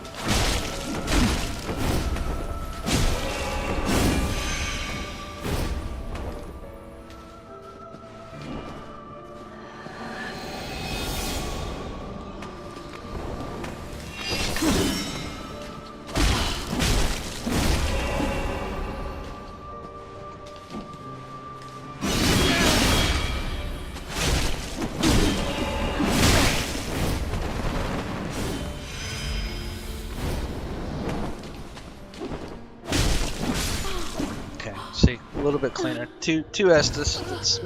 See, a little bit cleaner. Two Estus. That's,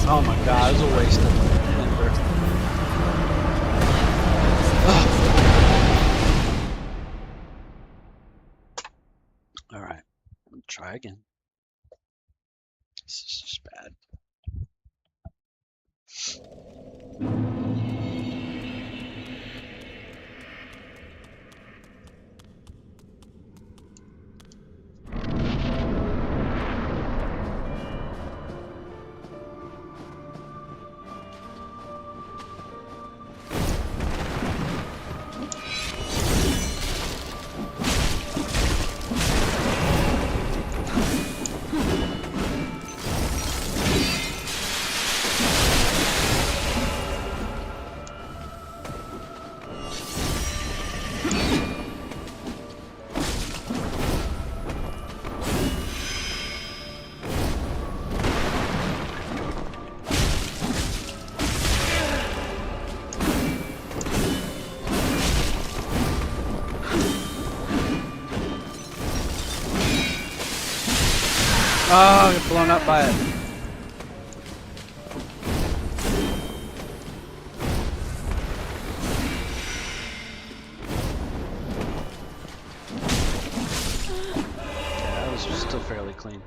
oh my god, it was a waste of Ember. Alright, try again. This is just bad. Oh, I got blown up by it. Okay, that was still fairly clean.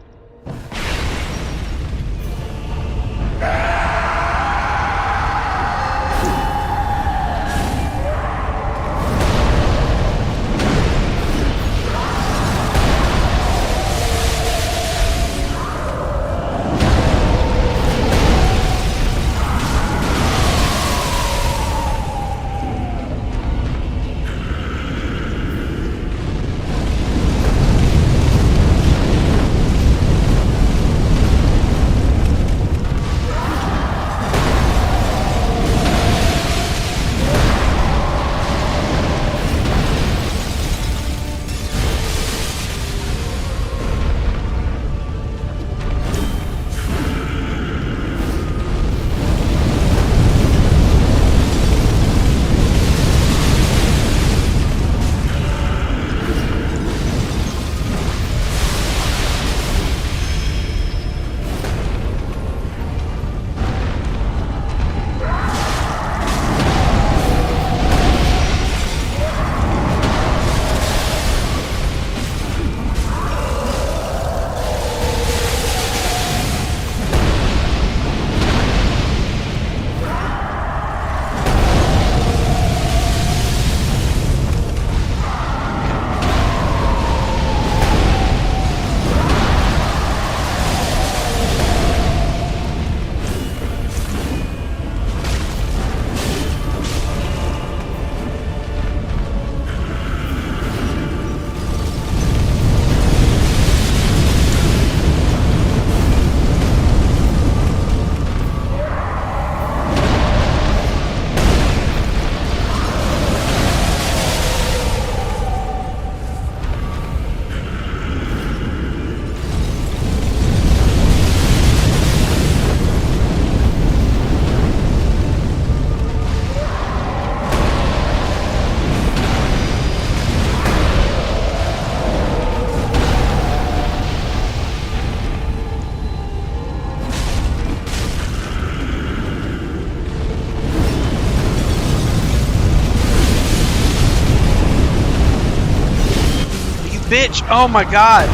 bitch! Oh my god!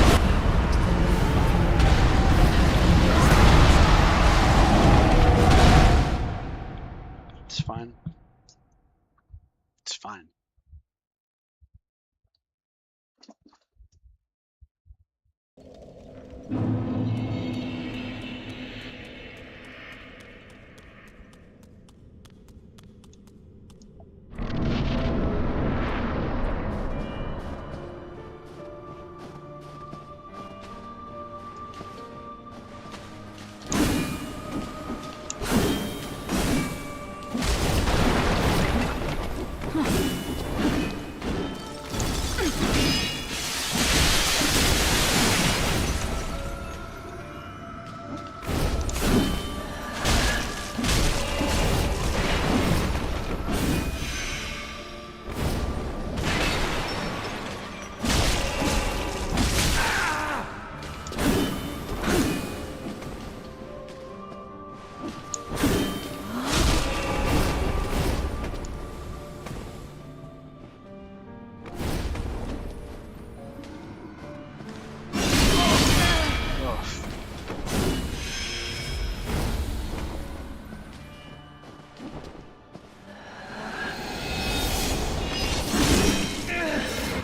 It's fine. It's fine.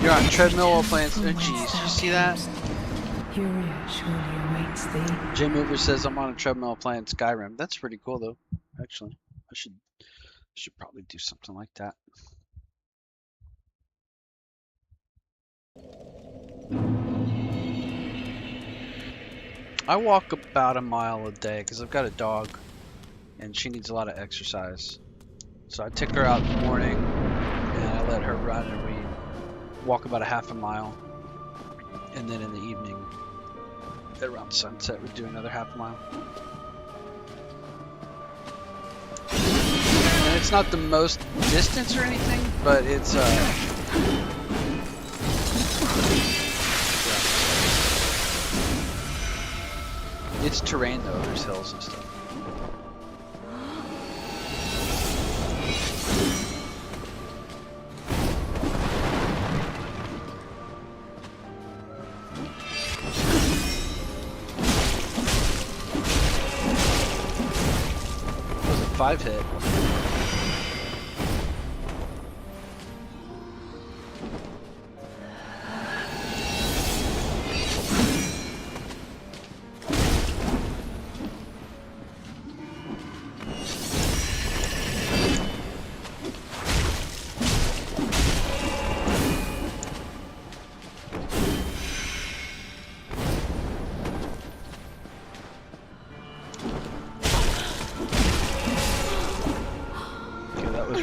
You're on treadmill while playing. Oh, jeez, you see that? Fury surely awaits thee. J Mover says I'm on a treadmill playing Skyrim. That's pretty cool, though. Actually, I should probably do something like that. I walk about a mile a day because I've got a dog, and she needs a lot of exercise. So I take her out in the morning, and I let her run, and we walk about a half a mile. And then in the evening, around sunset, we do another half a mile. And it's not the most distance or anything, but it's it's terrain though, there's hills and stuff. It was a 5-hit.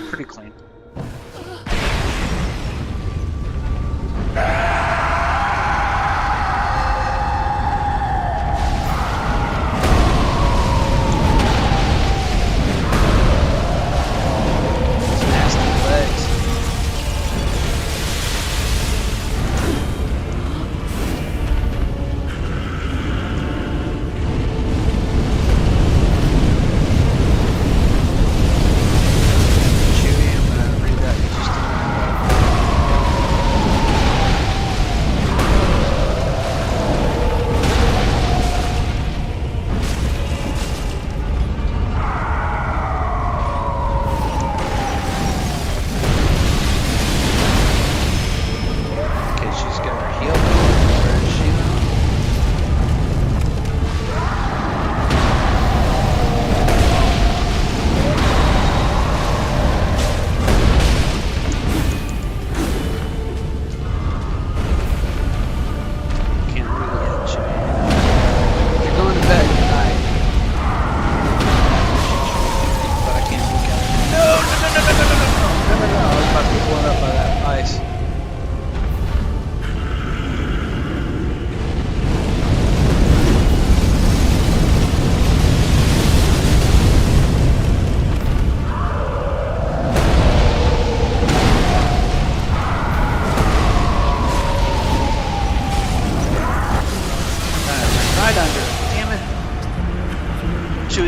Pretty clean. Nasty legs.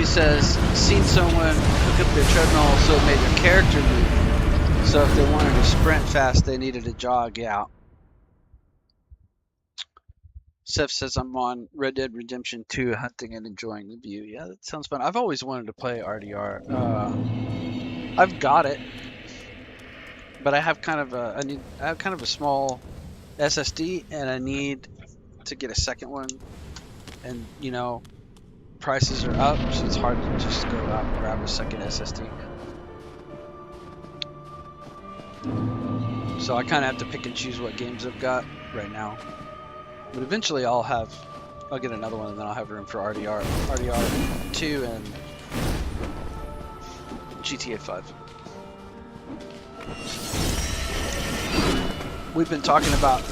Says, seen someone hook up their treadmill so it made their character move. So if they wanted to sprint fast, they needed to jog out. Seth says I'm on Red Dead Redemption 2, hunting and enjoying the view. Yeah, that sounds fun. I've always wanted to play RDR. I've got it, but I have I have kind of a small SSD, and I need to get a second one. And prices are up, so it's hard to just go out and grab a second SSD. So I kind of have to pick and choose what games I've got right now. But eventually I'll get another one, and then I'll have room for RDR 2 and GTA 5. We've been talking about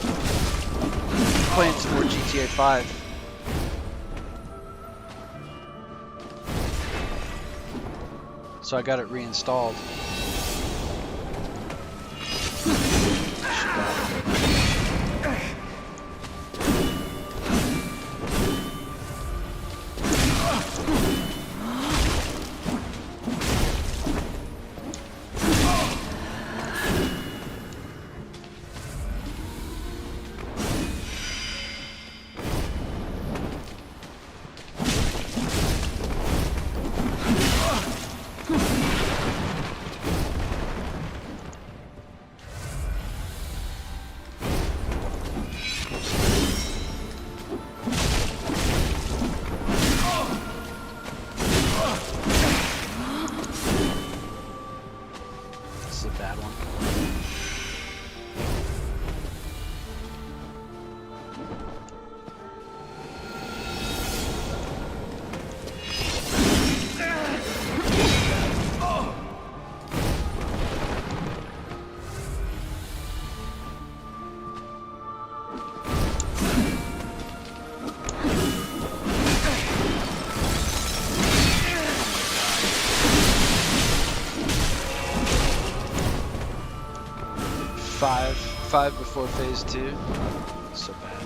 playing some more GTA 5. So I got it reinstalled. This is a bad one. 5 before phase 2. So bad.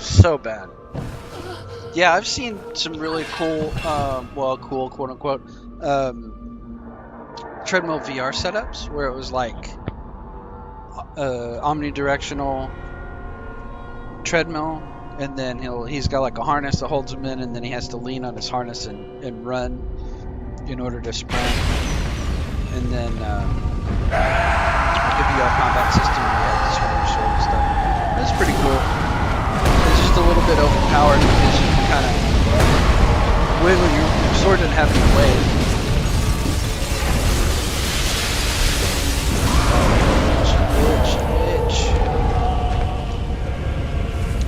So bad. Yeah, I've seen some really cool, cool, quote unquote, treadmill VR setups where it was like omnidirectional treadmill, and then he's got like a harness that holds him in, and then he has to lean on his harness and run in order to sprint. And then the VR combat system, we had this really short and stuff. That's pretty cool. It's just a little bit overpowered because you can kind of wiggle your sword and have any weight. Itch.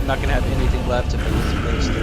I'm not gonna have anything left to make it to phase 3.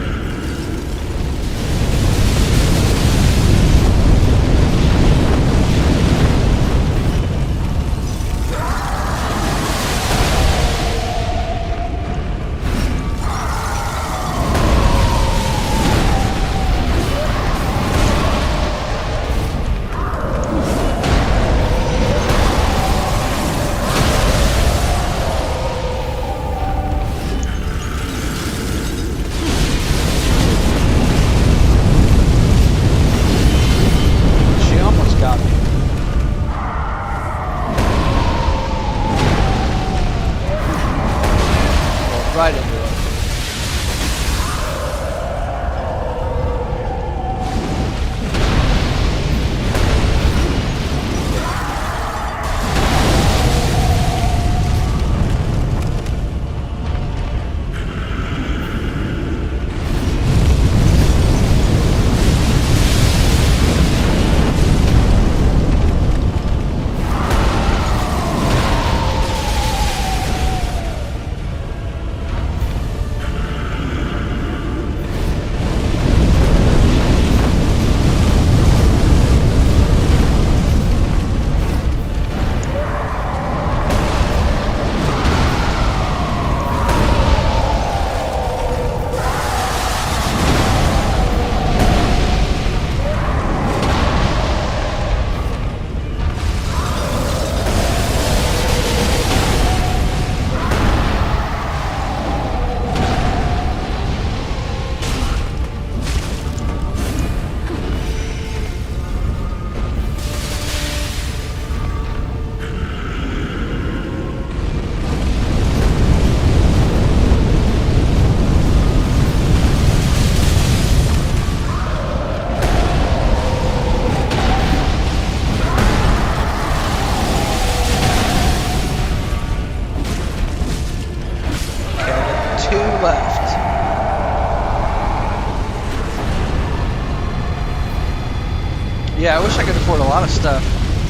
Yeah, I wish I could afford a lot of stuff,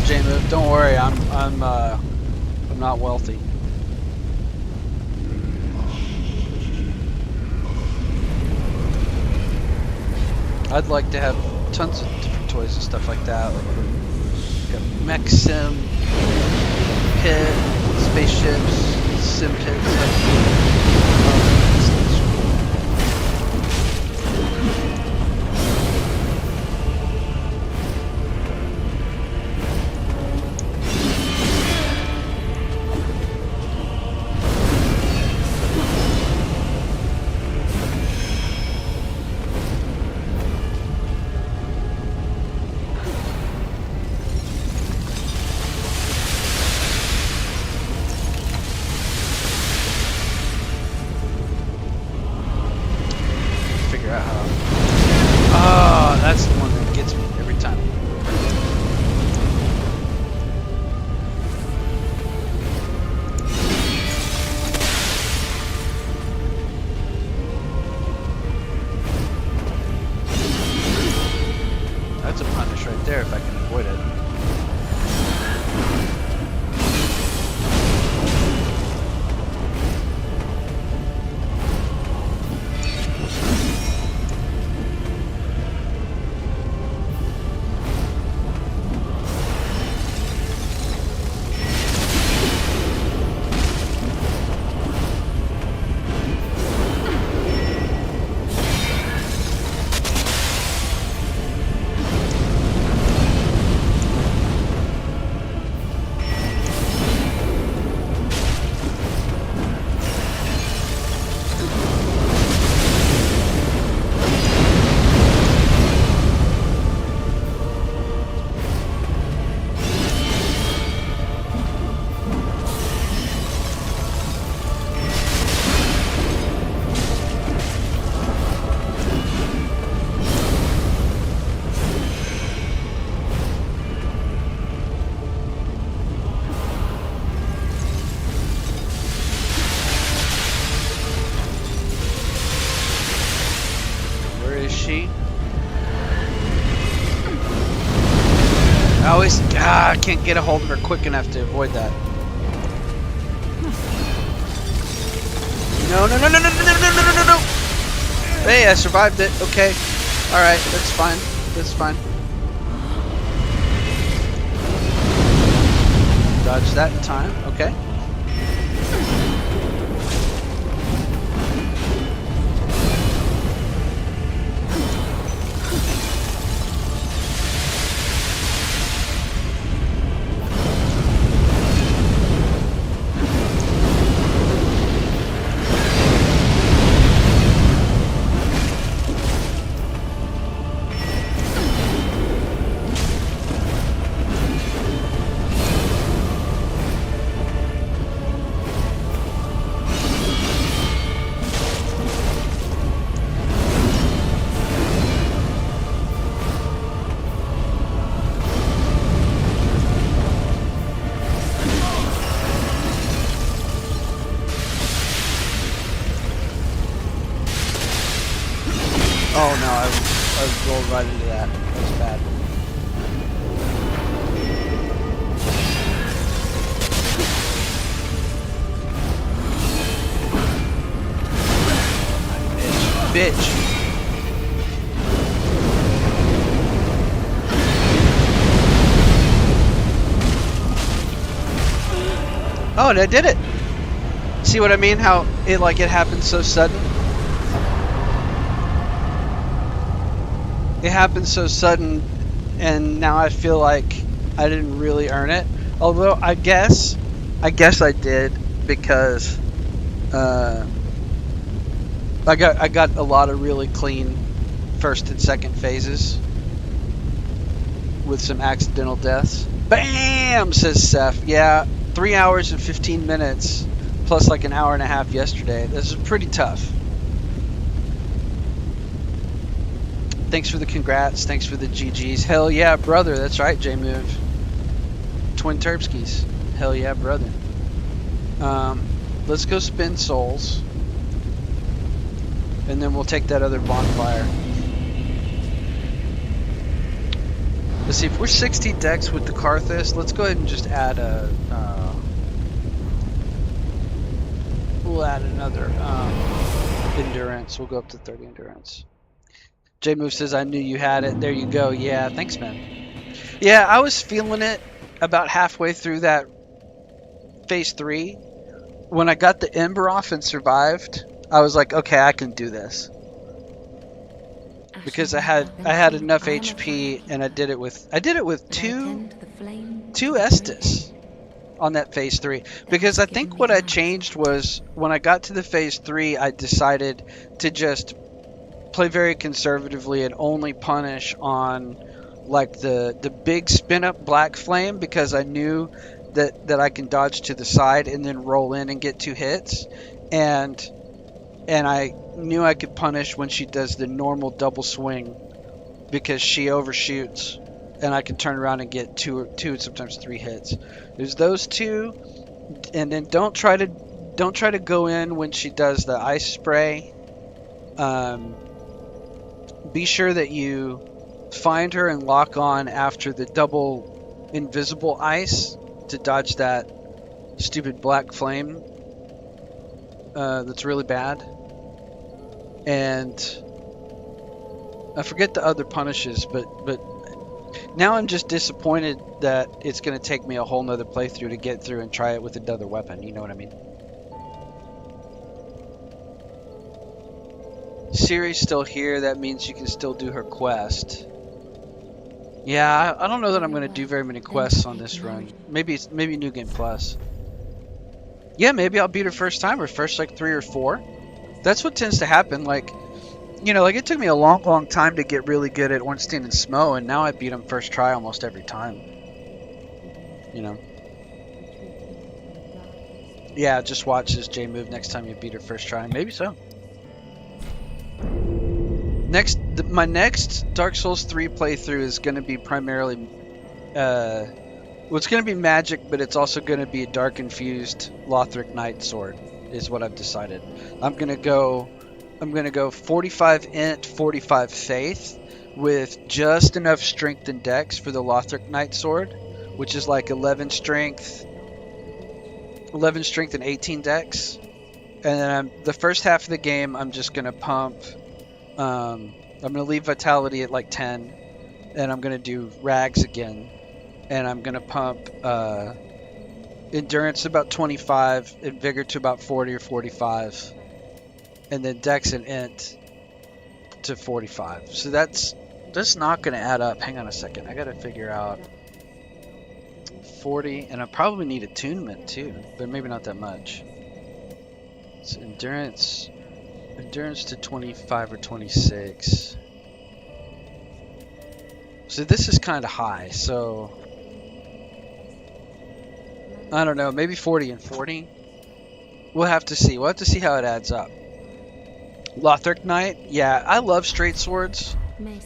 J-Move. Don't worry, I'm not wealthy. I'd like to have tons of different toys and stuff like that, like a mech sim pit, spaceships, sim pits. Figure out how. Oh, that's the one that gets me every time. That's a punish right there if I can avoid it. Where is she? I can't get a hold of her quick enough to avoid that. No, no, no, no, no, no, no, no, no, no, no. Hey, I survived it. Okay. Alright, that's fine. That's fine. Dodge that in time. Okay. Oh no, I rolled right into that. That's bad. Bitch. Oh, and I did it. See what I mean? How it happened so sudden? It happened so sudden, and now I feel like I didn't really earn it. Although I guess I did, because I got a lot of really clean first and second phases with some accidental deaths. Bam, says Seth. Yeah, 3 hours and 15 minutes plus like an hour and a half yesterday. This is pretty tough. Thanks for the congrats. Thanks for the GGs. Hell yeah, brother. That's right, J-Move. Twin Terpskis. Hell yeah, brother. Let's go spin souls. And then we'll take that other bonfire. Let's see, if we're 60 dex with the Karthus, let's go ahead and just add a, we'll add another endurance. We'll go up to 30 endurance. J-Move says, I knew you had it. There you go. Yeah, thanks, man. Yeah, I was feeling it about halfway through that phase 3. When I got the Ember off and survived, I was like, okay, I can do this. Because I had enough HP and I did it with two Estus on that phase 3. Because I think what I changed was when I got to the phase 3, I decided to just play very conservatively and only punish on like the big spin up black flame, because I knew that I can dodge to the side and then roll in and get 2 hits, and I knew I could punish when she does the normal double swing because she overshoots and I can turn around and get two sometimes 3 hits. There's those 2, and then don't try to go in when she does the ice spray. Be sure that you find her and lock on after the double invisible ice to dodge that stupid black flame that's really bad. And I forget the other punishes, but now I'm just disappointed that it's going to take me a whole nother playthrough to get through and try it with another weapon. You know what I mean? Siri's still here. That means you can still do her quest. Yeah, I don't know that I'm going to do very many quests on this run. Maybe New Game Plus. Yeah, maybe I'll beat her first time, or first like 3 or 4. That's what tends to happen. Like, you know, like it took me a long time to get really good at Ornstein and Smo, and now I beat them first try almost every time. You know. Yeah, just watch this J-Move next time you beat her first try. Maybe so. My next Dark Souls 3 playthrough is going to be primarily, well, it's going to be magic, but it's also going to be a dark infused Lothric Knight sword, is what I've decided. I'm going to go 45 int, 45 faith, with just enough strength and dex for the Lothric Knight sword, which is like 11 strength and 18 dex. And then the first half of the game, I'm just going to pump. I'm going to leave Vitality at like 10, and I'm going to do Rags again, and I'm going to pump Endurance to about 25, and Vigor to about 40 or 45, and then Dex and Int to 45. So that's not going to add up. Hang on a second. I got to figure out 40, and I probably need attunement too, but maybe not that much. It's Endurance to 25 or 26. So this is kind of high, so I don't know, maybe 40 and 40. We'll have to see. We'll have to see how it adds up. Lothric Knight, yeah, I love straight swords.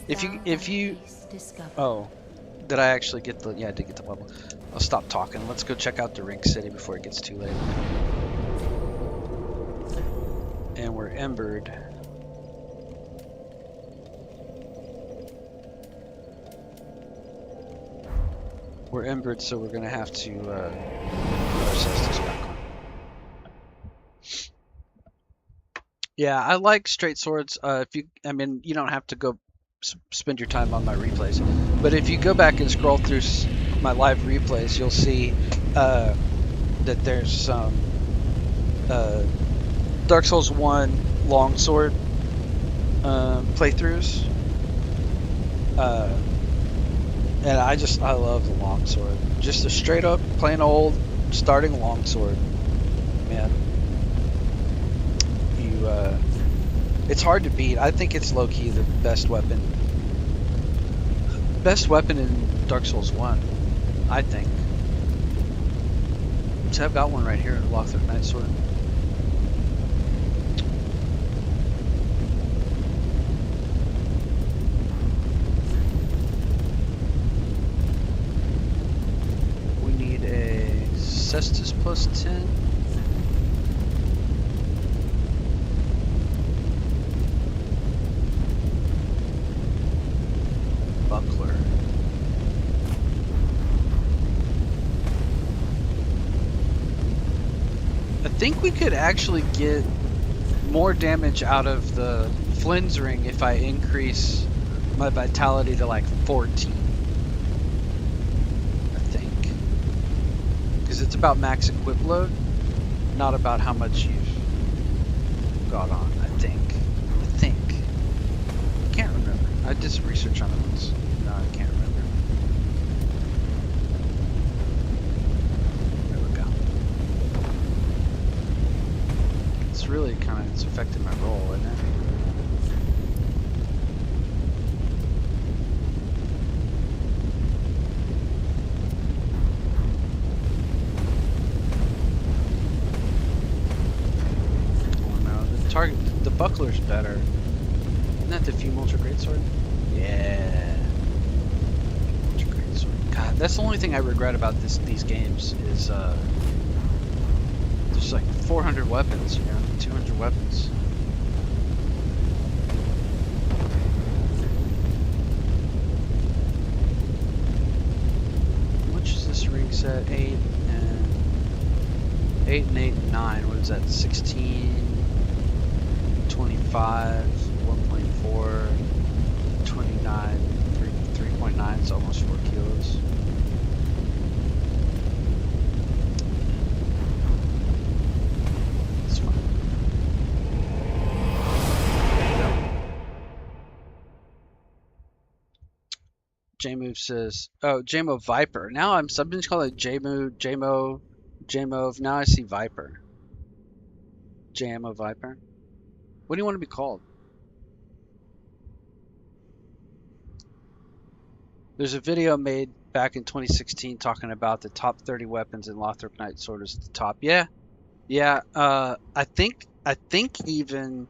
If you oh, did I actually get the? Yeah, I did get the level. I'll stop talking. Let's go check out the Rink City before it gets too late. And we're embered. We're embered, so we're gonna have to put our cestus back on. Yeah, I like straight swords. I mean, you don't have to go spend your time on my replays, but if you go back and scroll through my live replays, you'll see that there's some Dark Souls 1 longsword playthroughs, and I love the longsword. Just a straight up plain old starting longsword, man. It's hard to beat. I think it's low key the best weapon in Dark Souls 1, I think. So I've got one right here, the Lothric Knight sword. We need a Cestus plus 10. Buckler. think we could actually get more damage out of the Flynn's ring if I increase my vitality to like 14. I think. Because it's about max equip load, not about how much you've got on, I think. I can't remember. I did some research on it once. No, I can't remember. There we go. It's really it's affected my roll, isn't it? Oh no, the buckler's better. Isn't that the Fume Ultra Greatsword? Yeah. Ultra Greatsword. God, that's the only thing I regret about these games is there's like 400 weapons, 200 weapons. How much is this ring set? 8 and 8 and 9. What is that? 16, 25, 1.4, 29, 3.9. It's almost 4 kilos. That's fine. J-Move says, oh, J-Mo Viper. Now I've been calling it J-Mo, now I see Viper. J-Mo Viper. What do you want to be called? There's a video made back in 2016 talking about the top 30 weapons, and Lothric Knight Sword is at the top. Yeah. I think even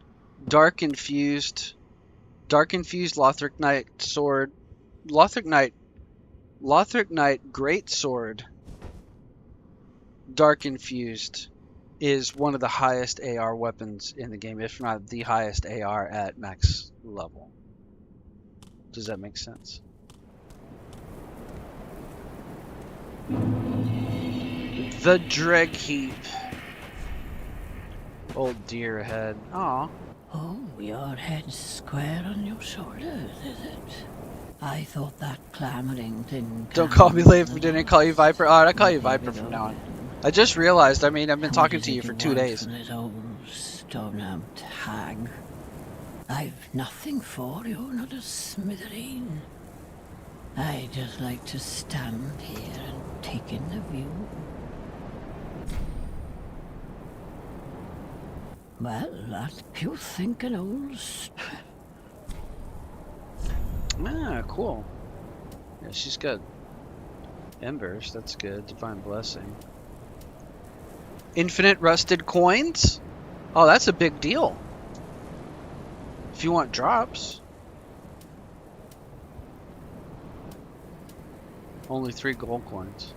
Dark Infused Lothric Knight Sword, Lothric Knight Great Sword, Dark Infused is one of the highest AR weapons in the game, if not the highest AR at max level. Does that make sense? The Dreg Heap. Old deer ahead. Aw. Oh, your head's square on your shoulders, is it? I thought that clamoring thing... Don't call me late if I didn't call you Viper. Alright, I'll call you Viper from now on. I just realized, I've been talking to you for 2 days. From this old stone-amped hag. I've nothing for you, not a smithereen. I just like to stand here and take in the view. Well, that's pure thinking, old... Ah, cool. Yeah, she's got embers. That's good. Divine Blessing. Infinite rusted coins? Oh, that's a big deal. If you want drops. Only 3 gold coins.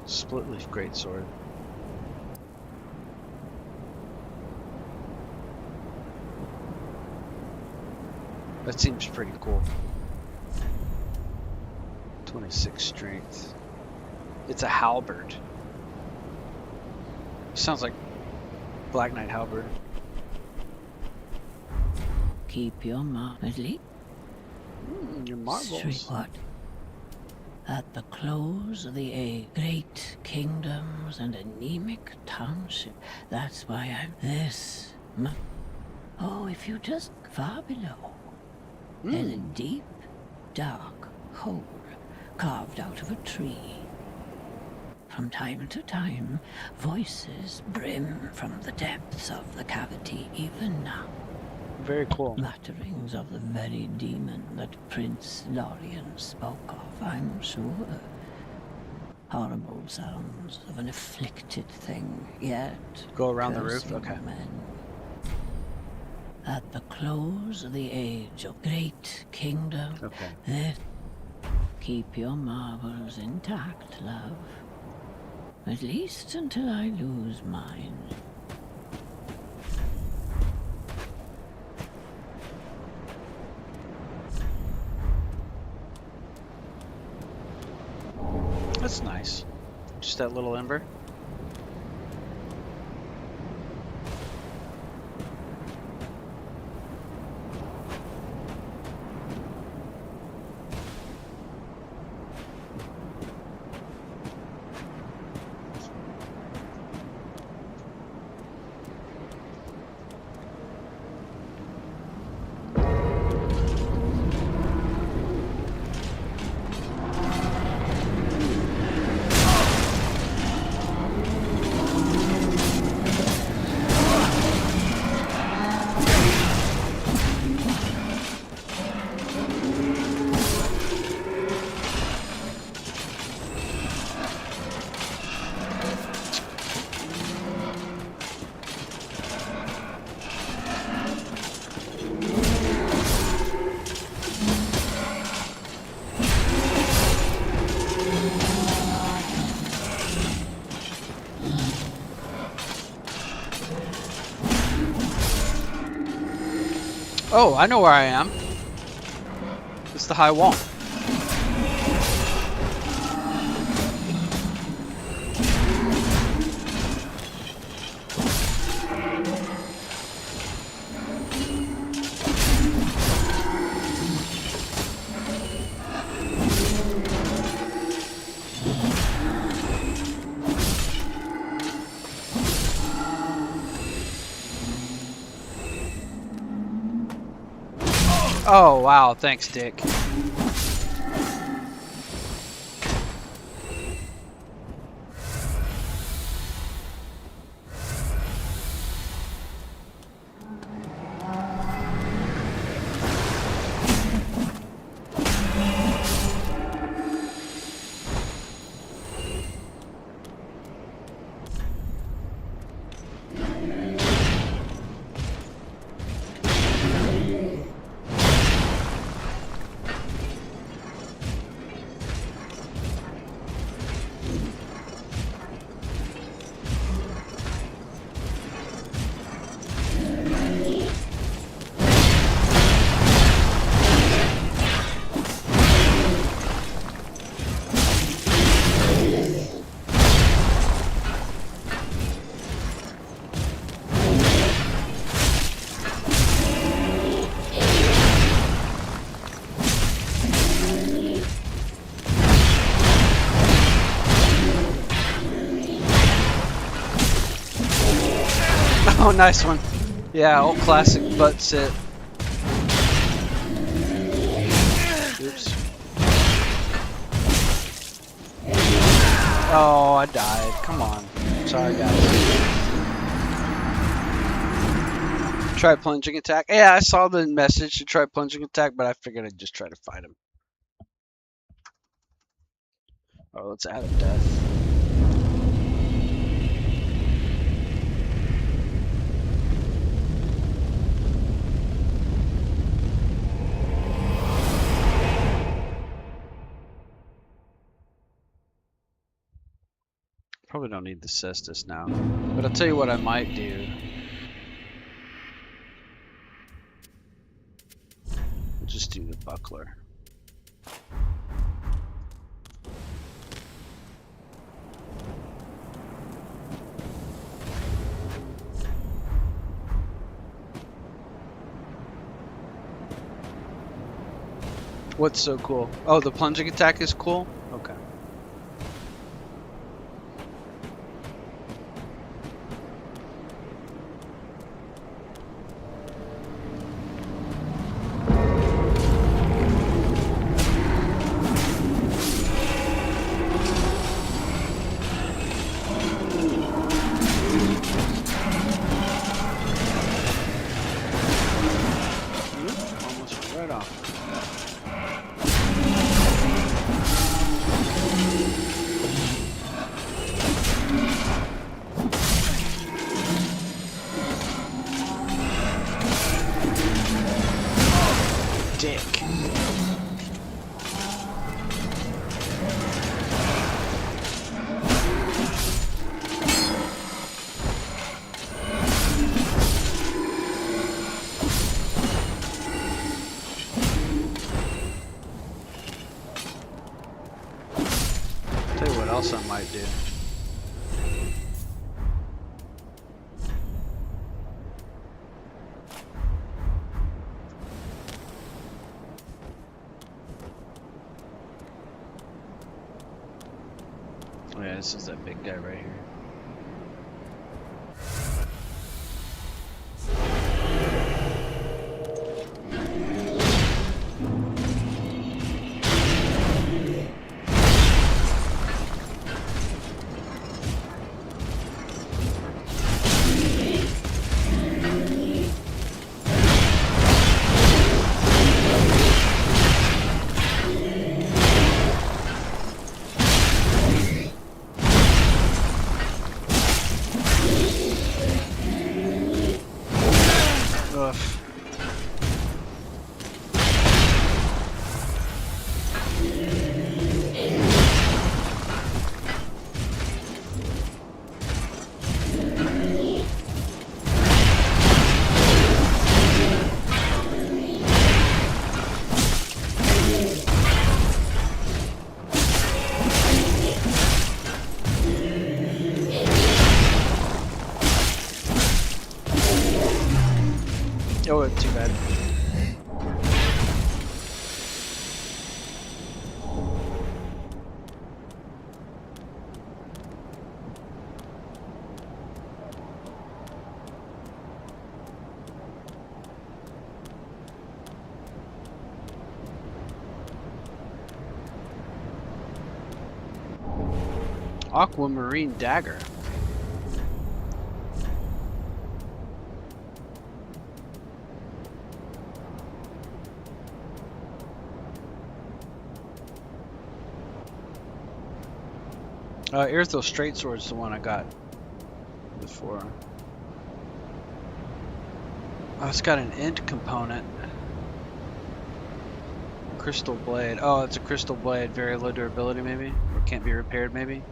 Split leaf greatsword. That seems pretty cool. 26 strength. It's a halberd. Sounds like Black Knight halberd. Keep your marmalade. Your marbles. Street what? At the close of the age, great kingdoms and anemic township. That's why I'm this. Oh, if you just far below, there's a deep, dark hole carved out of a tree. From time to time, voices brim from the depths of the cavity, even now. Very cool. Mutterings of the very demon that Prince Lorien spoke of, I'm sure. Horrible sounds of an afflicted thing, yet... Go around the roof? cursing Okay. men. At the close of the age of great kingdom, Okay. there... Keep your marbles intact, love. At least until I lose mine. That's nice. Just that little ember. Oh, I know where I am. It's the high wall. Oh, wow. Thanks, Dick. Oh, nice one. Yeah, old classic butt sit. Oops. Oh, I died. Come on. Sorry, guys. Try plunging attack. Yeah, I saw the message to try plunging attack, but I figured I'd just try to fight him. Oh, let's add a death. Probably don't need the cestus now, but I'll tell you what I might do. I'll just do the buckler. What's so cool? Oh, the plunging attack is cool? Okay. Almost right off. Dick. Tell you what else I might do. Oh yeah, this is that big guy right here. Aquamarine dagger. Earthel straight sword's the one I got before. Oh, it's got an end component. Crystal blade. Oh, it's a crystal blade. Very low durability, maybe, or can't be repaired, maybe.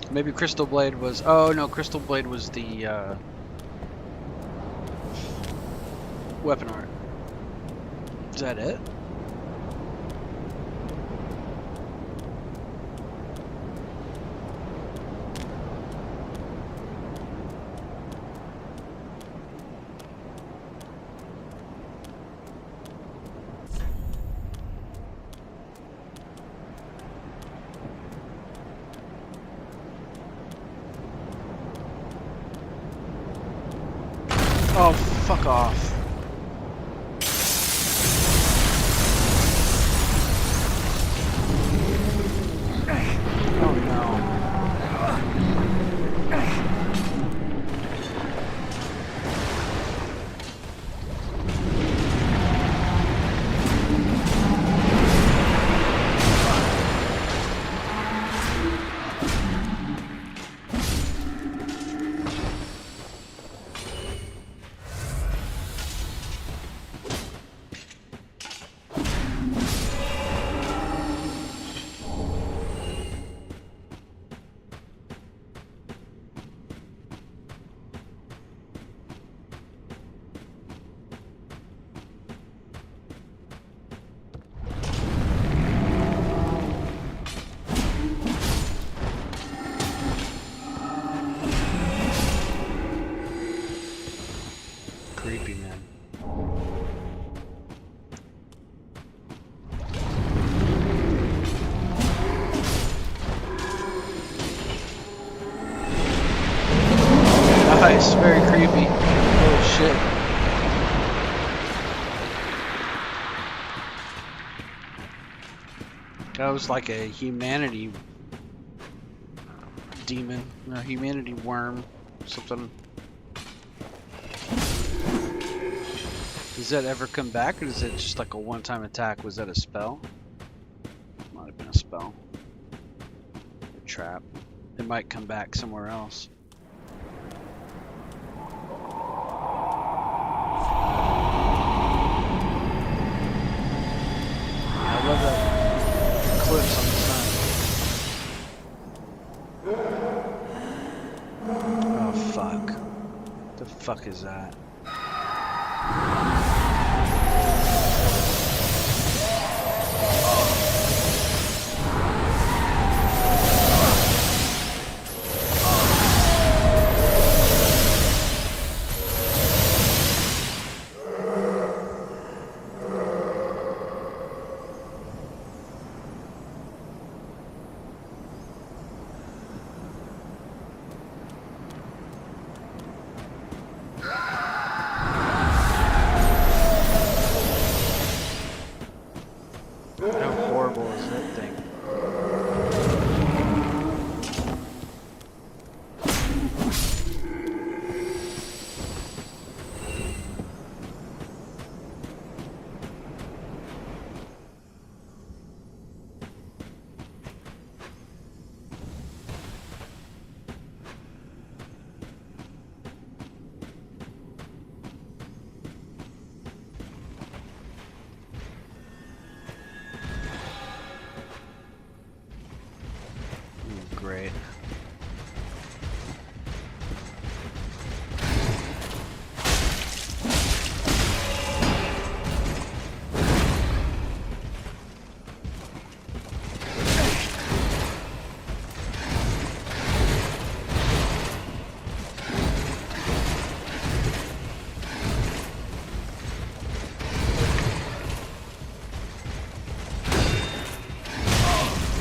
Maybe crystal blade was. Oh no, crystal blade was the weapon art. Is that it? Oh, fuck off. Oh no. Creepy, man. Nice, very creepy. Oh shit. That was like a humanity demon, a humanity worm, something. Does that ever come back, or is it just like a one-time attack? Was that a spell? Might have been a spell. A trap. It might come back somewhere else. I love that clips on the sun. Oh fuck. The fuck is that? How horrible is that thing? Great.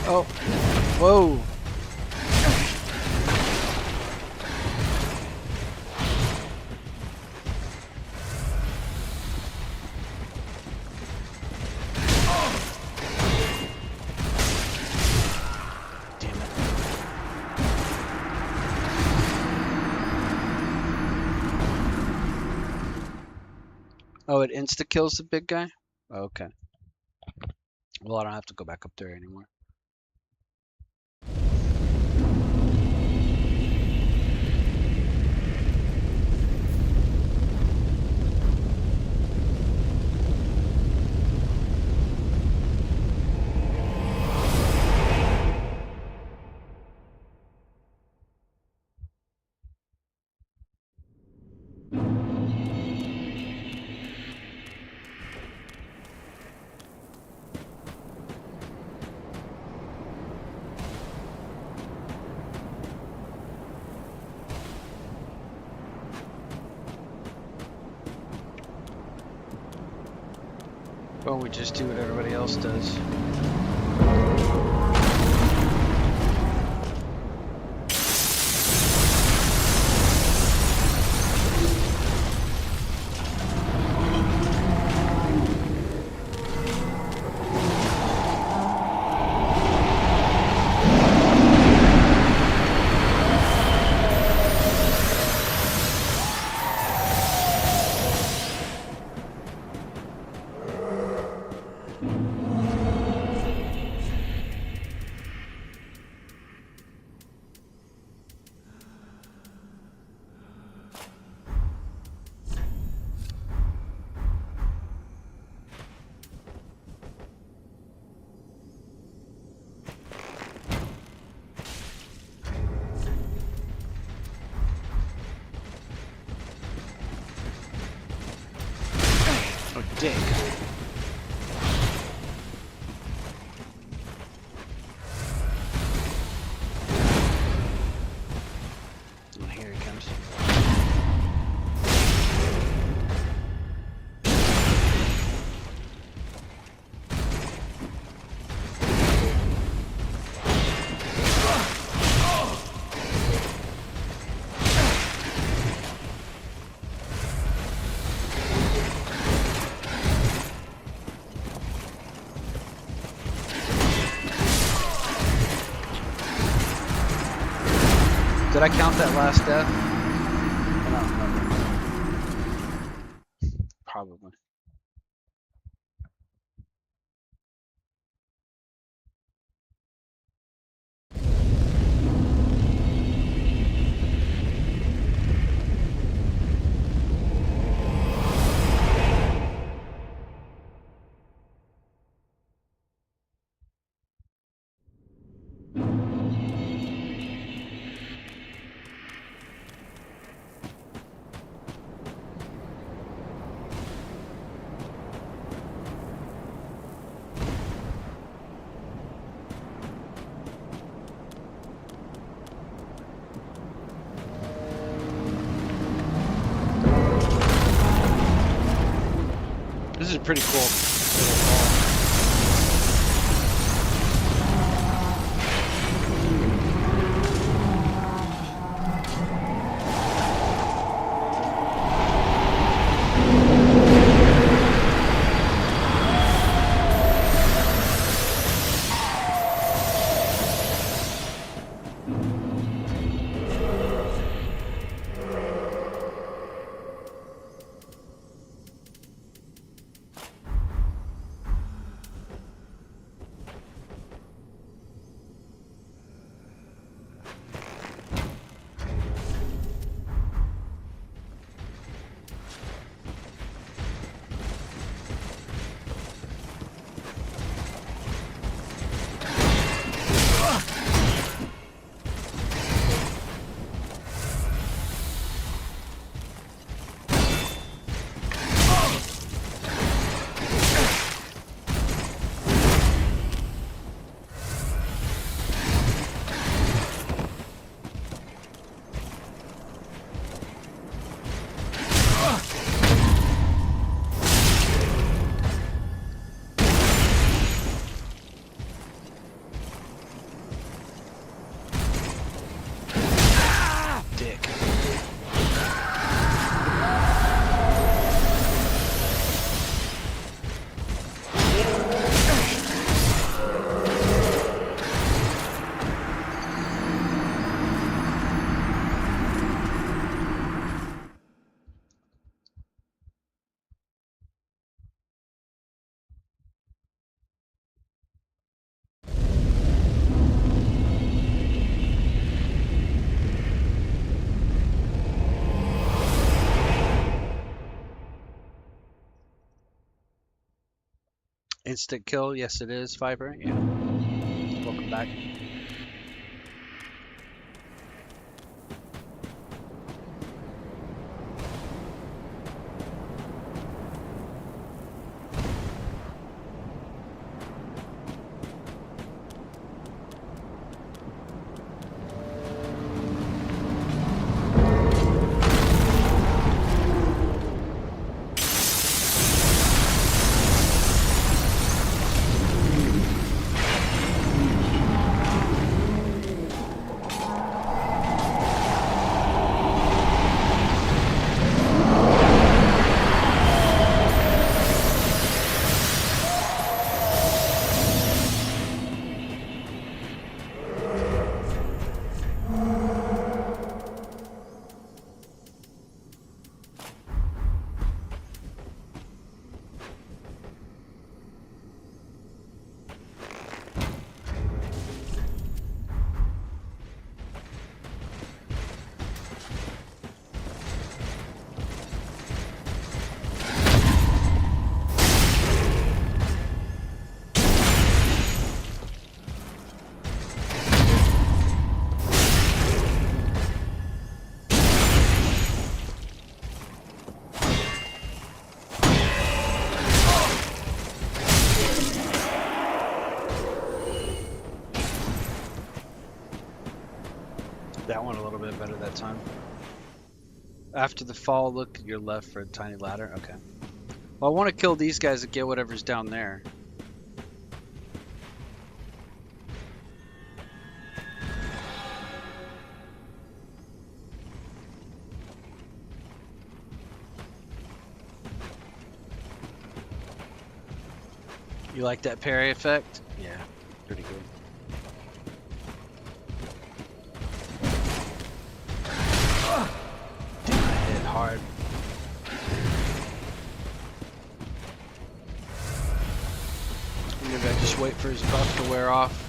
Oh, whoa. Damn it. Oh, it insta kills the big guy? Okay. Well, I don't have to go back up there anymore. Well, we just do what everybody else does. Oh, dick. Oh, here he comes. Did I count that last death? I don't remember. Probably. This is pretty cool. Instant kill, yes it is, Fiber. Yeah. Welcome back. That one a little bit better that time. After the fall, look at your left for a tiny ladder. Okay. Well, I want to kill these guys and get whatever's down there. You like that parry effect? Yeah, pretty good. Damn, I hit hard. Maybe I just wait for his buff to wear off.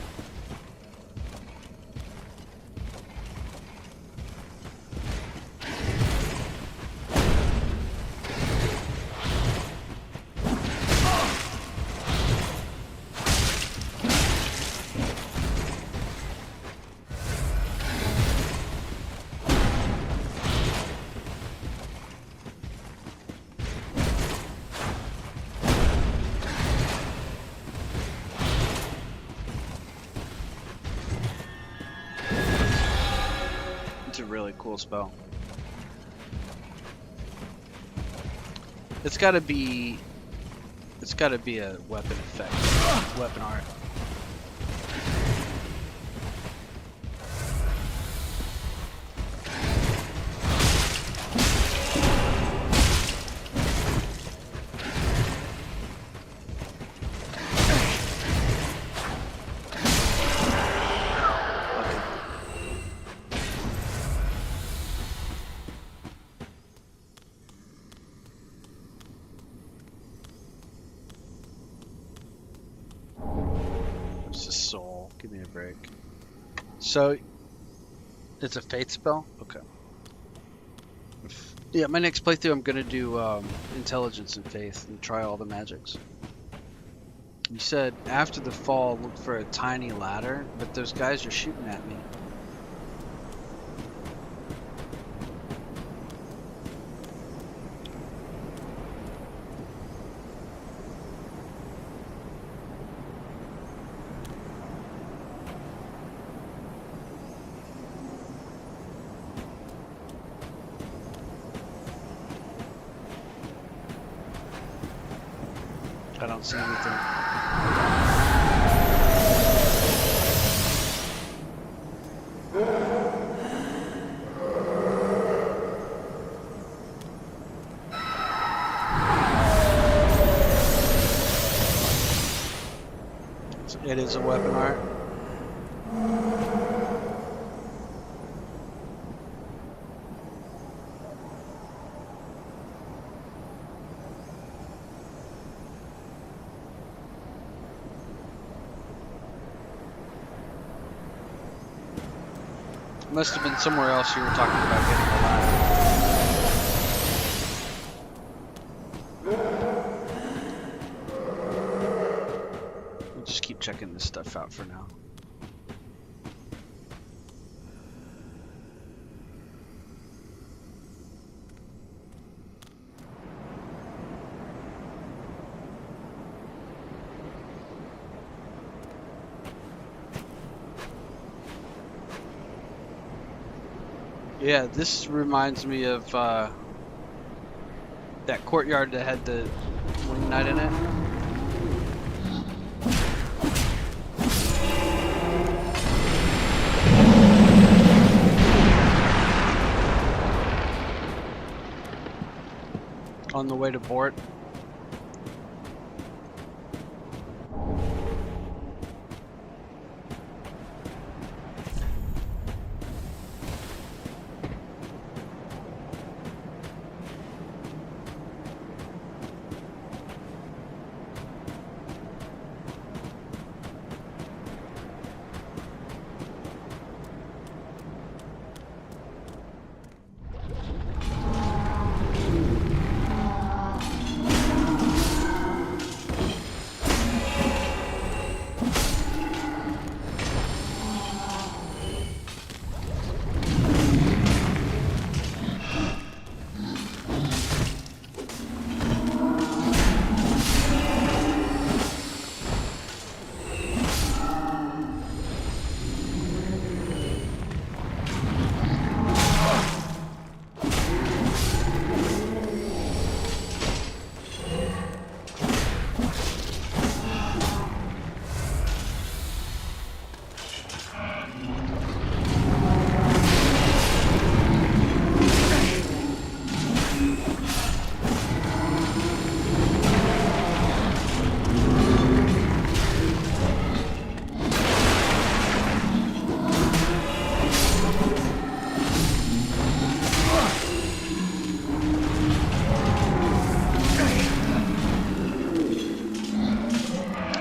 It's a really cool spell. It's gotta be a weapon effect. Weapon art. It's a soul. Give me a break. So, it's a faith spell? Okay. Yeah, my next playthrough I'm gonna do intelligence and faith and try all the magics. You said after the fall look for a tiny ladder, but those guys are shooting at me. I don't see anything. It is a weapon art. Must have been somewhere else you were talking about getting a ladder. Just keep checking this stuff out for now. Yeah, this reminds me of that courtyard that had the wing night in it. On the way to Bort.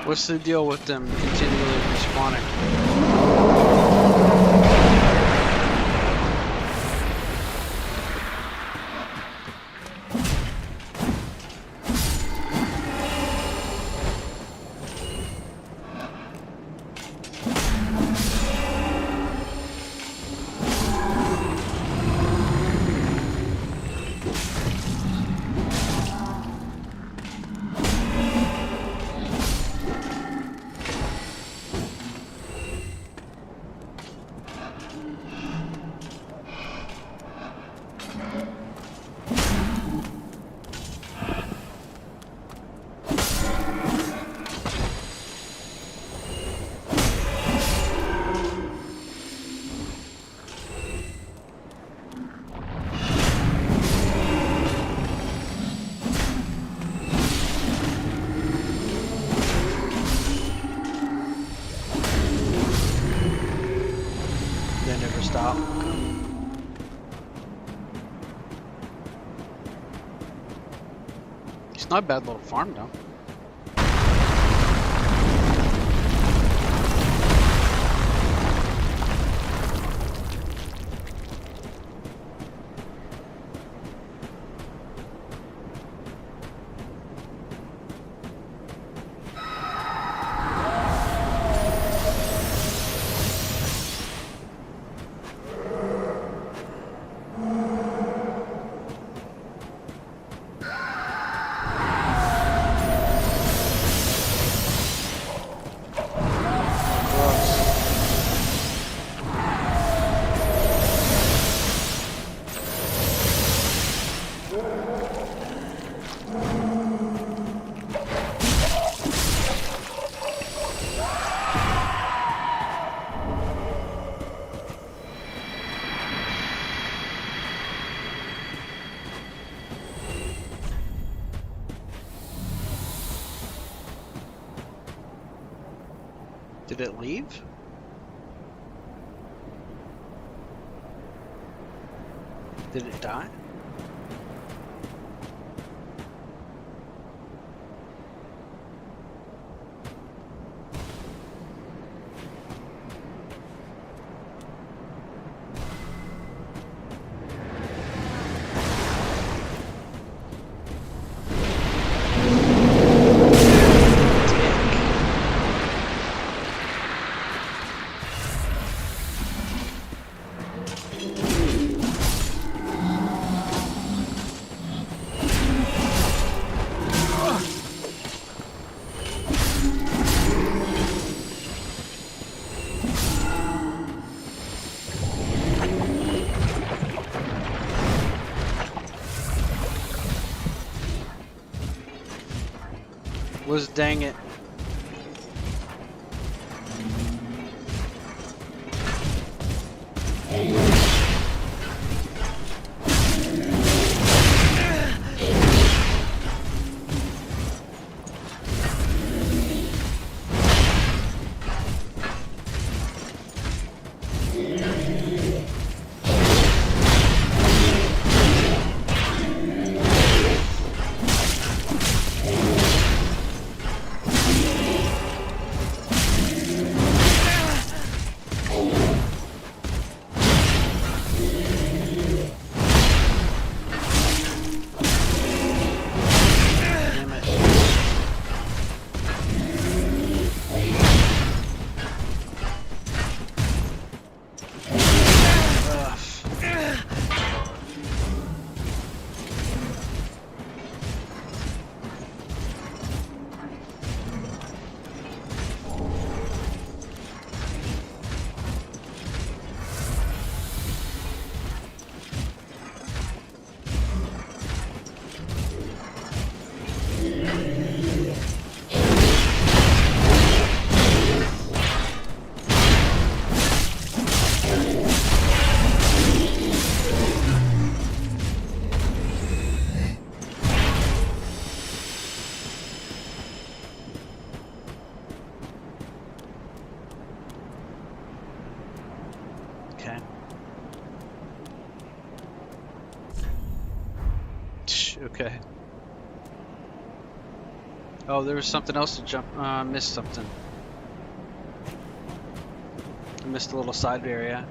What's the deal with them continually respawning? They never stop. It's not a bad little farm though. Did it leave? Did it die? was dang it. Okay. Okay. Oh, there was something else to jump. I missed something. I missed a little side area.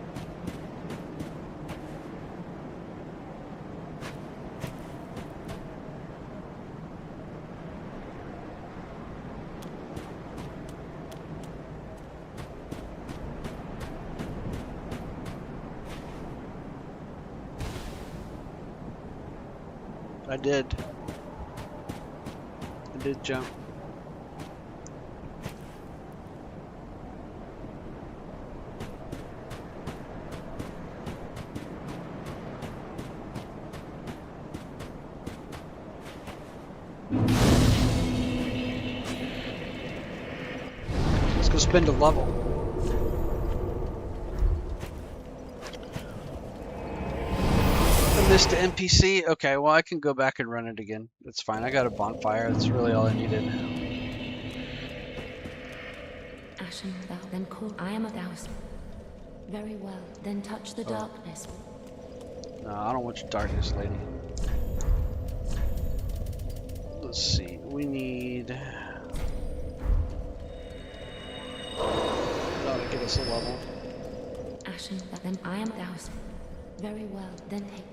I did. I did jump. Let's go spend a level. I missed the NPC. Okay, well I can go back and run it again. That's fine. I got a bonfire. That's really all I needed. Ashen, thou then call. I am a thousand. Very well, then touch the darkness. No, I don't want your darkness, lady. Let's see. We need. That'll get us a level. Ashen, thou then I am a thousand. Very well, then take.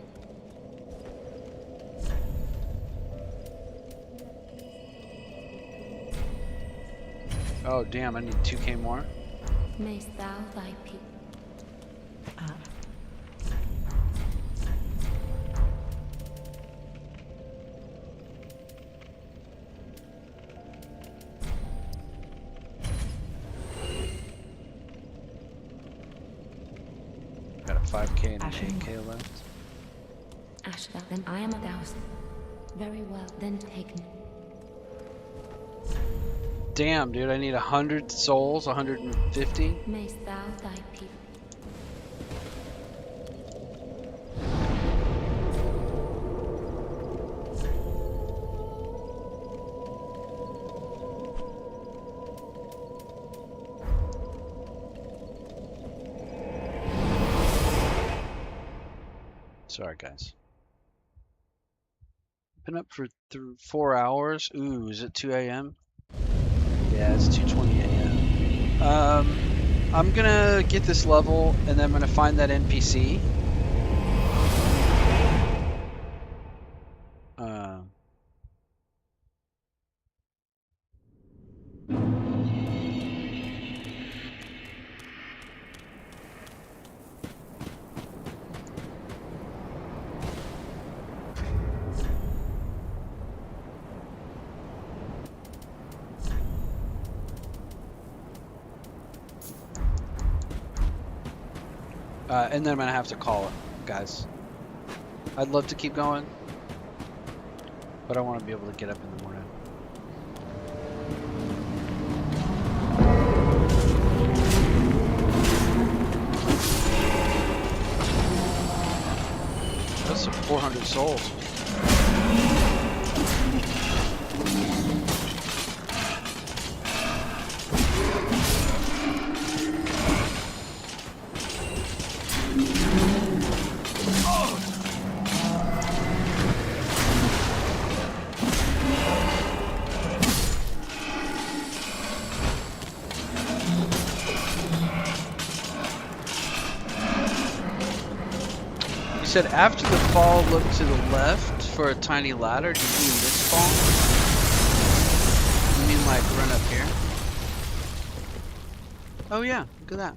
Oh damn! I need 2k more. Mayst thou thy peace. Got a 5k and an 8k left. Ash, thou then I am a thousand. Very well, then taken. Damn, dude! I need 100 souls, 150. Mayst thou thy peace. Sorry, guys. Been up for 4 hours. Ooh, is it 2 a.m.? Yeah, it's 2:20 a.m. I'm gonna get this level, and then I'm gonna find that NPC. And then I'm gonna have to call it, guys. I'd love to keep going, but I want to be able to get up in the morning. souls. You said after the fall, look to the left for a tiny ladder. Do you mean this fall? You mean like run up here? Oh yeah, look at that.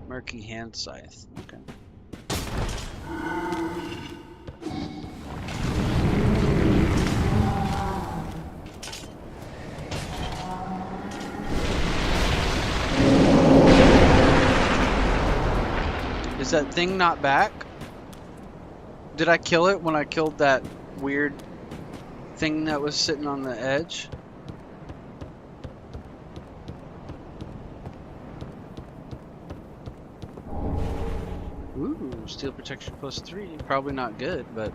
Murky hand scythe. Okay. Is that thing not back? Did I kill it when I killed that weird thing that was sitting on the edge? Ooh, steel protection +3. Probably not good, but...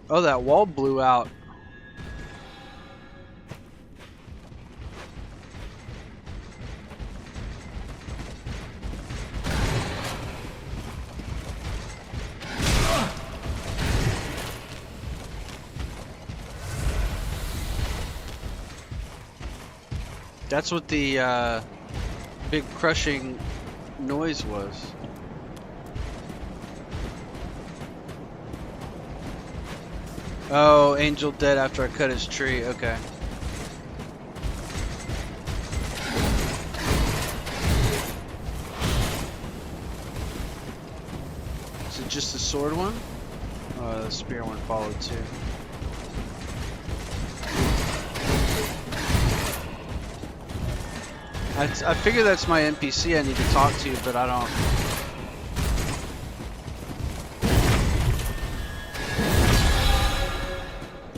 Oh, that wall blew out. That's what the big crushing noise was. Oh, Angel dead after I cut his tree. Okay. Is it just the sword one? Oh, the spear one followed too. I figure that's my NPC I need to talk to, but I don't.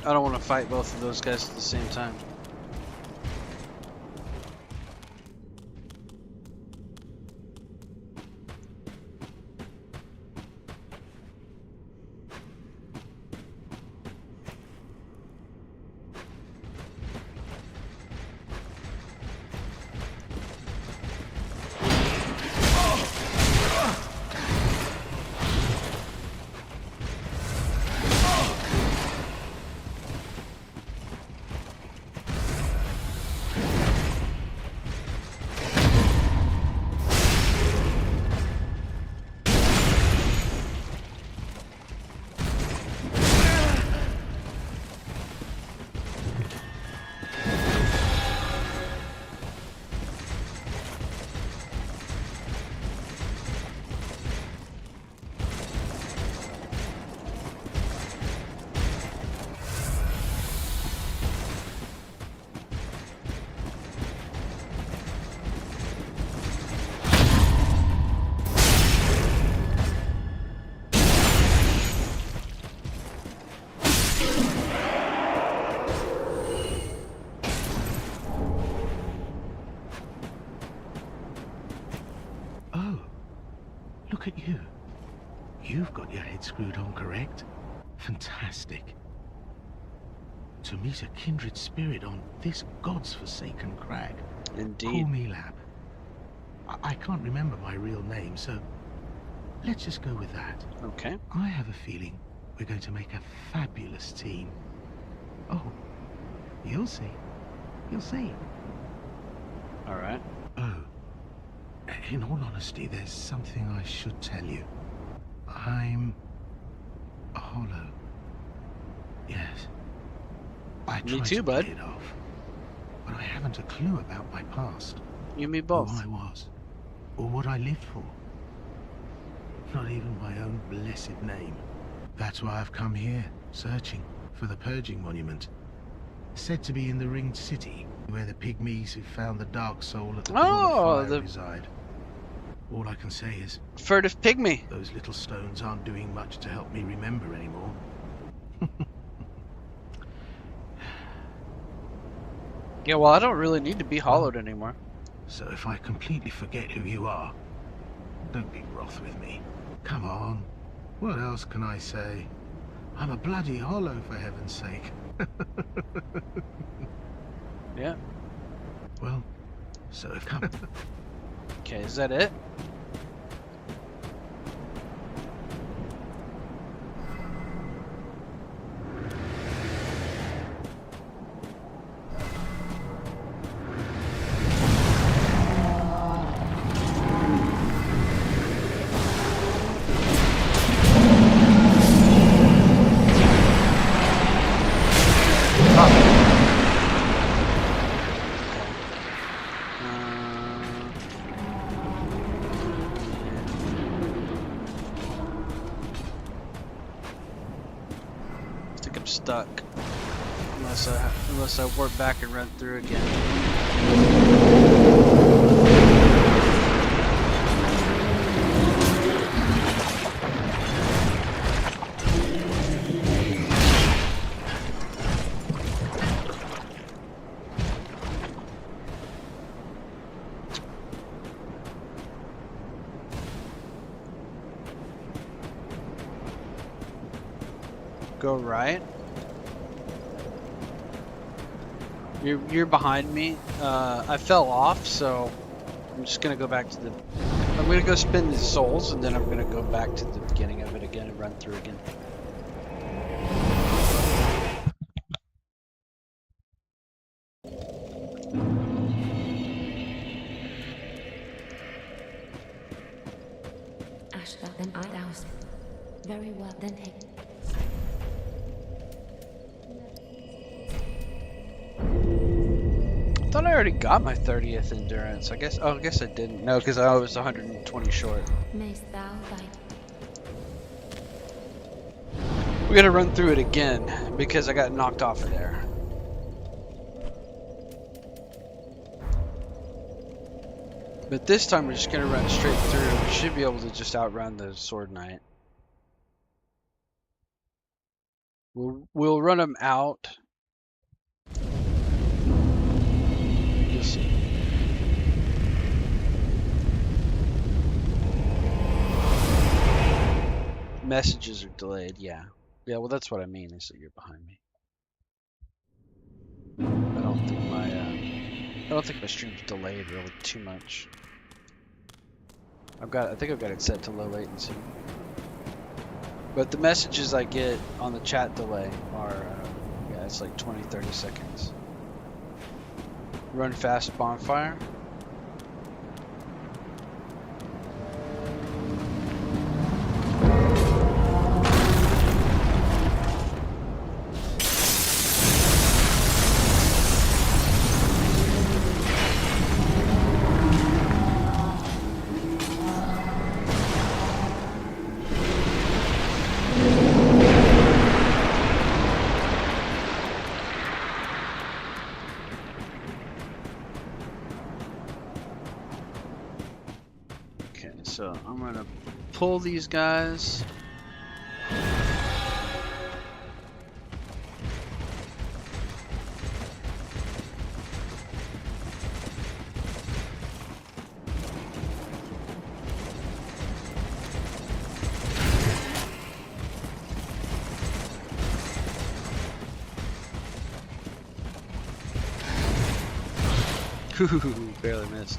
I don't want to fight both of those guys at the same time. Look at you. You've got your head screwed on correct. Fantastic. To meet a kindred spirit on this god's forsaken crag. Indeed. Call me Lab. I can't remember my real name, so let's just go with that. Okay. I have a feeling we're going to make a fabulous team. Oh, you'll see. You'll see. All right. Oh, in all honesty, there's something I should tell you. I'm hollow. Yes. I Me tried too, to bud. play it off, but I haven't a clue about my past. You and me both. Who I was, or what I lived for. Not even my own blessed name. That's why I've come here, searching for the Purging Monument. Said to be in the Ringed City, where the pygmies who found the Dark Soul at the Dawn of Fire reside. All I can say is, Furtive pygmy. those little stones aren't doing much to help me remember anymore. Yeah, well, I don't really need to be hollowed anymore. So if I completely forget who you are, don't be wroth with me. Come on. What else can I say? I'm a bloody hollow, for heaven's sake. Yeah. Well, so if come. Okay, is that it? I think I'm stuck. Unless I warp back and run through again. Go right. You're behind me. I fell off, so I'm just gonna go back to the. I'm gonna go spin the souls, and then I'm gonna go back to the beginning of it again and run through again. Ashta, then I douse. Very well, then take. I thought I already got my 30th endurance. I guess. Oh, I guess I didn't. No, because I was 120 short. Mayst thou thy We gotta run through it again because I got knocked off of there. But this time we're just gonna run straight through. We should be able to just outrun the Sword Knight. We'll run them out. You'll see. Messages are delayed, yeah. Yeah, well that's what I mean, is that you're behind me. I don't think my stream's delayed really too much. I think I've got it set to low latency. But the messages I get on the chat delay are, yeah, it's like 20-30 seconds. Run fast bonfire. So I'm gonna pull these guys. Barely missed.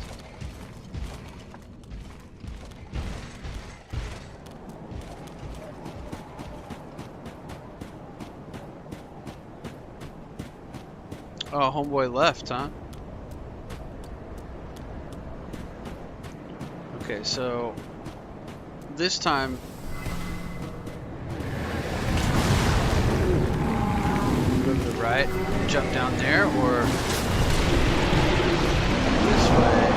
Oh, homeboy left, huh? Okay, so this time go to the right, jump down there, or this way.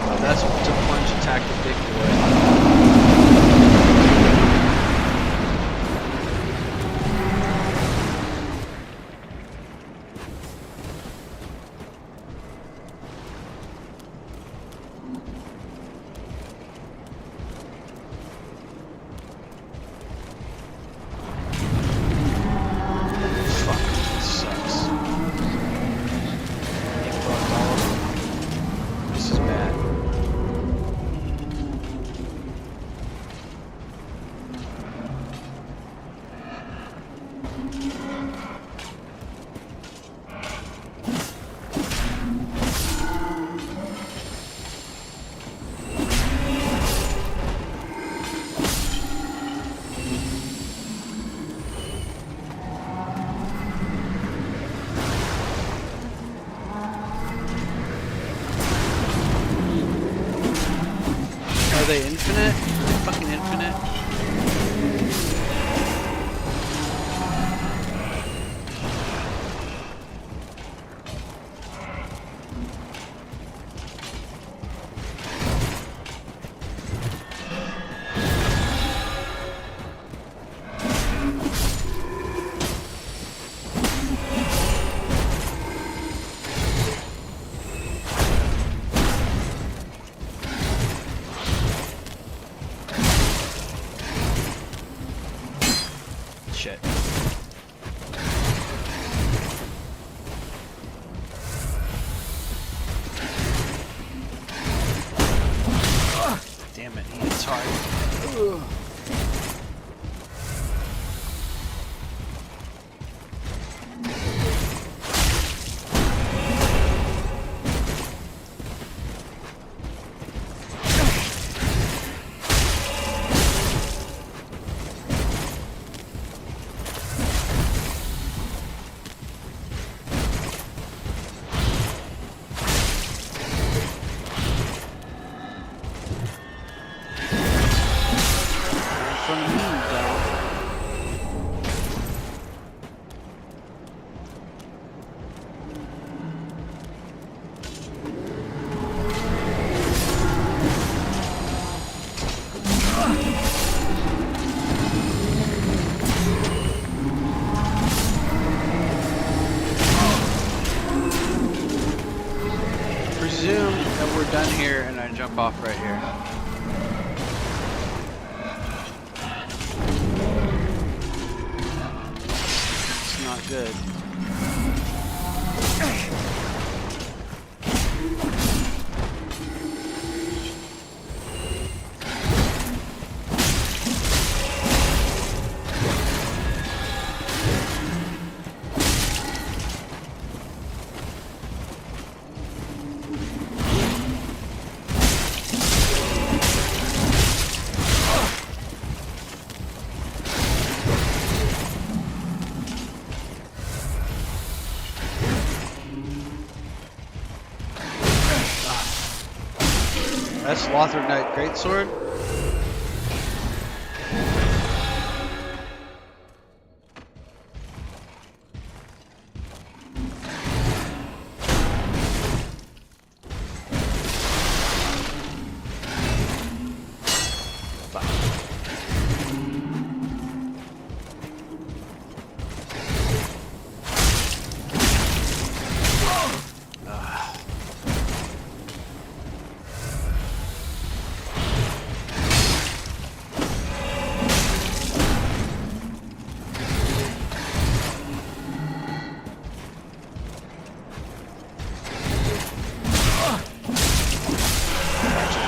Oh, that's to plunge attack the big boy. this is bad. Are they infinite? Are they fucking infinite? Shit. Damn it, he hits hard. Ugh. From me, dog. Presume that we're done here and I jump off right here. It's not good. That's Lothar Knight Greatsword.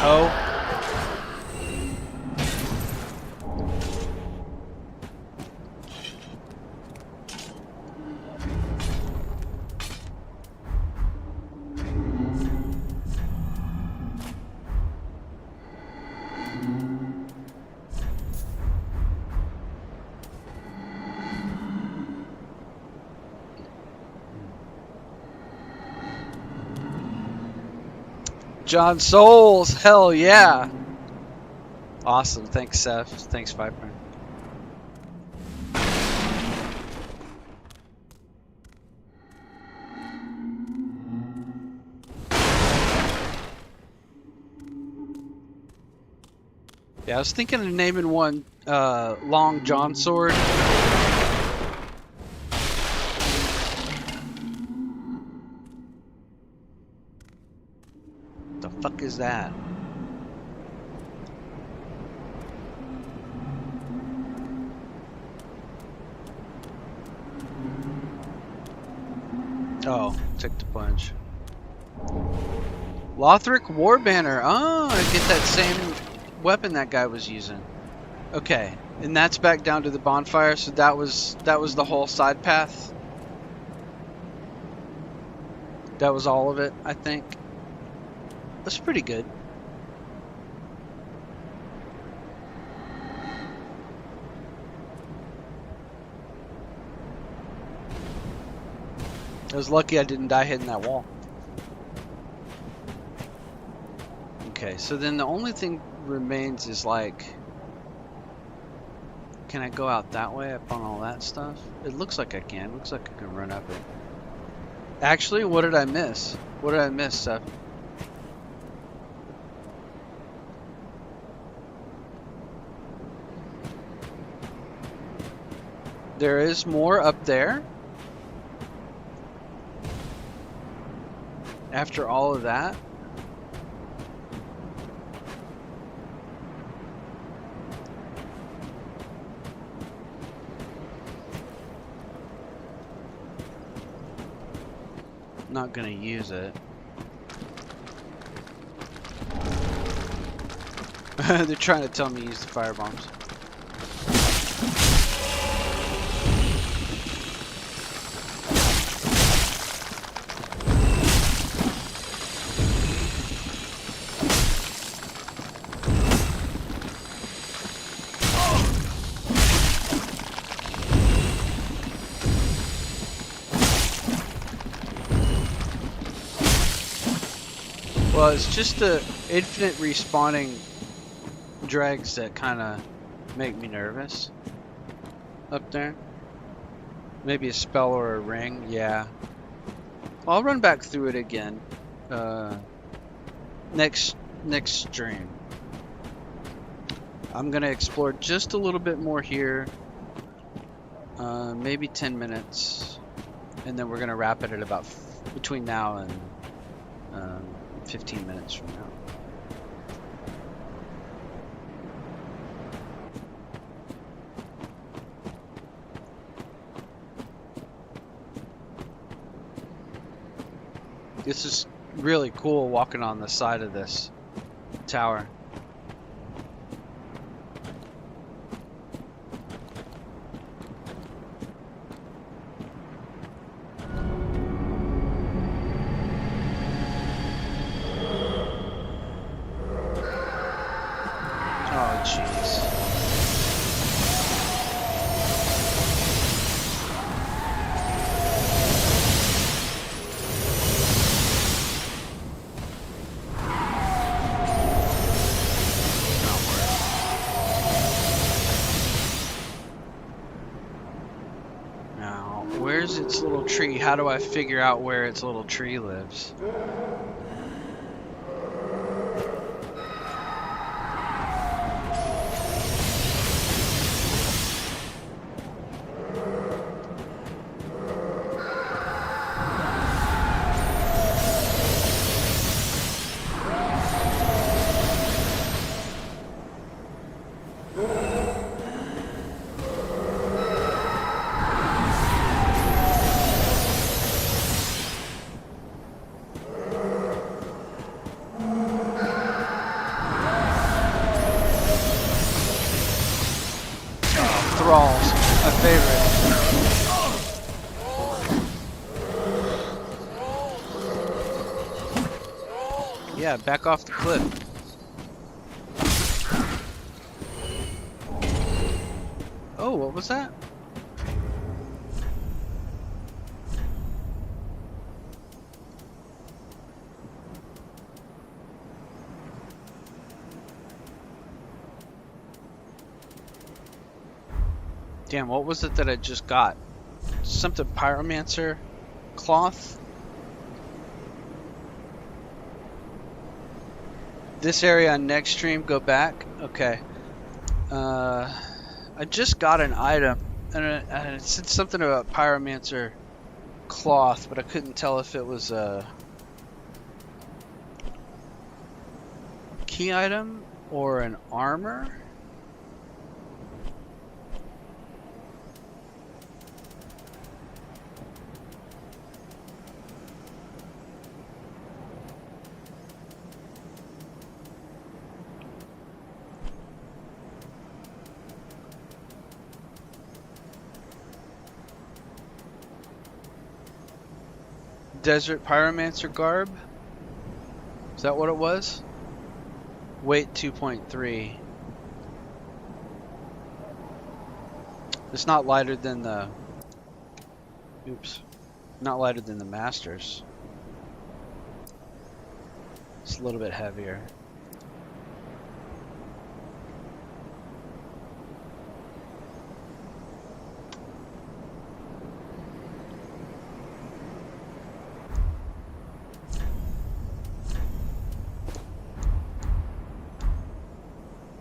Oh. John Souls, hell yeah. Awesome, thanks Seth, thanks Viper. Yeah, I was thinking of naming one Long John Sword. The fuck is that? Oh, took the punch. Lothric War Banner. Oh, I get that same weapon that guy was using. Okay, and that's back down to the bonfire. So that was the whole side path. That was all of it, I think. That's pretty good. I was lucky I didn't die hitting that wall. Okay, so then the only thing remains is like, can I go out that way up on all that stuff? It looks like I can. Looks like I can run up it. Actually, what did I miss? What did I miss, Seth? There is more up there. After all of that. Not gonna use it. They're trying to tell me to use the fire bombs. Well, it's just the infinite respawning dregs that kind of make me nervous up there. Maybe a spell or a ring, yeah. Well, I'll run back through it again next stream. I'm gonna explore just a little bit more here, maybe 10 minutes, and then we're gonna wrap it at about between now and 15 minutes from now. This is really cool walking on the side of this tower. Oh, jeez. Now, where's its little tree? How do I figure out where its little tree lives? Thralls, my favorite. Yeah, back off the cliff. Oh, what was that? Damn, what was it that I just got? Something pyromancer cloth? This area on next stream, go back. Okay. I just got an item, and it said something about pyromancer cloth, but I couldn't tell if it was a key item or an armor. Desert Pyromancer garb? Is that what it was? Weight 2.3. It's not lighter than the... Oops. Not lighter than the Masters. It's a little bit heavier.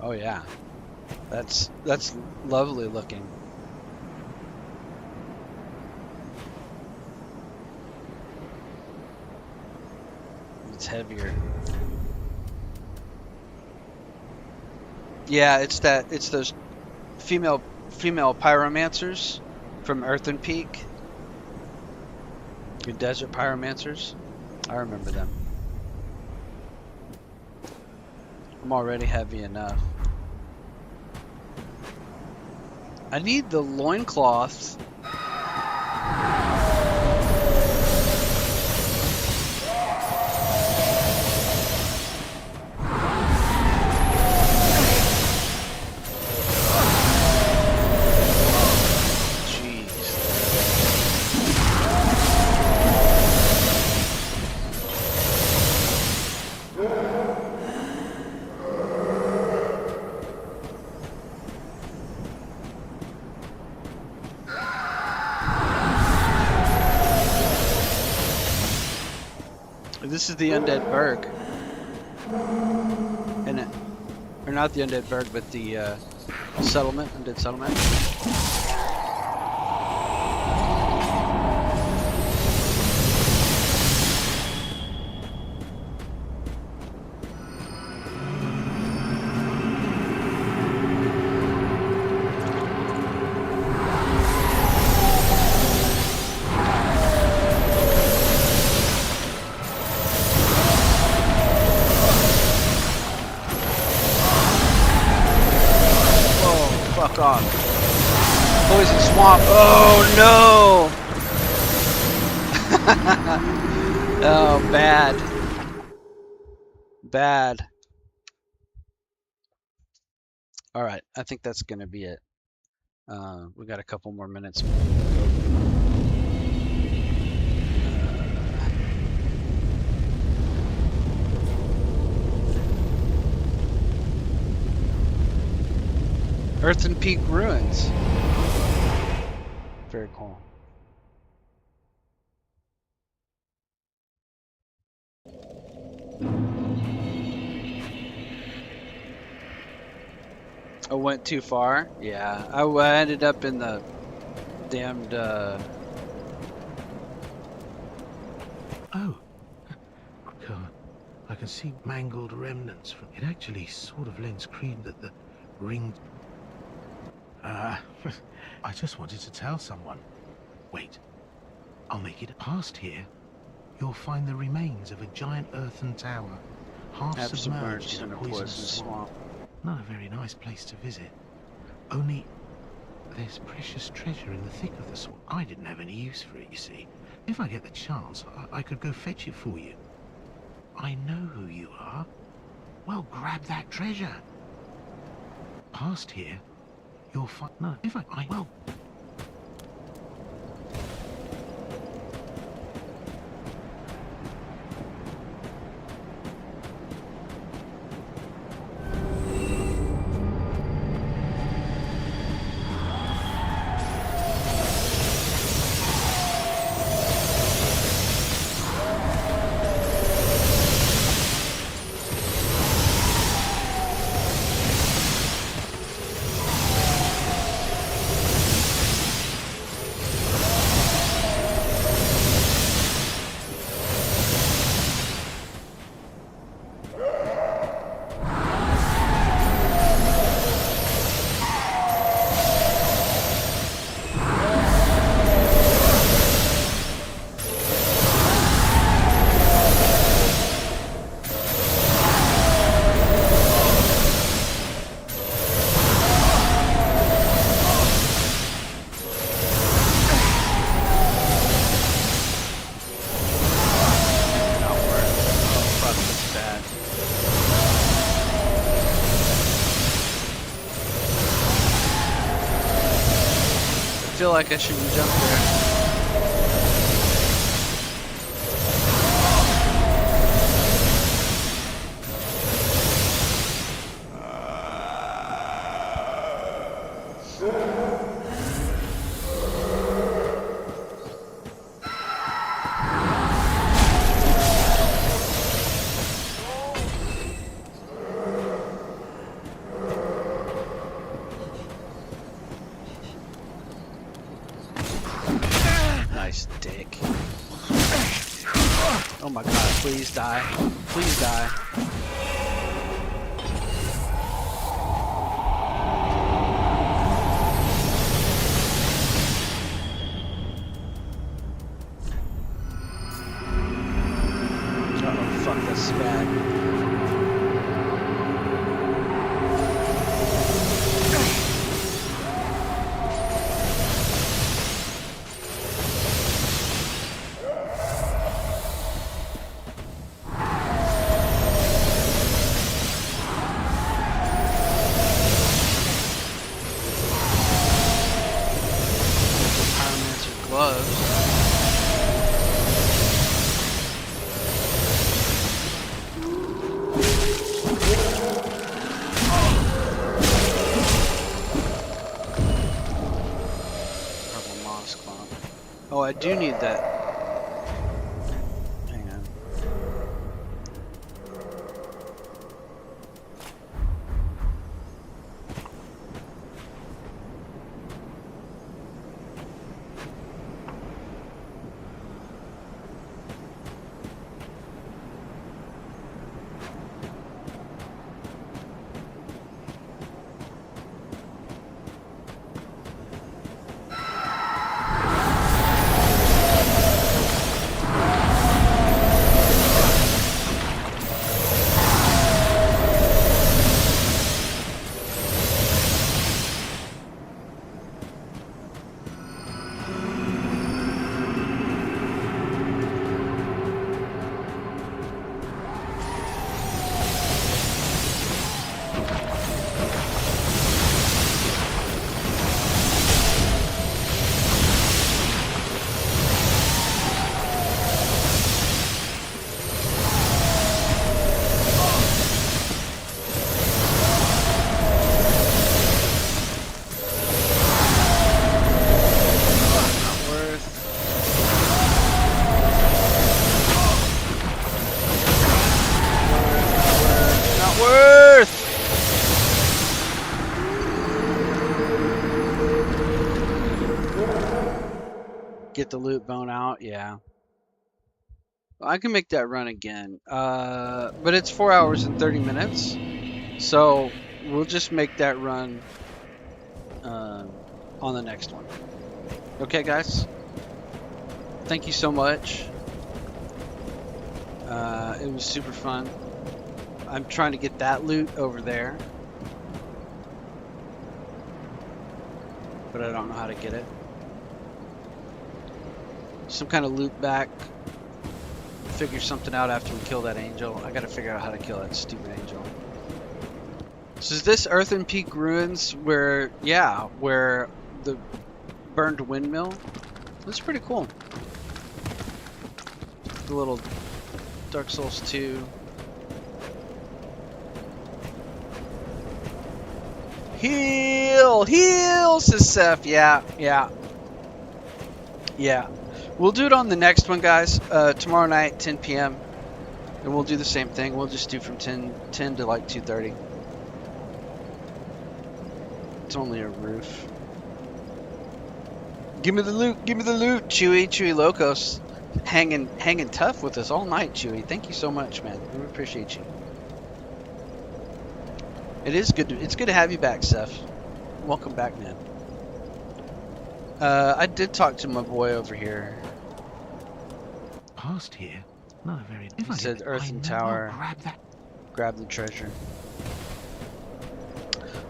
Oh yeah. That's lovely looking. It's heavier. Yeah, it's those female pyromancers from Earthen Peak. Your desert pyromancers. I remember them. I'm already heavy enough. I need the loincloths. This is the Undead Burg. And it, or not the Undead Burg, but the settlement, Undead Settlement. Fuck off. Poison swamp. Oh no! Oh, bad. Bad. Alright, I think that's gonna be it. We got a couple more minutes. Earthen Peak Ruins. Very cool. I went too far? Yeah. I ended up in the damned, Oh. God. I can see mangled remnants from... It actually sort of lends credence that the ring... I just wanted to tell someone. Wait. I'll make it past here. You'll find the remains of a giant earthen tower, half submerged in a poisonous swamp. Not a very nice place to visit. Only there's precious treasure in the thick of the swamp. I didn't have any use for it, you see. If I get the chance, I could go fetch it for you. I know who you are. Well, grab that treasure. Past here, you'll find... No, if I well... feel like I shouldn't jump there. Nice dick. Oh my god, please die. Please die. Uh-oh, fuck, that's bad. Pyromancer gloves. Purple moss clump. Oh, I do need that. Hang on. Not worth. Not worth. Get the loot bone out, yeah. I can make that run again, but it's 4 hours and 30 minutes, so we'll just make that run on the next one. Okay, guys? Thank you so much. It was super fun. I'm trying to get that loot over there, but I don't know how to get it. Some kind of loot back. Figure something out after we kill that angel. I gotta figure out how to kill that stupid angel. So is this Earthen Peak Ruins where, yeah, where the burned windmill? That's pretty cool. The little Dark Souls 2. Heal! Heal, says Seth. Yeah. We'll do it on the next one, guys. Tomorrow night, 10 p.m. And we'll do the same thing. We'll just do from 10 to like 2:30. It's only a roof. Give me the loot. Give me the loot, Chewy. Chewy Locos. Hanging tough with us all night, Chewy. Thank you so much, man. We appreciate you. It is good. It's good to have you back, Seth. Welcome back, man. I did talk to my boy over here. Past here? Not a very... He said Earthen Tower. Grab that. Grab the treasure.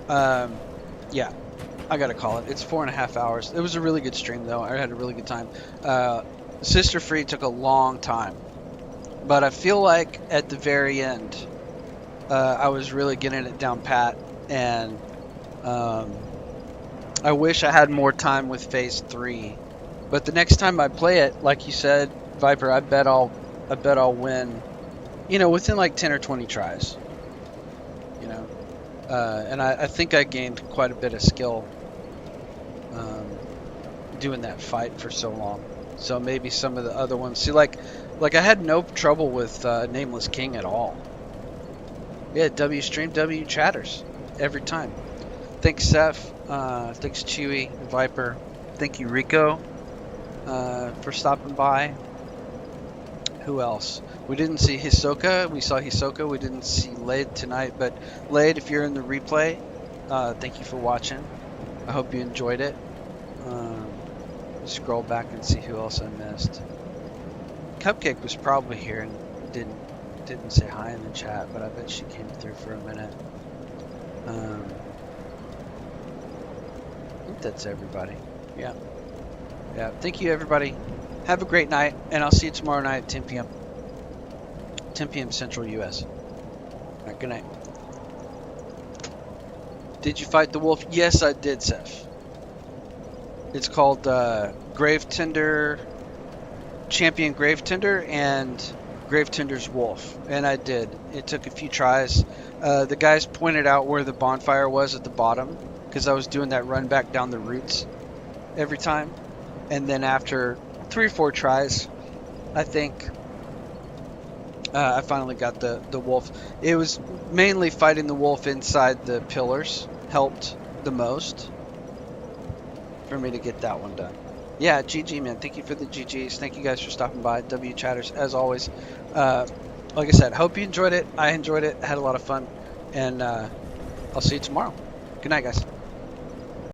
Yeah. I gotta call it. It's 4.5 hours. It was a really good stream, though. I had a really good time. Sister Free took a long time. But I feel like at the very end, I was really getting it down pat. And I wish I had more time with Phase 3. But the next time I play it, like you said, Viper, I bet I'll win, you know, within like 10 or 20 tries. You know, and I think I gained quite a bit of skill doing that fight for so long. So maybe some of the other ones. See, like I had no trouble with Nameless King at all. Yeah, W stream, W chatters every time. Thanks, Seth. Thanks, Chewy, Viper. Thank you, Rico, for stopping by. Who else? We didn't see Hisoka. We saw Hisoka. We didn't see Lade tonight. But Lade, if you're in the replay, thank you for watching. I hope you enjoyed it. Scroll back and see who else I missed. Cupcake was probably here and didn't say hi in the chat, but I bet she came through for a minute. I think that's everybody. Yeah. Thank you, everybody. Have a great night, and I'll see you tomorrow night at 10 p.m. 10 p.m. Central U.S. All right, good night. Did you fight the wolf? Yes, I did, Seth. It's called Gravetender, Champion Gravetender, and Gravetender's Wolf, and I did. It took a few tries. The guys pointed out where the bonfire was at the bottom, because I was doing that run back down the roots every time. And then after 3 or 4 tries, I think I finally got the wolf. It was mainly fighting the wolf inside the pillars helped the most for me to get that one done. Yeah, GG, man. Thank you for the GGs. Thank you guys for stopping by. W chatters, as always. Like I said, hope you enjoyed it. I enjoyed it. Had a lot of fun. And I'll see you tomorrow. Good night, guys.